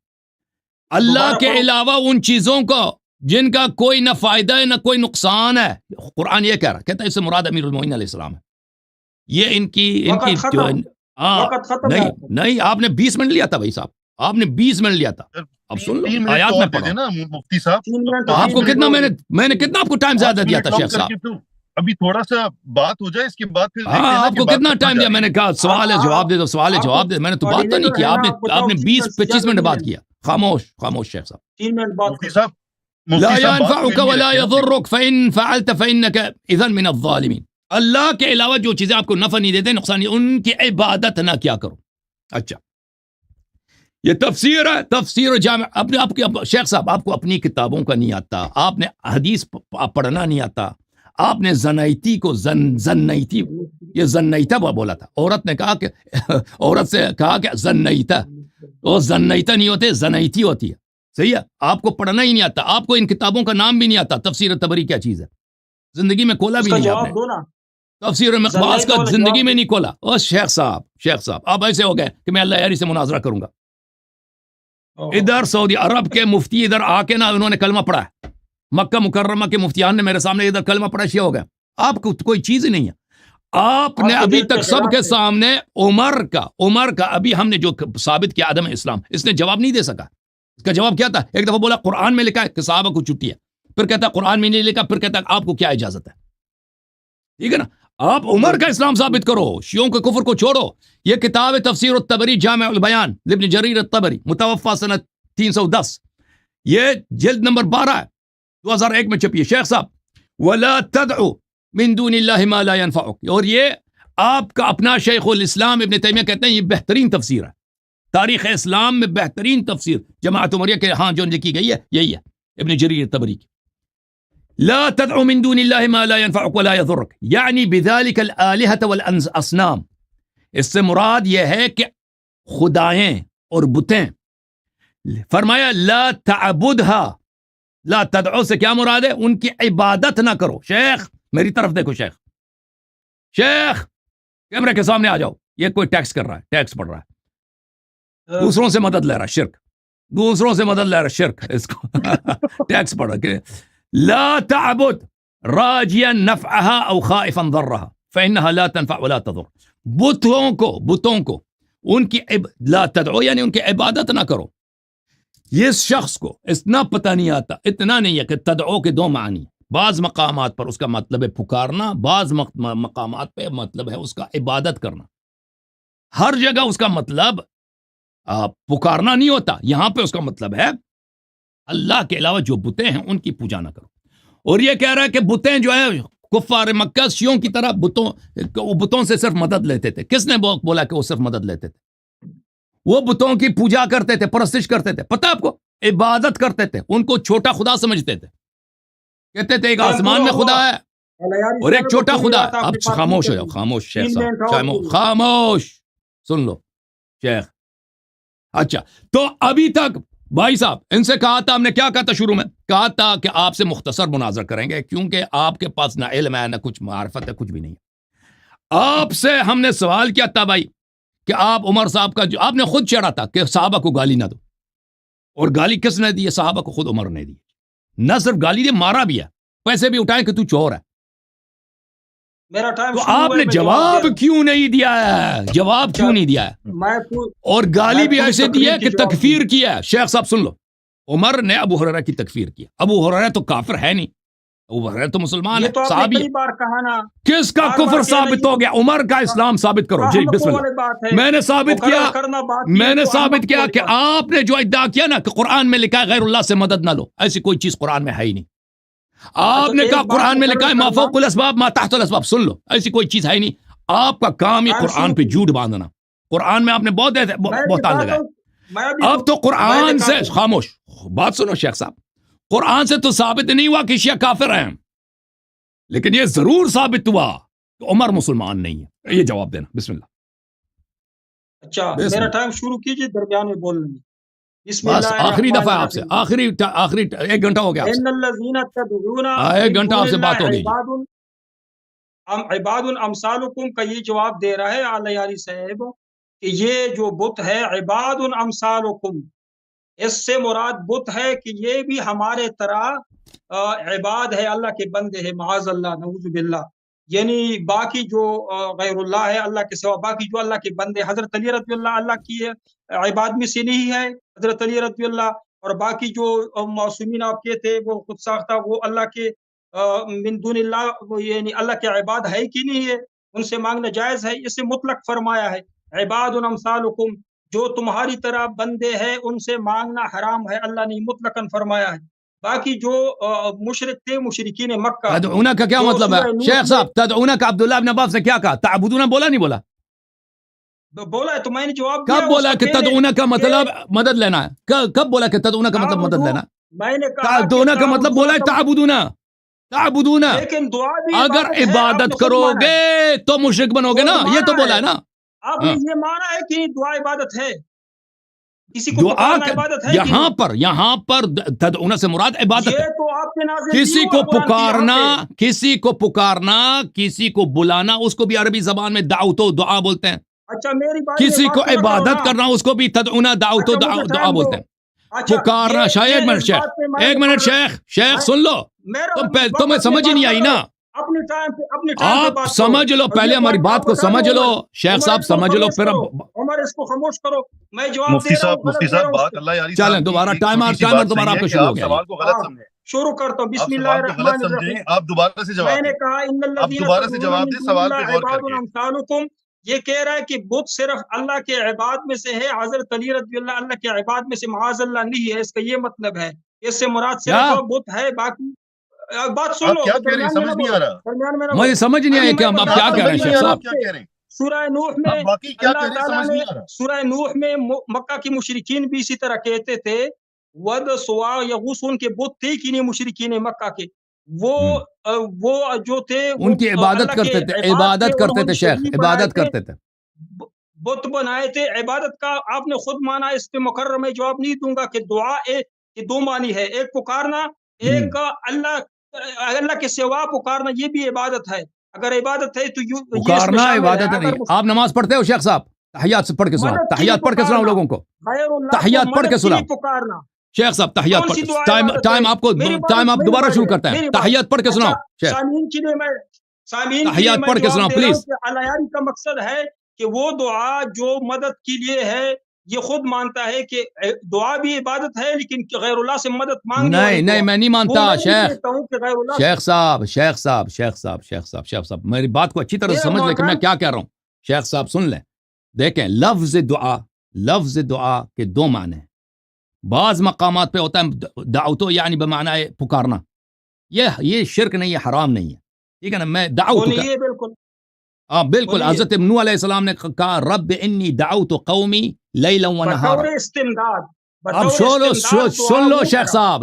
اللہ کے علاوہ ان چیزوں کو جن کا کوئی نہ فائدہ ہے نہ کوئی نقصان ہے، قرآن یہ کہہ رہا، کہتا ہے اس سے مراد امیر المومنین علیہ السلام ہے. یہ ان کی جو نہیں، آپ نے 20 منٹ لیا تھا بھائی صاحب، آپ نے 20 منٹ لیا تھا. اب سن لو آیات میں پڑھو نا مفتی صاحب، آپ کو کتنا میں نے کتنا آپ کو ٹائم زیادہ دیا تھا شیخ صاحب؟ ابھی تھوڑا سا بات ہو جائے، اس کے بعد پھر ہاں، آپ کو کتنا ٹائم دیا؟ میں نے کہا سوال ہے جواب دے دو، سوال ہے جواب دے. میں نے تو بات تو نہیں کی، آپ نے 20-25 منٹ بات کیا. خاموش شیخ صاحب. 3 منٹ بعد مفتی صاحب لا ينفعك ولا يضرك فإن فعلت فإنك إذن من الظالمين. اللہ کے علاوہ جو چیزیں آپ کو نفع نہیں دیتے، نقصان نہیں، ان کی عبادت نہ کیا کرو. اچھا، یہ تفسیر ہے، تفسیر جامع. اپنے آپ کے شیخ صاحب، آپ کو اپنی کتابوں کا نہیں آتا، آپ نے حدیث پڑھنا نہیں آتا. آپ نے زنیتی کو زنیتی، یہ زنیتا بولا تھا. عورت نے کہا کہ عورت سے کہا کہ زنیتا، وہ زنیتا نہیں ہوتے، زنیتی ہوتی ہے. صحیح ہے، آپ کو پڑھنا ہی نہیں آتا، آپ کو ان کتابوں کا نام بھی نہیں آتا. تفسیر طبری کیا چیز ہے؟ زندگی میں کھولا بھی نہیں آپ نے. تفسیر مقباس کا زندگی میں نہیں کھولا. اور شیخ صاحب آپ ایسے ہو گئے کہ میں اللہ یاری سے مناظرہ کروں گا. ادھر سعودی عرب کے مفتی ادھر آ کے نا انہوں نے کلمہ پڑھا ہے، مکہ مکرمہ کے مفتیان نے میرے سامنے ادھر کلمہ پڑھا، شیعہ ہو گئے. آپ کو کوئی چیز ہی نہیں ہے. آپ نے ابھی تک سب کے سامنے عمر کا ابھی ہم نے جو ثابت کیا عدم اسلام، اس نے جواب نہیں دے سکا. اس کا جواب کیا تھا؟ ایک دفعہ بولا قرآن میں لکھا ہے کہ صحابہ کو چھٹی ہے، پھر کہتا قرآن میں نہیں لکھا، پھر کہتا آپ کو کیا اجازت ہے. ٹھیک ہے نا، آپ عمر کا اسلام ثابت کرو، شیعوں کے کفر کو چھوڑو. یہ کتاب تفسیر الطبری جامع البیان لابن جریر الطبری، متوفى سنہ 310، یہ جلد نمبر 12 ہے، 2001 میں چھپی ہے. شیخ صاحب، ولا تدعو من دون اللہ ما لا ينفعك، اور یہ آپ کا اپنا شیخ الاسلام ابن تیمیہ کہتے ہیں یہ بہترین تفسیر ہے، تاریخ اسلام میں بہترین تفسیر جماعت عمریہ کے ہاں جو لکھی گئی ہے یہی ہے، ابن جریر الطبری کی. لا تدعو من دون اللہ ما لا ينفعك ولا يضرك، یعنی بذلك الآلہة والاصنام. اس سے مراد یہ ہے کہ خدائیں اور بتیں. فرمایا لا تعبدها، لا تدعو سے کیا مراد ہے؟ ان کی عبادت نہ کرو. شیخ میری طرف دیکھو، شیخ کیمرے کے سامنے آ جاؤ. یہ کوئی ٹیکس کر رہا ہے، ٹیکس پڑھ رہا ہے، دوسروں سے مدد لے رہا ہے، شرک، دوسروں سے مدد لے رہا ہے، شرک. اس کو ٹیکس پڑھ رہا کہ لا تعبد راجیا نفعها او خائفا ضرها فانها لا تنفع ولا تضر. بتوں کو ان کی لا تدعو یعنی ان کی عبادت نہ کرو. یہ شخص کو اتنا پتہ نہیں آتا، اتنا نہیں ہے کہ تدعو کے 2 معنی. بعض مقامات پر اس کا مطلب ہے پکارنا، بعض مقامات پہ مطلب ہے اس کا عبادت کرنا. ہر جگہ اس کا مطلب پکارنا نہیں ہوتا، یہاں پہ اس کا مطلب ہے اللہ کے علاوہ جو بتیں ہیں ان کی پوجا نہ کرو. اور یہ کہہ رہا ہے کہ بتیں جو ہے کفار مکہ شیعوں کی طرح بتوں سے صرف مدد لیتے تھے. کس نے بولا کہ وہ صرف مدد لیتے تھے؟ وہ بتوں کی پوجا کرتے تھے، پرستش کرتے تھے، پتہ آپ کو، عبادت کرتے تھے، ان کو چھوٹا خدا سمجھتے تھے. کہتے تھے ایک آسمان میں خدا ہے اور ایک چھوٹا خدا ہے. اب خاموش ہو جاؤ، خاموش شیخ صاحب، خاموش، سن لو شیخ. اچھا، تو ابھی تک بھائی صاحب ان سے کہا تھا، ہم نے کیا کہا تھا شروع میں؟ کہا تھا کہ آپ سے مختصر مناظرہ کریں گے کیونکہ آپ کے پاس نہ علم ہے نہ کچھ معرفت ہے، کچھ بھی نہیں ہے. آپ سے ہم نے سوال کیا تھا بھائی کہ آپ عمر صاحب کا جو آپ نے خود چڑھا تھا کہ صحابہ کو گالی نہ دو، اور گالی کس نے دی؟ صحابہ کو خود عمر نے دی. نہ صرف گالی دی، مارا بھی ہے، پیسے بھی اٹھائے کہ تو چور ہے. میرا ٹائم تو آپ نے جواب کیوں نہیں دیا ہے؟ جواب کیوں نہیں دیا ہے؟ اور گالی بھی ایسے دی ہے کہ تکفیر کیا ہے. شیخ صاحب سن لو، عمر نے ابو ہریرہ کی تکفیر کیا. ابو ہریرہ تو کافر ہے نہیں، وہ تو مسلمان یہ ہے، تو آپ نے صحابی کئی بار کہا نا، کس کا بار کفر بار کہنا ثابت یہ ہو گیا؟ عمر کا اسلام ثابت کرو جی، بسم اللہ۔ والی بات ہے، میں نے ثابت کیا، مقرر کرنا بات یہ میں نے تو ثابت احمد کیا والی کہ بات۔ آپ نے جو ادعا کیا نا کہ قرآن میں لکھا ہے غیر اللہ سے مدد نہ لو، ایسی کوئی چیز قرآن میں ہے ہی نہیں۔ آپ نے ایک کہا بات قرآن میں لکھا ہے مقرر ما کرنا، فوق الاسباب ما تحت الاسباب، سن لو، ایسی کوئی چیز ہے ہی نہیں۔ آپ کا کام یہ ٹائم قرآن شروع پہ کیجیے۔ جھوٹ باندھنا، قرآن میں آپ نے بہت میں بہتان دکھاتا لگایا۔ ہوں، میں بھی اب تو میں قرآن سے دکھاتا ہوں۔ خاموش بات سنو شیخ صاحب، قرآن سے تو ثابت نہیں ہوا کہ شیعہ کافر ہیں، لیکن یہ ضرور ثابت ہوا کہ عمر مسلمان نہیں ہے۔ یہ جواب دینا، بسم اللہ۔ اچھا بسم میرا اللہ، ٹائم شروع کیجیے، درمیان میں بولنے میں۔ بسم بس اللہ آخری الرحمن دفعہ آپ سے، الرحیم۔ آخری 1 گھنٹہ ہو گیا آپ سے، ان الذین تدعون 1 من گھنٹہ دون آپ سے بات اللہ ہو گئی جی۔ عباد امثالکم کا یہ جواب دے رہا ہے اعلی یاری صاحب کہ یہ جو بت ہے عباد امثالکم، اس سے مراد بت ہے کہ یہ بھی ہمارے طرح عباد ہے، اللہ کے بندے ہیں، معاذ اللہ، نعوذ باللہ۔ یعنی باقی جو غیر اللہ ہے، اللہ کے سوا باقی جو اللہ کے بندے، حضرت علی رضی اللہ عنہ کی عباد میں سے نہیں ہے، حضرت علی رضی اللہ، اور باقی جو معصومین آپ کے تھے وہ خود ساختہ، وہ اللہ کے من دون اللہ، یعنی اللہ کے عباد ہے کہ نہیں ہے، ان سے مانگنا جائز ہے، اسے مطلق فرمایا ہے۔ عباد امثالکم، جو تمہاری طرح بندے ہیں ان سے مانگنا حرام ہے، اللہ نے مطلقاً فرمایا ہے۔ باقی جو مشرک تھے، مشرکین مکہ، تدعونا کا کیا جو مطلب ہے سورہ نوح شیخ میں صاحب؟ تدعونا کا عبداللہ ابن عباس نے کیا کہا؟ تعبدونا بولا نہیں بولا؟ بولا ہے تو میں نے جواب دیا کب اس بولا سے کہ پہلے تدعونا کا کہ مطلب مدد لینا ہے؟ کب بولا کہ تدعونا کا مطلب مدد لینا؟ میں نے کہا کہ تدعونا کا مطلب بولا ہے تعبدونا، تعبدونا۔ لیکن دعا بھی اگر عبادت ہے، آپ نے عبادت خود کرو مانا ہے، گے تو مشرک بنو گے نا، خود یہ تو مانا بولا ہے، ہے نا۔ آپ نے ہاں، یہ مانا ہے کہ دعا عبادت ہے، کسی کو دعا پکارنا عبادت ہے کہ یہاں نہیں؟ پر تدعونا سے مراد عبادت یہ ہے۔ تو آپ کے نازل کسی نہیں کو ہوا قرآن کی یہاں پکارنا، پہ۔ کسی کو بلانا، اس کو بھی عربی زبان میں دعوت و دعا بولتے ہیں۔ اچھا میری بھائی کسی کو بات تو نہ کرو عبادت نا۔ کرنا، اس کو بھی تدعونا دعوت و اچھا مجھے دعا ٹائم دو۔ بولتے ہیں۔ اچھا پکارنا، شاہ ایک منٹ اس شیخ، بات پہ میں 1 منٹ شیخ سن لو، تمہیں سمجھ ہی نہیں آئی نا۔ اپنے ٹائم پہ آپ بات سمجھ کرو۔ لو، اور پہلے یہ ہماری بات بات کو بتا سمجھ دو لو عمر، شیخ عمر صاحب، اس کو سمجھ لو خاموش پھر کرو، عمر اس کو خاموش کرو، میں جواب دے رہا ہوں، غلط مفتی دے رہا صاحب ہوں اس بات کو۔ اللہ یاری چلیں صاحب کی دوبارہ ایک ٹائم چھوٹی سی ٹائمر بات دوبارہ صحیح آپ ہے کا کہ شروع ہو آپ گیا جی۔ سوال کو غلط سمجھیں، شروع کرتا ہوں، آپ بسم اللہ سوال کو الرحمن غلط الرحیم۔ سمجھیں، آپ دوبارہ سے میں جواب نے دیں، کہا ان آپ الذین دوبارہ سے تدعون جواب من دیں دون سوال پہ اللہ غور کر عباد کے۔ امثالکم، یہ کہہ رہا ہے کہ بت صرف اللہ کے عباد میں سے ہے، حضرت علی رضی اللہ عنہ کے عباد میں سے معاذ اللہ نہیں ہے، اس کا یہ مطلب ہے، اس سے مراد کیا صرف بت ہے، باقی بات سن آپ لو، کیا کہہ رہے ہیں درمیان میں نہ سمجھ نہیں بولو، آ رہا، درمیان میں نہ مجھے بولو۔ سمجھ نہیں ابھی آئی کہ میں آپ کیا کیا بتاتا کہہ ہوں، رہے سمجھ ہیں نہیں شیخ آ رہا، صاحب؟ آپ کیا کہہ رہے ہیں، سورہ نوح میں آپ واقعی کیا کہہ اللہ رہے ہیں تعالیٰ سمجھ نے، نہیں آ رہا۔ سورہ نوح میں مکہ کی مشرکین بھی اسی طرح کہتے تھے، ود سوا یغوث، ان کے بت تھے کہ نہیں مشرکین مکہ کے، وہ جو تھے وہ ان کی عبادت اللہ کے کرتے تھے، عباد تھے، عبادت کرتے انہوں نے تھے شیخ، شریک بنائے عبادت تھے، کرتے تھے۔ بت بنائے تھے۔ عبادت کا آپ نے خود مانا، اس پہ مقرر میں جواب نہیں دوں گا کہ دعا کہ 2 معنی ہے، ایک پکارنا، ایک اللہ کے سوا پکارنا، یہ بھی عبادت ہے۔ اگر عبادت ہے تو یہ اس میں پکارنا شامل ہے۔ عبادت نہیں۔ اگر آپ نماز پڑھتے ہو شیخ صاحب؟ تحیات سے پڑھ کے سناؤ، مدد کے لیے تحیات پڑھ کے سناؤ پکارنا، لوگوں کو، غیر اللہ کو تحیات پڑھ کے مدد کے سناؤ لیے پکارنا، شیخ صاحب، تحیات کون پڑھ سی کے دعا ٹائم عبادت ہے؟ آپ کو میری ٹائم آپ میری دوبارہ بات شروع ہے، کرتے ہیں، میری بات۔ تحیات پڑھ کے اچھا سناؤ شیخ، سامعین کے لیے تحیات میں پڑھ کے سناؤ جواب دے رہا ہوں پلیز۔ کہ الہیاری کا مقصد ہے کہ وہ دعا جو مدد کے لیے ہے، یہ خود مانتا ہے کہ دعا بھی عبادت ہے، لیکن غیر اللہ سے مدد مانگنے والی نہیں دعا، میں نہیں وہ مانتا میں نہیں شیخ، کہتا ہوں کہ غیر اللہ۔ شیخ صاحب میری بات کو اچھی طرح سے میرا سمجھ لیں کہ میں محترم، کیا کہہ رہا ہوں۔ شیخ صاحب سن لیں، دیکھیں لفظ دعا کے 2 معنی ہیں۔ بعض مقامات پہ ہوتا ہے دعوتو یعنی بمعنی پکارنا، یہ شرک نہیں ہے، حرام نہیں ہے، ٹھیک ہے نا۔ میں دعوت بولیے بالکل بالکل، بولیے۔ حضرت نوح علیہ السلام نے کہا رب انی دعوت قومی لیلا و نہارا۔ بطور استمداد، اب بطور استمداد سن لو دعا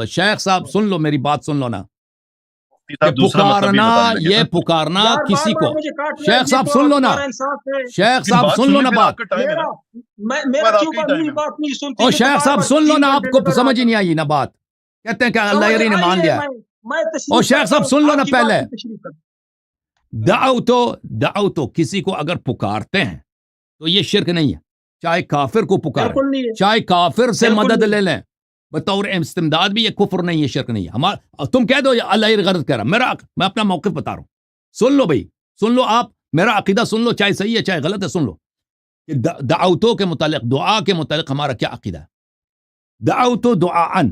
شیخ صاحب سن لو، میری بات سن لو نا، مفتی کہ صاحب دوسرا مطلب بھی بتا دیں یہ پکارنا یار کسی بار کو، مجھے کاٹنا، شیخ یہ صاحب تو سن لو نا، تمہارا انصاف ہے۔ شیخ صاحب بات سن لو نا پھر بات، آپ کا ٹائم ہے نا، میرا بعد آپ کیوں کا ہی ٹائم میری ہے۔ بات نہیں سنتی؟ اور یہ تو شیخ بار صاحب بار سن لو 3 نا، آپ گھنٹے کو لگاتا سمجھ ہی ہے۔ نہیں آئی نا بات، کہتے ہیں کہ اللہ سمجھ نے مان آئی ہے، لیا۔ میں تشریف اور شیخ کرتا صاحب ہوں، سن لو آپ نا کی پہلے، بات پہ تشریف کرتا ہوں۔ دعوتو کسی کو اگر پکارتے ہیں تو یہ شرک نہیں ہے، چاہے کافر کو پکارے، بالکل نہیں ہے، چاہے کافر سے بالکل مدد نہیں۔ لے لیں بطور استمداد بھی، یہ کفر نہیں ہے، شرک نہیں ہے۔ تم کہہ دو اللہ یہ غلط کہہ رہا، میں اپنا موقف بتا رہا ہوں، سن لو بھائی، سن لو، آپ میرا عقیدہ سن لو، چاہے صحیح ہے چاہے غلط ہے، سن لو کہ دعوتوں کے متعلق، دعا کے متعلق ہمارا کیا عقیدہ ہے۔ دعوت دعاءً،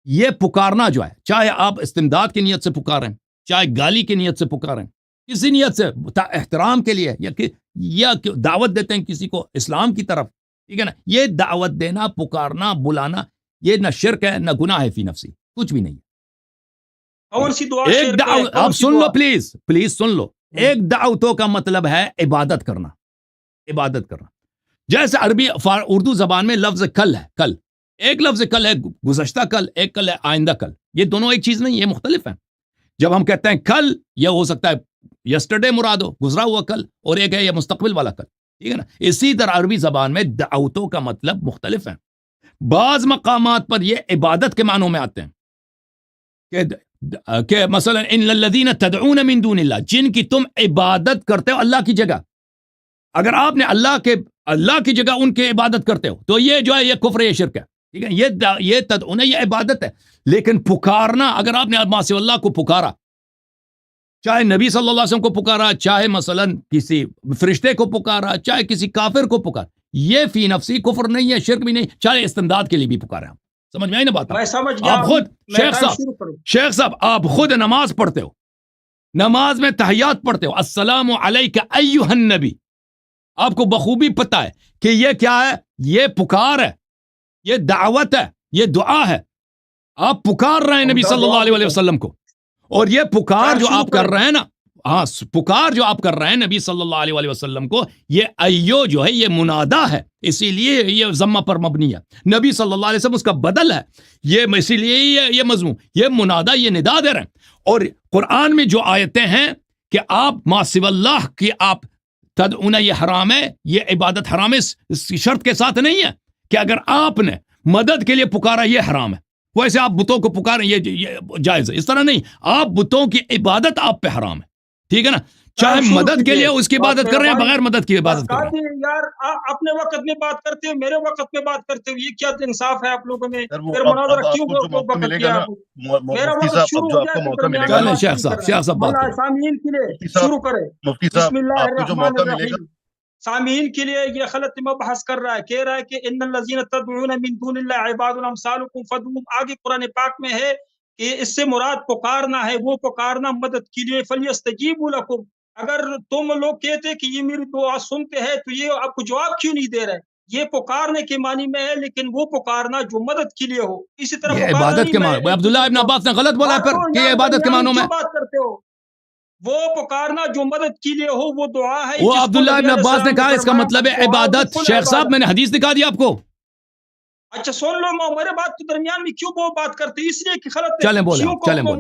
یہ پکارنا جو ہے، چاہے آپ استمداد کی نیت سے پکاریں، چاہے گالی کی نیت سے پکاریں، کسی نیت سے احترام کے لیے یا دعوت دیتے ہیں کسی کو اسلام کی طرف، ٹھیک ہے نا، یہ دعوت دینا، پکارنا، بلانا، یہ نہ شرک ہے نہ گناہ ہے فی نفسی، کچھ بھی نہیں۔ کون سی دعا ایک شرک ہے؟ دعوت، کون آپ سی سن لو دعا؟ پلیز سن لو، ایک دعوتوں کا مطلب ہے عبادت کرنا، عبادت کرنا۔ جیسے عربی اردو زبان میں لفظ کل ہے، کل ایک لفظ کل ہے گزشتہ کل، ایک کل ہے آئندہ کل، یہ دونوں ایک چیز نہیں، یہ مختلف ہیں۔ جب ہم کہتے ہیں کل، یہ ہو سکتا ہے یسٹرڈے مراد ہو، گزرا ہوا کل، اور ایک ہے یہ مستقبل والا کل، ٹھیک ہے نا۔ اسی طرح عربی زبان میں دعوتوں کا مطلب مختلف ہیں۔ بعض مقامات پر یہ عبادت کے معنوں میں آتے ہیں کہ مثلا ان الذین تدعون من دون اللہ، جن کی تم عبادت کرتے ہو اللہ کی جگہ، اگر آپ نے اللہ کی جگہ ان کی عبادت کرتے ہو تو یہ جو ہے یہ کفر، یہ شرک ہے، ٹھیک ہے۔ یہ تدعون، یہ عبادت ہے، لیکن پکارنا، اگر آپ نے ما سوی اللہ کو پکارا، چاہے نبی صلی اللہ علیہ وسلم کو پکارا، چاہے مثلا کسی فرشتے کو پکارا، چاہے کسی کافر کو پکارا، یہ فی نفسی کفر نہیں ہے، شرک بھی نہیں، چاہے استمداد کے لیے بھی پکارا۔ سمجھ میں آئی نا بات؟ میں سمجھ گیا، آپ خود شیخ صاحب آپ خود نماز پڑھتے ہو، نماز میں تحیات پڑھتے ہو، السلام علیک ایھا النبی، آپ کو بخوبی پتہ ہے کہ یہ کیا ہے، یہ پکار ہے، یہ دعوت ہے، یہ دعا ہے، آپ پکار رہے ہیں نبی صلی اللہ علیہ وسلم کو، اور یہ پکار جو آپ کر رہے ہیں نا، ہاں پکار جو آپ کر رہے ہیں نبی صلی اللہ علیہ وسلم کو، یہ ایو جو ہے یہ منادا ہے، اسی لیے یہ ضمہ پر مبنی ہے، نبی صلی اللہ علیہ وسلم اس کا بدل ہے، یہ اسی لیے یہ مضمون، یہ منادا، یہ ندا دے رہے ہیں۔ اور قرآن میں جو آیتیں ہیں کہ آپ ما سوی اللہ کی آپ تدعون، یہ حرام ہے، یہ عبادت حرام ہے، اس کی شرط کے ساتھ نہیں ہے کہ اگر آپ نے مدد کے لیے پکارا یہ حرام ہے، ویسے آپ بتوں کو پکاریں یہ جائز ہے، اس طرح نہیں، آپ بتوں کی عبادت آپ پہ حرام ہے، ٹھیک ہے نا، چاہے مدد کے لیے اس کی عبادت کر رہے ہیں، بغیر مدد کی عبادت کر رہے ہیں۔ یار اپنے وقت میں بات کرتے ہو، میرے وقت میں بات کرتے ہو، یہ کیا انصاف ہے آپ لوگوں میں؟ پھر مناظرہ کیوں وقت کیا؟ میرا وقت شروع ہو گیا، چلیں شیخ صاحب بات کریں۔ سامعین کے لیے شروع کریں۔ بسم اللہ الرحمن الرحیم۔ سامعین کے لیے یہ غلط مبحث کر رہا ہے، کہہ رہا ہے کہ ان الذین تدعون من دون اللہ عباد امثالکم فادعوہم، آگے قرآن پاک میں ہے کہ اس سے مراد پکارنا ہے، وہ پکارنا مدد کے لیے، فلیستجیبوا لکم، اگر تم لوگ کہتے کہ یہ میری دعا سنتے ہیں تو یہ آپ کو جواب کیوں نہیں دے رہے؟ یہ پکارنے کے معنی میں ہے، لیکن وہ پکارنا جو مدد کے لیے ہو، اسی طرح یہ عبادت کے معنی، عبداللہ ابن عباس نے غلط بولا پھر کہ یہ عبادت کے معنوں میں بات کرتے ہو، وہ پکارنا جو مدد کے لیے ہو وہ دعا ہے۔ وہ عبداللہ ابن عباس نے کہا اس کا مطلب ہے عبادت۔ شیخ صاحب میں نے حدیث دکھا دی آپ کو۔ اچھا سن لو، میرے بات کے درمیان میں کیوں وہ بات کرتے؟ اس لیے کہ غلط چلیں بولیں،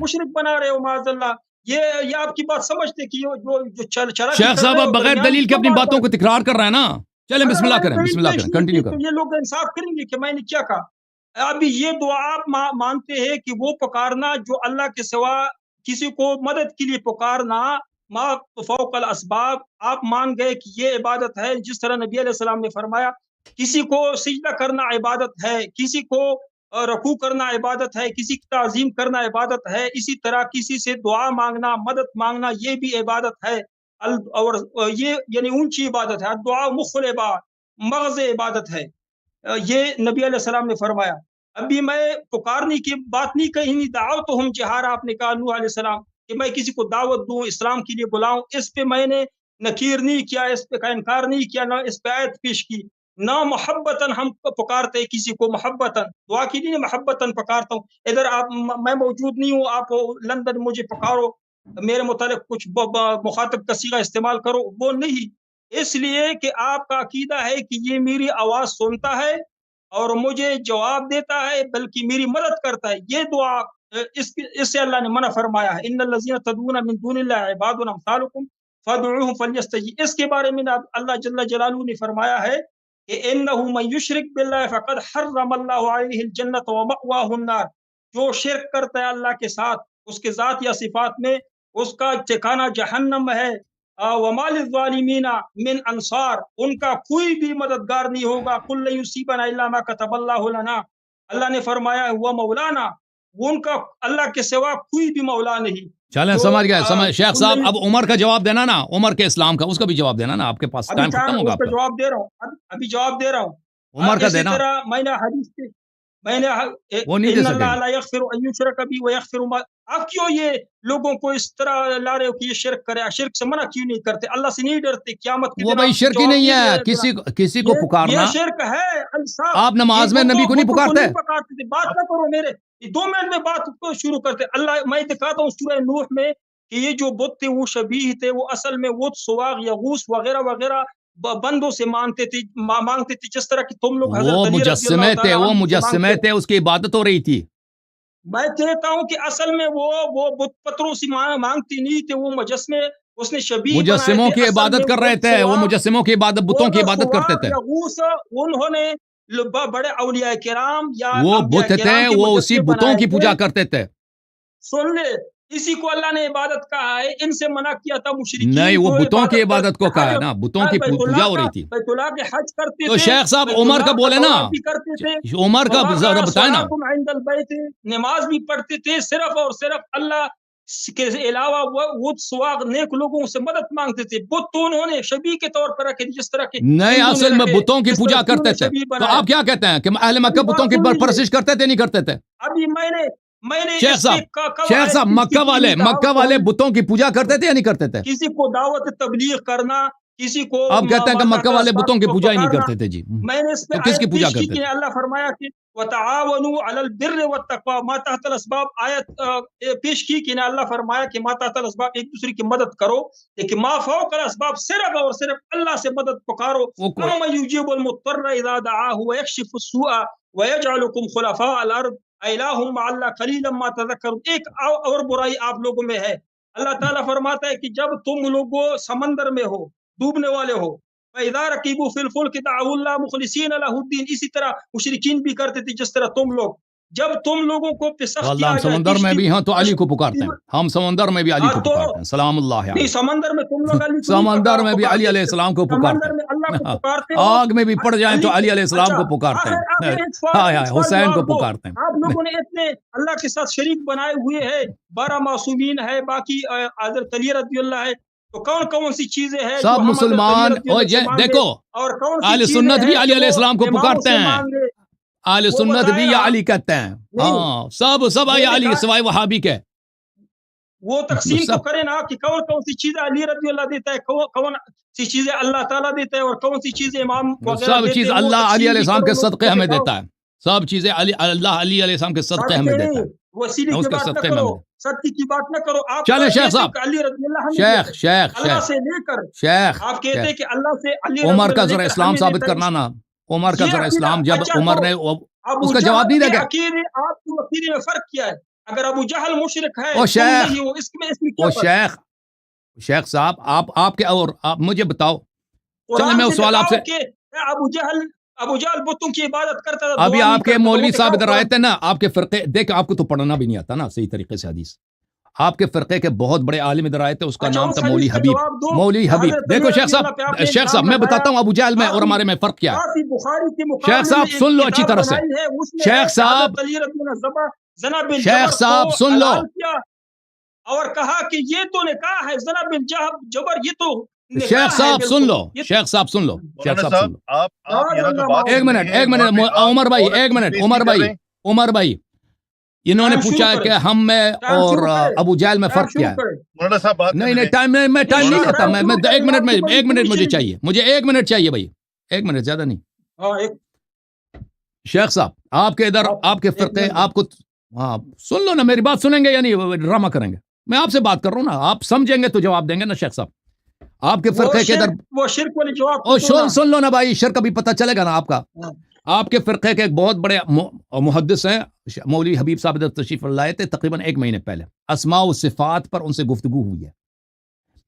مشرک بنا رہے ہو معاذ اللہ۔ یہ آپ کی بات سمجھتے کہ جو چرا شیخ صاحب آپ بغیر دلیل کے اپنی باتوں کو تکرار کر رہے ہیں نا۔ چلیں بسم اللہ کریں، بسم اللہ کریں، کنٹینیو کریں۔ یہ لوگ انصاف کریں گے کہ میں نے کیا کہا؟ ابھی یہ دعا آپ مانتے ہیں کہ وہ پکارنا جو اللہ کے سوا کسی کو مدد کے لیے پکارنا، ما فوق الاسباب، آپ مان گئے کہ یہ عبادت ہے، جس طرح نبی علیہ السلام نے فرمایا کسی کو سجدہ کرنا عبادت ہے، کسی کو رکوع کرنا عبادت ہے، کسی کی تعظیم کرنا عبادت ہے، اسی طرح کسی سے دعا مانگنا، مدد مانگنا یہ بھی عبادت ہے، اور یہ یعنی اونچی عبادت ہے، دعا مخ العباد، مغز عبادت ہے، یہ نبی علیہ السلام نے فرمایا۔ ابھی میں پکارنے کی بات نہیں کہی، نہیں دعوتہم جہارا، آپ نے کہا نوح علیہ السلام کہ میں کسی کو دعوت دوں، اسلام کے لیے بلاؤں، اس پہ میں نے نکیر نہیں کیا، اس پہ کا انکار نہیں کیا، نہ اس پہ آیت پیش کی، نہ محبتاً ہم پکارتے کسی کو، محبتاً دعا کی نہیں، محبتاً پکارتا ہوں۔ ادھر آپ میں موجود نہیں ہوں، آپ لندن مجھے پکارو، میرے متعلق کچھ مخاطب کا صیغہ استعمال کرو، وہ نہیں، اس لیے کہ آپ کا عقیدہ ہے کہ یہ میری آواز سنتا ہے اور مجھے جواب دیتا ہے، بلکہ میری مدد کرتا ہے۔ یہ دعا اس سے اللہ نے منع فرمایا ہے، ان الذین تدعون من دون اللہ عباد امثالکم فادعوہم فلیستجیبوا۔ اس کے بارے میں اللہ جل جلالہ نے فرمایا ہے کہ انہ من یشرک باللہ فقد حرم اللہ علیہ الجنۃ ومأواہ النار، جو شرک کرتا ہے اللہ کے ساتھ اس کے ذات یا صفات میں، اس کا ٹھکانہ جہنم ہے، وما للظالمین من انصار، ان کا کوئی بھی مددگار نہیں ہوگا، قل لن یصیبنا الا ما كتب اللہ لنا، اللہ نے فرمایا ہوا مولانا، وہ ان کا اللہ کے سوا کوئی بھی مولا نہیں۔ چلیں سمجھ گئے، سمجھ شیخ صاحب۔ اب عمر کا جواب دینا نا، عمر کے اسلام کا، اس کا بھی جواب دینا نا، آپ کے پاس ٹائم ختم ہوگا آپ کا۔ جواب دے رہا ہوں، ابھی جواب دے رہا ہوں۔ عمر کا دینا۔ اسی طرح میں نے میں نے وہ نہیں دے ان سکیں اللہ گے. لا یغفر ان یشرک بہ ویغفر ما. آپ کیوں یہ لوگوں کو اس طرح لا رہے ہو کہ یہ شرک کرے؟ شرک سے منع کیوں نہیں کرتے؟ اللہ سے نہیں ڈرتے؟ قیامت کے وہ دن بھائی آپ شرک ہی جواب نہیں نہیں ہے. دے گا. کسی کو یہ پکارنا. شرک ہے انصاف. آپ نماز میں نبی کو نہیں پکارتے؟ نہیں پکارتے تھے. بات نہ کرو میرے 2 منٹ میں بات کو شروع کرتے. اللہ میں دکھاتا ہوں سورہ نوح میں کہ یہ جو بت تھے وہ شبیہ تھے، وہ اصل میں وہ سواغ یغوث وغیرہ وغیرہ بندوں سے مانگتے تھے جس طرح کہ تم لوگ وہ حضرت علی رضی مجسمے اللہ تھے، تعالیٰ وہ عنہ سے مجسمے مانگتے. تھے، اس کی عبادت ہو رہی تھی. میں کہتا ہوں کہ اصل میں وہ بت پتھروں سے مانگتی نہیں تھے، وہ مجسمے اس نے شبیہ بنائے مجسموں تھے. کی اصل میں عبادت کر رہے تھے، وہ مجسموں کی عبادت، بتوں کی عبادت کرتے تھے. یغوث انہوں نے بڑے اولیاء کرام یا وہ انبیاء بت تھے، کرام کے وہ اسی مجسمے بتوں بنائے کی تھے. پوجا کرتے تھے. سن لے، اسی کو اللہ نے عبادت کہا ہے. ان سے منع کیا تھا مشرکین نہیں، وہ جو بتوں کی عبادت کو کہا ہے حج نا، بتوں کی بیت پوجا اللہ ہو کا رہی تھی. بیت اللہ کے حج کرتے تو تھے. شیخ صاحب بیت عمر اللہ کا بولے نا، طواف بھی کرتے تھے. عمر کا ذرا بتائے نا. صلاتم عند البیت، نماز بھی پڑھتے تھے. صرف اور صرف اللہ کے علاوہ وہ سواغ نیک لوگوں سے مدد مانگتے تھے. بت تو انہوں نے شبیہ کے طور پر رکھے جس طرح کے نہیں، ہندو نے اصل میں رکھے، بتوں کی جس پوجا طرح کرتے تھے. شبیہ تو بنایا. آپ کیا کہتے ہیں کہ اہل مکہ ابھی بتوں بات کی سن لیجیے. پرستش کرتے تھے نہیں کرتے تھے؟ ابھی میں نے شیخ اس صاحب پہ شیخ صاحب مکہ والے بتوں کی پوجا کرتے تھے یا نہیں کرتے تھے؟ کسی کو دعوت تبلیغ کرنا، کسی کو آپ کہتے ہیں کہ مکہ والے بتوں کی پوجا ہی نہیں پکارنا. کرتے تھے. جی، میں نے اس پہ تو کس کی آیت پوجا پیش کی کرتے کہ تھے؟ اللہ فرمایا کہ وَتَعَاوَنُوا عَلَى الْبِرِّ وَالتَّقْوَى، ما تحت الاسباب. آیت پیش کی کہ اللہ فرمایا کہ ما تحت الاسباب، ایک دوسرے کی مدد کرو، لیکن ما فوق الاسباب، صرف اور صرف اللہ سے مدد پکارو. أَمَّن يُجِيبُ الْمُضْطَرَّ إِذَا دَعَاهُ وَيَكْشِفُ السُّوءَ وَيَجْعَلُكُمْ خُلَفَاءَ الْأَرْضِ أَإِلَٰهٌ مَّعَ اللَّهِ قَلِيلًا مَّا تَذَكَّرُونَ. ایک اور برائی آپ لوگوں میں ہے. اللہ تعالیٰ فرماتا ہے کہ جب تم لوگوں سمندر میں ہو، ڈوبنے والے ہو، فَإِذَا رَكِبُوا فِي الْفُلْكِ دَعَوُا اللَّهَ مُخْلِصِينَ لَهُ الدِّينَ. اسی طرح مشرکین بھی کرتے تھے جس طرح تم لوگ. جب تم لوگوں کو پہ سختی اللہ، آ ہم جائے، سمندر میں بھی ہیں تو علی کو پکارتے ہیں. ہم سمندر میں بھی علی کو تو پکارتے ہیں. سلام اللہ نہیں، علیہ. سمندر میں تم لوگ علی کو سمندر میں بھی پکارتے علی علیہ تھے. السلام کو پکارتے سمندر میں اللہ کو ہیں. پکارتے ہو. آگ میں بھی پڑ جائیں تو علی علیہ السلام اچھا، کو پکارتے ہیں. آخر ایک ہائے ہائے، سوال حسین کو جواب دو. پکارتے ہیں. آپ لوگوں نے اتنے اللہ کے ساتھ شریک بنائے ہوئے ہیں. 12 معصومین ہے، باقی حضرت علی رضی اللہ ہے. تو کون سی چیزیں ہیں جو سب ہم حضرت علی مسلمان رضی اللہ سے مانگے؟ دیکھو، اور کون سی اہل چیزیں سنت بھی ہیں علی کہ علیہ وہ السلام کو اماموں پکارتے سے ہیں. مانگے؟ اہل وہ سنت بتائیں بھی یا آپ. علی کہتے ہیں. نہیں، ہاں، سب میں نے علی کہا سوائے وہابی کے. وہ تقسیم تو سب کرے نا کہ کون سی چیزیں علی رضی اللہ دیتا ہے، کون سی چیزیں اللہ تعالیٰ دیتا ہے، اور کون سی چیزیں امام وغیرہ سب دیتے چیز ہیں. وہ اللہ علی تقسیم علیہ بھی السلام کرو، کے لوگوں صدقے کو ہمیں دکھاؤ. دیتا ہے. سب چیزیں اللہ علی علیہ السلام کے صدقے ہمیں صدقے دیتا نہیں، ہے. وسیلے اس کی کے بات نہ صدقے میں کرو، ہمیں دیتا صدقے کی بات نہ کرو. آپ چلیں شیخ کہتے صاحب، کہ علی رضی اللہ ہمیں شیخ دیتے شیخ اللہ شیخ سے لے کر. شیخ آپ کہتے شیخ ہیں کہ اللہ سے علی رضی عمر کا اللہ لے ذرا کر اسلام ہمیں ثابت دیتا ہے. کرنا نا. عمر کا یہ ذرا عقیدہ. اسلام جب اچھا، عمر تو نے ابو اس کا جواب جہل نہیں دے کے گا. عقیدے آپ کے عقیدے میں فرق کیا ہے؟ اگر ابو جہل مشرک ہے، او تم شیخ، نہیں ہو، اس میں او کیا فرق؟ شیخ صاحب، آپ کے اور آپ مجھے بتاؤ. چلیں قرآن میں سے اس سوال آپ سے، دکھاؤ کہ ابو جہل بتوں کی عبادت کرتا تھا، ابھی دعا نہیں آپ کے کرتا تھا. وہ مولوی صاحب دکھاؤ ادھر آئے قرآن. تھے نا، آپ کے فرقے دیکھ، آپ کو تو پڑھنا بھی نہیں آتا نا صحیح طریقے سے حدیث. آپ کے فرقے کے بہت بڑے عالم ادھر آئے تھے، اس کا اچھا، نام اس تھا مولوی حدیث کا حبیب. جواب دو. مولوی حبیب، حضرت علی دیکھو شیخ رضی اللہ پہ آپ نے صاحب الزام میں لگایا. بتاتا ہوں ابو جہل میں اور کافی ہمارے میں فرق کیا ہے. کافی بخاری کے شیخ مقابلے صاحب میں سن ایک لو اچھی کتاب طرح سے. بنائی ہے، اس میں شیخ ہے کہ صاحب، حضرت علی رضی اللہ زنا بن شیخ جبر صاحب کو سن لو. حلال کیا، اور کہا کہ یہ تو نکاح ہے، زنا بن جبر یہ تو شیخ نکاح ہے. صاحب سن لو، بالکل. شیخ صاحب سن لو، شیخ مولانا صاحب سن صاحب لو. آپ یہاں جو بات ایک منٹ عمر بھائی، ایک منٹ عمر بھائی، انہوں نے پوچھا کہ ہم میں اور ابو جہل میں فرق کیا ہے. مولانا صاحب بات نہیں میں ٹائم نہیں لیتا. میں ایک منٹ مجھے چاہیے، مجھے 1 منٹ چاہیے بھائی، 1 منٹ، زیادہ نہیں. شیخ صاحب، آپ کے ادھر آپ کے فرقے آپ کو، ہاں سن لو نا، میری بات سنیں گے یا نہیں ڈرامہ کریں گے؟ میں آپ سے بات کر رہا ہوں نا، آپ سمجھیں گے تو جواب دیں گے نا. شیخ صاحب، آپ کے فرقے کے ادھر وہ شرک والی جواب سن لو نا بھائی، شرک ابھی پتہ چلے گا نا آپ کا. آپ کے فرقے کے ایک بہت بڑے محدث ہیں مولوی حبیب صاحب ادھر تشریف لائے تھے تقریباً 1 مہینے پہلے. اسماء و صفات پر ان سے گفتگو ہوئی ہے.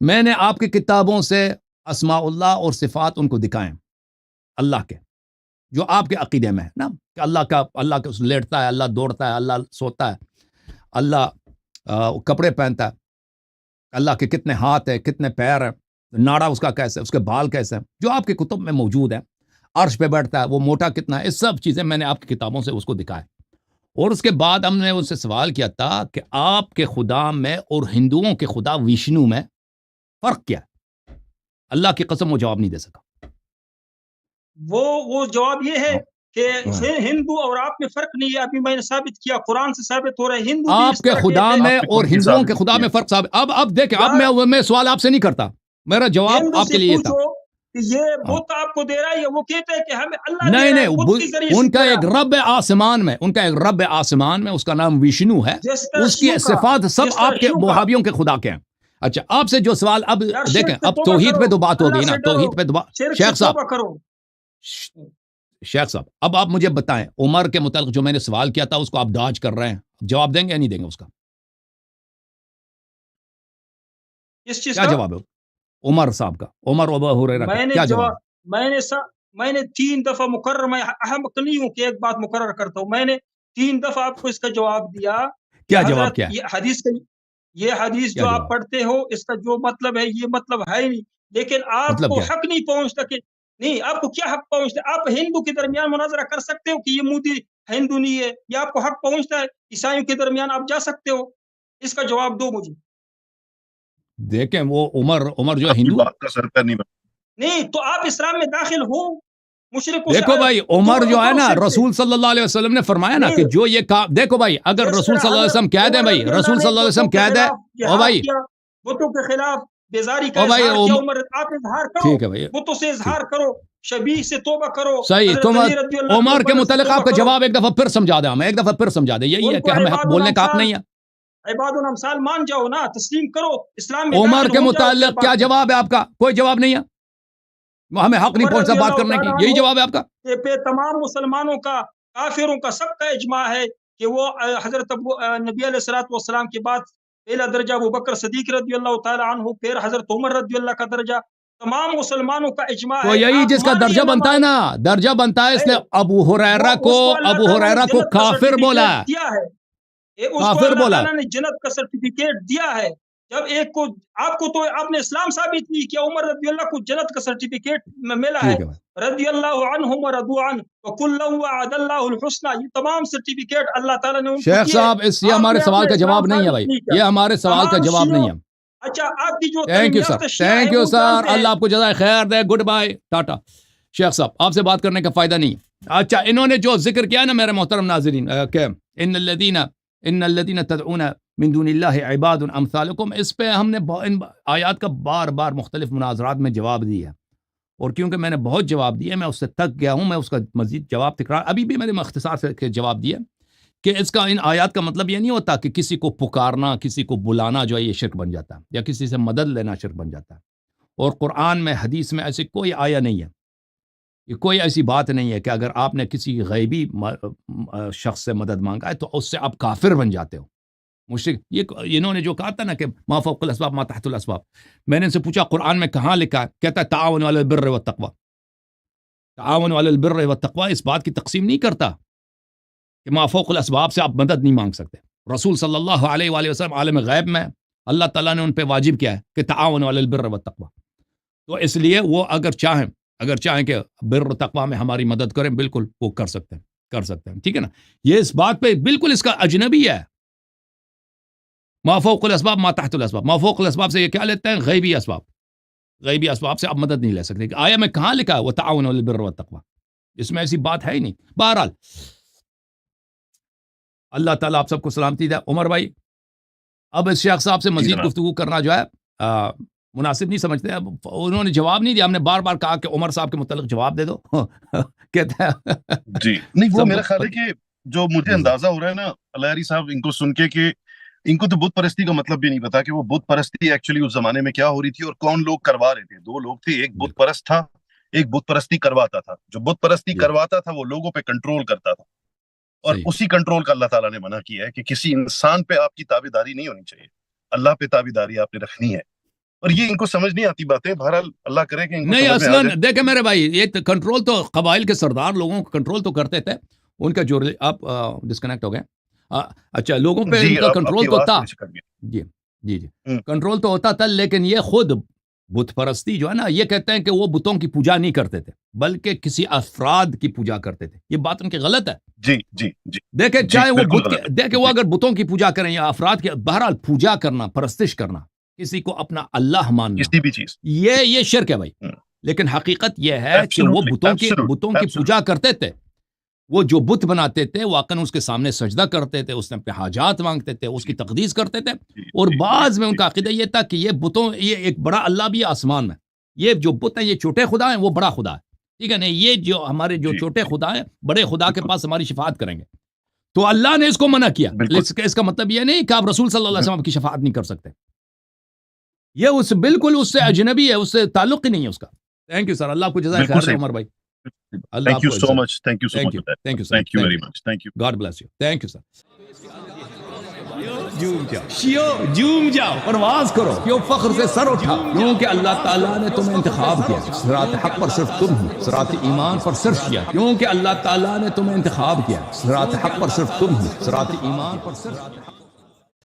میں نے آپ کی کتابوں سے اسماء اللہ اور صفات ان کو دکھائیں اللہ کے، جو آپ کے عقیدے میں ہے نا، کہ اللہ کا لیٹتا ہے، اللہ دوڑتا ہے، اللہ سوتا ہے، اللہ کپڑے پہنتا ہے، اللہ کے کتنے ہاتھ ہیں، کتنے پیر ہیں، ناڑا اس کا کیسے، اس کے بال کیسے ہیں، جو آپ کی کتب میں موجود ہے. عرش پہ بیٹھتا ہے، وہ موٹا کتنا ہے، یہ سب چیزیں میں نے آپ کی کتابوں سے اس کو دکھائے. اور اس کے بعد ہم نے ان سے سوال کیا تھا کہ آپ کے خدا میں اور ہندوؤں کے خدا وشنو میں فرق کیا ہے؟ اللہ کی قسم وہ جواب نہیں دے سکا. وہ جواب یہ ہے کہ ہندو اور آپ میں فرق نہیں ہے. ابھی میں نے ثابت کیا, قرآن سے ثابت ہو رہا ہے ہندو بھی آپ اس کے طرح خدا کہتے ہیں. میں اور ہندوؤں کے خدا میں فرق ثابت. اب دیکھیں, اب میں سوال آپ سے نہیں کرتا, میرا جواب ہندو آپ سے کے لیے یہ تھا. پوچھو کہ یہ بت آپ کو دے رہا ہے, وہ کہتے ہیں کہ ہمیں اللہ دے نہیں رہا ہے, نہیں, بت کے ذریعے سے ان کا دے ایک رہا ہے. رب آسمان میں, ان کا ایک رب آسمان میں, اس کا نام وشنو ہے, جس طرح اس کی شیو کا, صفات سب جس طرح آپ کے شیو کا. وہابیوں کے خدا کے ہیں. اچھا, آپ سے جو سوال اب یار دیکھیں, شرک سے اب توبہ توحید کرو, پہ تو بات ہو اللہ گئی نا, سے ڈرو, توحید پہ تو شرک سے شیخ صاحب, توبہ کرو. شیخ صاحب, اب آپ مجھے بتائیں, عمر کے متعلق جو میں نے سوال کیا تھا اس کو آپ ڈاج کر رہے ہیں, جواب دیں گے یا نہیں دیں گے اس کا؟ اس چیز کیا کا جواب ہے عمر صاحب کا, عمر ابو ہریرہ کا میں نے کیا جواب, جواب ہے؟ میں نے 3 دفعہ مقرر, میں احمق نہیں ہوں کہ ایک بات مقرر کرتا ہوں, میں نے 3 دفعہ آپ کو اس کا جواب دیا کہ کیا جواب حضرت کیا ہے؟ یہ حدیث کیا جو آپ جواب پڑھتے ہو اس کا جو مطلب ہے یہ مطلب ہے ہی نہیں, لیکن آپ مطلب کو کیا ہے؟ حق نہیں پہنچتا کہ نہیں, آپ کو کیا حق پہنچتا ہے؟ آپ ہندو کے درمیان مناظرہ کر سکتے ہو کہ یہ مودی ہندو نہیں ہے, یہ آپ کو حق پہنچتا ہے؟ عیسائیوں کے درمیان آپ جا سکتے ہو؟ اس کا جواب دو مجھے. دیکھیں, وہ عمر جو ہے آپ کی ہندو ہے. بات کا سر پہ نہیں بنا. نہیں تو آپ اسلام میں داخل ہو, مشرکوں سے دیکھو بھائی, عمر توبہ جو ہے کرو نا, شرک سے. رسول صلی اللہ علیہ وسلم نے فرمایا نا نہیں, کہ جو یہ کام, دیکھو بھائی, اگر جس رسول طرح صلی اللہ علیہ حضرت وسلم کہہ دیں, عمر بھائی رضی اللہ رسول نے صلی اللہ علیہ بتوں وسلم کے کہہ دیں, خلاف او جہاد بھائی, کیا, بتوں کے خلاف بیزاری کا او بھائی, اظہار کیا, عمر آپ اظہار کرو, ٹھیک ہے بھائی, بتوں سے ٹھیک, اظہار کرو, شبیہ سے توبہ کرو, صحیح. حضرت تم علی رضی اللہ عنہ عمر کے بدر سے متعلق توبہ آپ کا کرو. جواب ایک دفعہ پھر سمجھا دیں, ہمیں ایک دفعہ پھر سمجھا دیں, یہی ان ہے کو کہ ہمیں حق بولنے کا حق نہیں ہے. عباد الامثال مان جاؤ نا, تسلیم کرو, اسلام میں عمر داخل کے ہو جاؤ. متعلق کیا جواب ہے آپ کا؟ کوئی جواب نہیں ہے, ہمیں حق نہیں عمر پہنچتا رضی بات اللہ کرنے کی, تعالیٰ یہی عنہ جواب ہے آپ کا؟ پہ تمام مسلمانوں کا, کافروں کا, سب کا اجماع ہے کہ وہ حضرت نبی علیہ الصلوۃ والسلام کے بعد پہلا درجہ ابو بکر صدیق رضی اللہ تعالیٰ عنہ, پھر حضرت عمر رضی اللہ کا درجہ, تمام مسلمانوں کا اجماع تو ہے. یہی آپ جس کا مانیں درجہ یا نہ بنتا ہے مانیں, نا, درجہ بنتا ہے, اس نے ابو وہ ہریرہ اس کو اللہ تعالیٰ نے جنت کا کافر بولا ہے, سرٹیفکیٹ دیا ہے. اس کو کافر اللہ بولا. تعالیٰ نے جنت کا سرٹیفکیٹ دیا ہے. جب ایک کو, آپ کو تو آپ نے اسلام ثابت نہیں کیا, عمر رضی اللہ کو جنت کا سرٹیفکیٹ ملا ہے, ٹھیک ہے بھائی, رضی اللہ عنہم ورضوا عنہ وکلا وعد اللہ الحسنى, یہ تمام سرٹیفکیٹ اللہ تعالیٰ نے ان کو شیخ دیے. صاحب, یہ آپ ہمارے نے سوال اپنا کا اسلام جواب نہیں ہے ثابت بھائی, نہیں کیا. یہ ہمارے سوال کا تمام جواب نہیں شیعوں, ہے. اچھا آپ کی جو تھینک تعلیم یو سر, یافتہ شیعہ تھینک ہے یو وہ سر, جانتے ہیں. اللہ آپ کو جزائے خیر دے, گڈ بائے, ٹاٹا. شیخ صاحب, آپ سے بات کرنے کا فائدہ نہیں ہے. اچھا, انہوں نے جو ذکر کیا نا میرے محترم ناظرین, کہ ان الذین تدعون من دون اللہ عباد امثالکم, اس پہ ہم نے ان آیات کا بار بار مختلف مناظرات میں جواب دیا ہے, اور کیونکہ میں نے بہت جواب دیے, میں اس سے تک گیا ہوں, میں اس کا مزید جواب تکرار, ابھی بھی میں نے اختصار سے جواب دیا کہ اس کا, ان آیات کا مطلب یہ نہیں ہوتا کہ کسی کو پکارنا, کسی کو بلانا جو ہے یہ شرک بن جاتا ہے, یا کسی سے مدد لینا شرک بن جاتا ہے. اور قرآن میں, حدیث میں ایسی کوئی آیا نہیں ہے, یہ کوئی ایسی بات نہیں ہے کہ اگر آپ نے کسی غیبی شخص سے مدد مانگا ہے تو اس سے آپ کافر بن جاتے ہو, مشرک. یہ انہوں نے جو کہا تھا نا کہ ما فوق الاسباب ما تحت الاسباب, میں نے ان سے پوچھا قرآن میں کہاں لکھا ہے, کہتا ہے تعاونوا علی البر والتقوی, تعاونوا علی البر والتقوی اس بات کی تقسیم نہیں کرتا کہ ما فوق الاسباب سے آپ مدد نہیں مانگ سکتے. رسول صلی اللہ علیہ وآلہ وسلم عالم غیب میں اللہ تعالیٰ نے ان پہ واجب کیا ہے کہ تعاونوا علی البر والتقوی, تو اس لیے وہ اگر چاہیں کہ بر و تقوی میں ہماری مدد کریں, بالکل وہ کر سکتے ہیں, ٹھیک ہے نا. یہ اس بات پہ بالکل اس کا اجنبی ہے. ما فوق الاسباب ما تحت الاسباب, ما فوق الاسباب سے یہ کیا لیتے ہیں؟ غیبی اسباب سے آپ مدد نہیں لے سکتے. آیا میں کہاں لکھا ہے وتعاونوا علی البر والتقوی, اس میں ایسی بات ہے ہی نہیں. بہرحال اللہ تعالیٰ آپ سب کو سلامتی دے. عمر بھائی, اب اس شیخ صاحب سے مزید گفتگو کرنا جو ہے مناسب نہیں سمجھتے. اب انہوں نے جواب نہیں دیا, ہم نے بار بار کہا کہ عمر صاحب کے متعلق جواب دے دو, کہتے ہیں جی نہیں, وہ میرا خیال ہے کہ جو مجھے اندازہ ہو رہا ہے نا الہری صاحب, ان کو سن کے کہ ان کو تو بت پرستی کا مطلب بھی نہیں پتا کہ وہ بت پرستی ایکچولی اس زمانے میں کیا ہو رہی تھی اور کون لوگ کروا رہے تھے. 2 لوگ تھے, ایک بت پرست تھا, ایک بت پرستی کرواتا تھا. جو بت پرستی کرواتا تھا وہ لوگوں پہ کنٹرول کرتا تھا, اور اسی کنٹرول کا اللہ تعالیٰ نے منع کیا ہے کہ کسی انسان پہ آپ کی تابعداری نہیں ہونی چاہیے, اللہ پہ تابعداری آپ نے رکھنی ہے. اور یہ ان کو سمجھ نہیں آتی باتیں. بہرحال اللہ کرے کہ ان کو نہیں, سمجھ میں آ اصلاً جائے. دیکھیں میرے بھائی, یہ کنٹرول تو قبائل کے سردار لوگوں کو کنٹرول تو کرتے تھے, ان کا جو آپ ڈسکنیکٹ ہو گئے. اچھا, لوگوں پہ ان کا کنٹرول تو تھا, جی کنٹرول تو ہوتا تھا, لیکن یہ خود بت پرستی جو ہے نا, یہ کہتے ہیں کہ وہ بتوں کی پوجا نہیں کرتے تھے بلکہ کسی افراد کی پوجا کرتے تھے. یہ بات ان کی غلط ہے. جی دیکھیں, چاہے وہ دیکھیں وہ اگر بتوں کی پوجا کریں یا افراد کی, بہرحال پوجا کرنا, پرستش کرنا, کسی کو اپنا اللہ ماننا, کسی بھی چیز, یہ شرک ہے بھائی. لیکن حقیقت یہ ہے کہ وہ بتوں کی پوجا کرتے تھے, وہ جو بت بناتے تھے واقعاً اس کے سامنے سجدہ کرتے تھے، اس نے اپنے حاجات مانگتے تھے، اس کی تقدیس کرتے تھے، اور بعض میں ان کا عقیدہ یہ تھا کہ یہ ایک بڑا اللہ بھی ہے آسمان میں، یہ جو بت ہیں یہ چھوٹے خدا ہیں، وہ بڑا خدا ہے، ٹھیک ہے نا، یہ جو ہمارے جو چھوٹے خدا ہیں بڑے خدا کے پاس ہماری شفاعت کریں گے. تو اللہ نے اس کو منع کیا. اس کا مطلب یہ نہیں کہ آپ رسول صلی اللہ علیہ وسلم کی شفاعت نہیں کر سکتے، یہ بالکل اس سے اجنبی ہے، اس سے تعلق ہی نہیں ہے اس کا. تھینک یو سر، اللہ کو جزائے خیر عمر بھائی. Thank you so much. Thank you so much. Thank you, sir. Thank you very much. Thank you. God bless you. Thank you, sir. جوم جاؤ، پرواز کرو، کیوں فخر سے سر اٹھا، کیونکہ اللہ تعالیٰ نے تمہیں انتخاب کیا. صراط حق پر صرف تم ہو، صراط ایمان پر صرف کیا، کیونکہ اللہ تعالیٰ نے تمہیں انتخاب کیا. صراط حق پر صرف تم ہو، صراط ایمان پر صرف